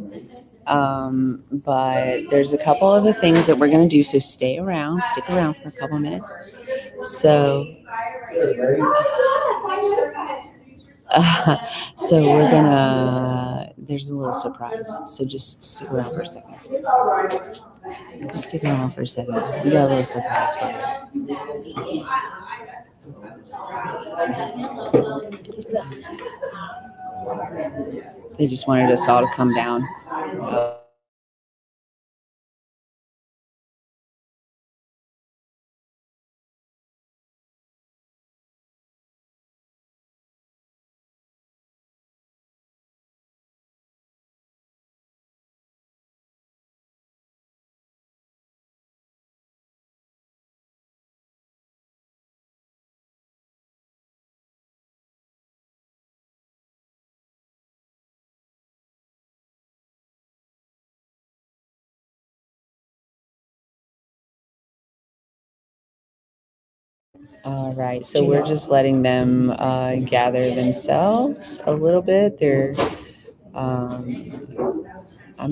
But there's a couple other things that we're going to do. So stick around for a couple of minutes. So we're gonna, there's a little surprise. So just stick around for a second. Just stick around for a second. We got a little surprise for you. They just wanted us all to come down. All right, so we're just letting them gather themselves a little bit. They're, I'm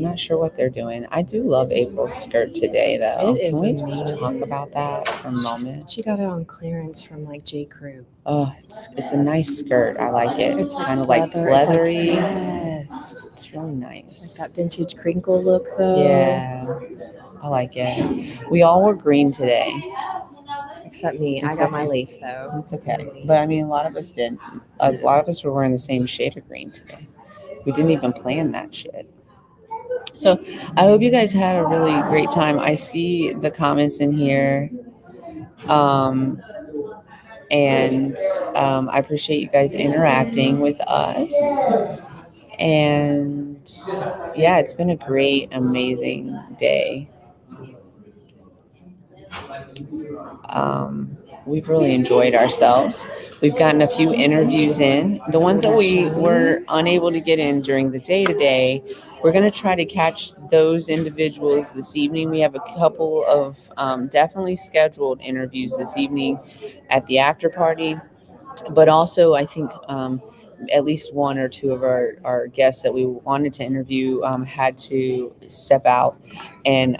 not sure what they're doing. I do love April's skirt today, though. It is Can we just amazing. talk about that for a moment? She got it on clearance from J. Crew. Oh, it's a nice skirt. I like it. It's kind of like leather. It's leathery. Yes. It's really nice. It's like that vintage crinkle look, though. Yeah, I like it. We all wore green today. Except me. I Except got my you. leaf, though. That's okay. But I mean, a lot of us did. A lot of us were wearing the same shade of green today. We didn't even plan that shit. So I hope you guys had a really great time. I see the comments in here. And I appreciate you guys interacting with us. And yeah, it's been a great, amazing day. We've really enjoyed ourselves. We've gotten a few interviews in. The ones that we were unable to get in during the day today, we're going to try to catch those individuals this evening. We have a couple of definitely scheduled interviews this evening at the after party. But also, I think at least one or two of our guests that we wanted to interview had to step out. And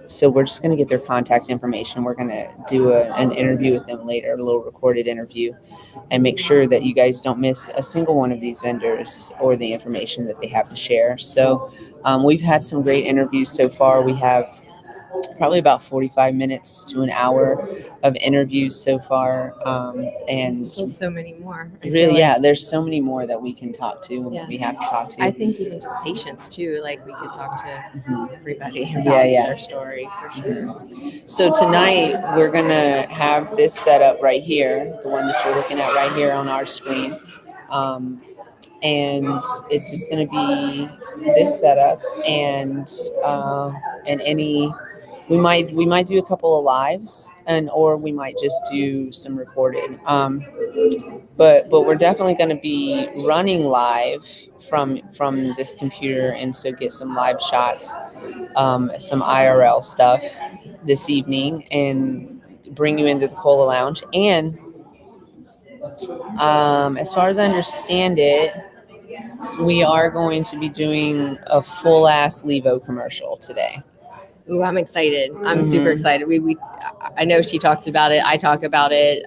so we're just going to get their contact information. We're going to do an interview with them later, a little recorded interview, and make sure that you guys don't miss a single one of these vendors or the information that they have to share. So we've had some great interviews so far. We have probably about 45 minutes to an hour of interviews so far. And Still so many more. I feel really, like. yeah, there's so many more that we can talk to and Yeah. that we have to talk to. I think even just patients too. Like we could talk to Mhm. everybody about Yeah. their story for sure. So tonight we're gonna have this set up right here, the one that you're looking at right here on our screen. And it's just going to be this setup, and any we might do a couple of lives, or we might just do some recorded. But we're definitely going to be running live from this computer, and so get some live shots, some IRL stuff this evening, and bring you into the Cola Lounge. And as far as I understand it, we are going to be doing a full ass Levo commercial today. Ooh, I'm excited. I'm super excited. I know she talks about it. I talk about it.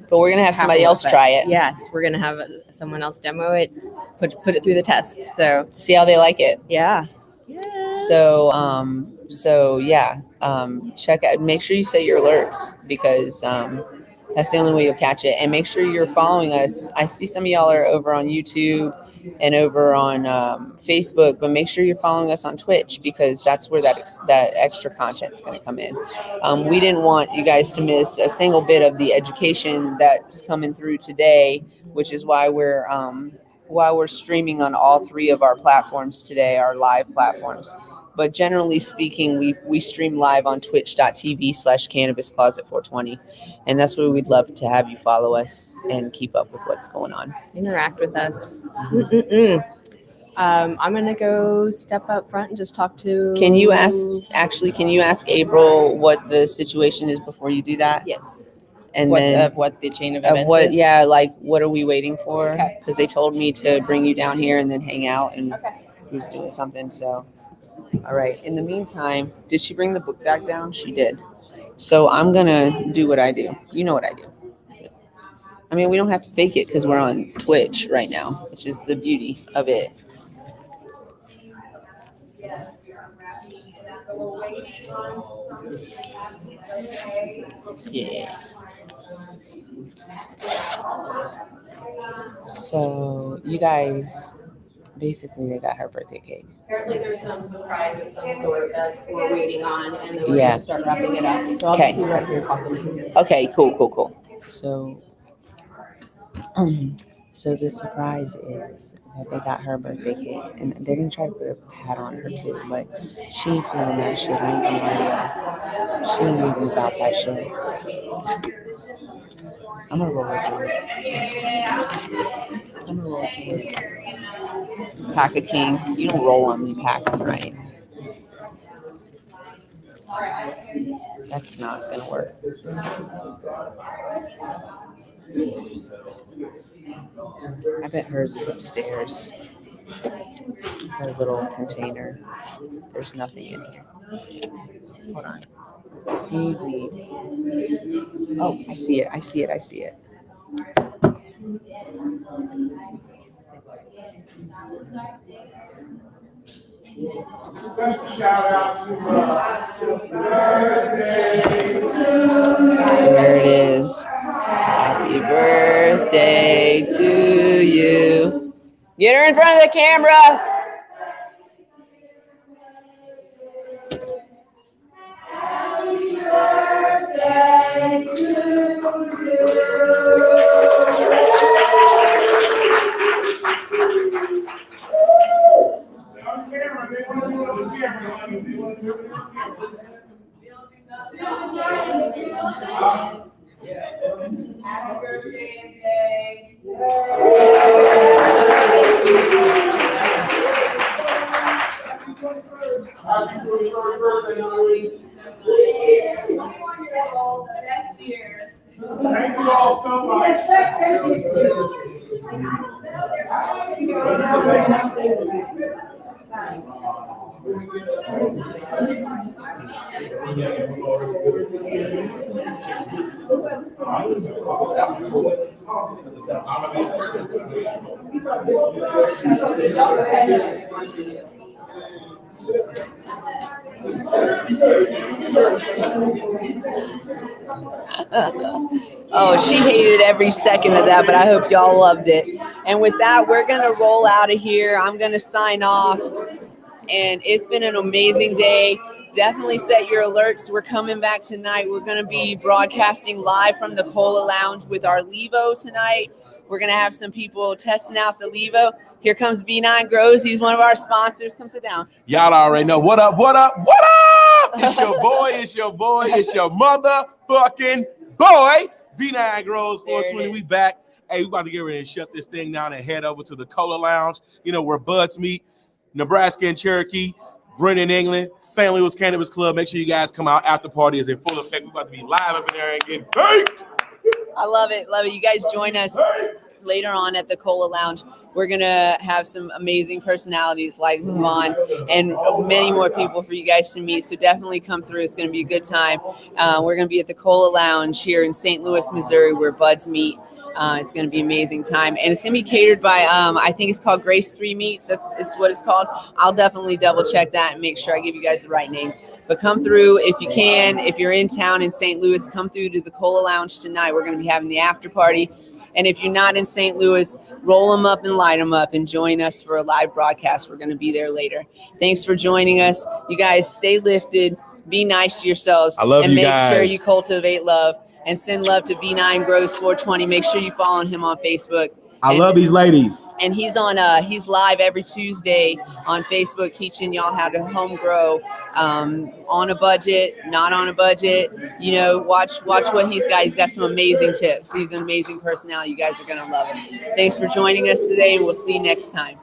But we're gonna have somebody else try it. Yes, we're gonna have someone else demo it, put it through the test. So see how they like it. Yeah. Yes. So yeah. Check out. Make sure you set your alerts, because that's the only way you'll catch it. And make sure you're following us. I see some of y'all are over on YouTube and over on Facebook, but make sure you're following us on Twitch, because that's where that extra content's going to come in. We didn't want you guys to miss a single bit of the education that's coming through today, which is why we're streaming on all three of our platforms today, our live platforms. But generally speaking, we stream live on twitch.tv/CannabisCloset420. And that's where we'd love to have you follow us and keep up with what's going on. Interact with us. I'm going to go step up front and just talk to... Can you ask April what the situation is before you do that? Yes. And what the chain of events is? Yeah, like what are we waiting for? Okay. Because they told me to bring you down here and then hang out, and he was doing something. So, all right. In the meantime, did she bring the book bag down? She did. So I'm going to do what I do. You know what I do. I mean, we don't have to fake it because we're on Twitch right now, which is the beauty of it. Yeah. So you guys, basically, they got her birthday cake. Apparently there's some surprise of some sort that we're waiting on, and then we're going to start wrapping it up. So I'll just be right here talking to you. Okay, cool. So the surprise is that they got her birthday cake, and they're gonna try to put a hat on her too, but she ain't feeling that shit. I ain't gonna lie to you. She ain't even about that shit. I'm gonna roll a joint. I'm gonna roll a king. Pack a king. You don't roll them, you pack them, right? That's not gonna work. I bet hers is upstairs. Her little container. There's nothing in here. Hold on. Oh, I see it. Special shout out to there it is. Happy birthday to you. Get her in front of the camera. Happy birthday to you. On camera, they want to do it on camera. Happy birthday, MJ. Happy 23rd birthday, Louie. 21-year-old, the best year. Thank you all so much. Oh, she hated every second of that, but I hope y'all loved it. And with that, we're going to roll out of here. I'm going to sign off. And it's been an amazing day. Definitely set your alerts. We're coming back tonight. We're going to be broadcasting live from the Cola Lounge with our Levo tonight. We're going to have some people testing out the Levo. Here comes V9 Grows. He's one of our sponsors. Come sit down. Y'all already know. What up, what up, what up? It's your boy, it's your boy, it's your motherfucking boy. V9 Grows 420. We back. Hey, we about to get ready and shut this thing down and head over to the Cola Lounge. You know, where buds meet. Nebraska and Cherokee, Brennan, England, St. Louis Cannabis Club. Make sure you guys come out. After party is in full effect. We're about to be live up in there and get baked. I love it. Love it. You guys join us later on at the Cola Lounge. We're going to have some amazing personalities like Vaughn and many more people for you guys to meet. So definitely come through. It's going to be a good time. We're going to be at the Cola Lounge here in St. Louis, Missouri, where buds meet. It's going to be an amazing time. And it's going to be catered by, I think it's called Grace 3 Meats. It's what it's called. I'll definitely double check that and make sure I give you guys the right names. But come through if you can. If you're in town in St. Louis, come through to the Cola Lounge tonight. We're going to be having the after party. And if you're not in St. Louis, roll them up and light them up and join us for a live broadcast. We're going to be there later. Thanks for joining us. You guys stay lifted. Be nice to yourselves. I love and you make guys. sure you cultivate love. And send love to V9 Grows 420. Make sure you follow him on Facebook. I love these ladies. And he's on he's live every Tuesday on Facebook teaching y'all how to home grow on a budget, not on a budget. You know, watch what he's got. He's got some amazing tips. He's an amazing personality. You guys are gonna love him. Thanks for joining us today, and we'll see you next time.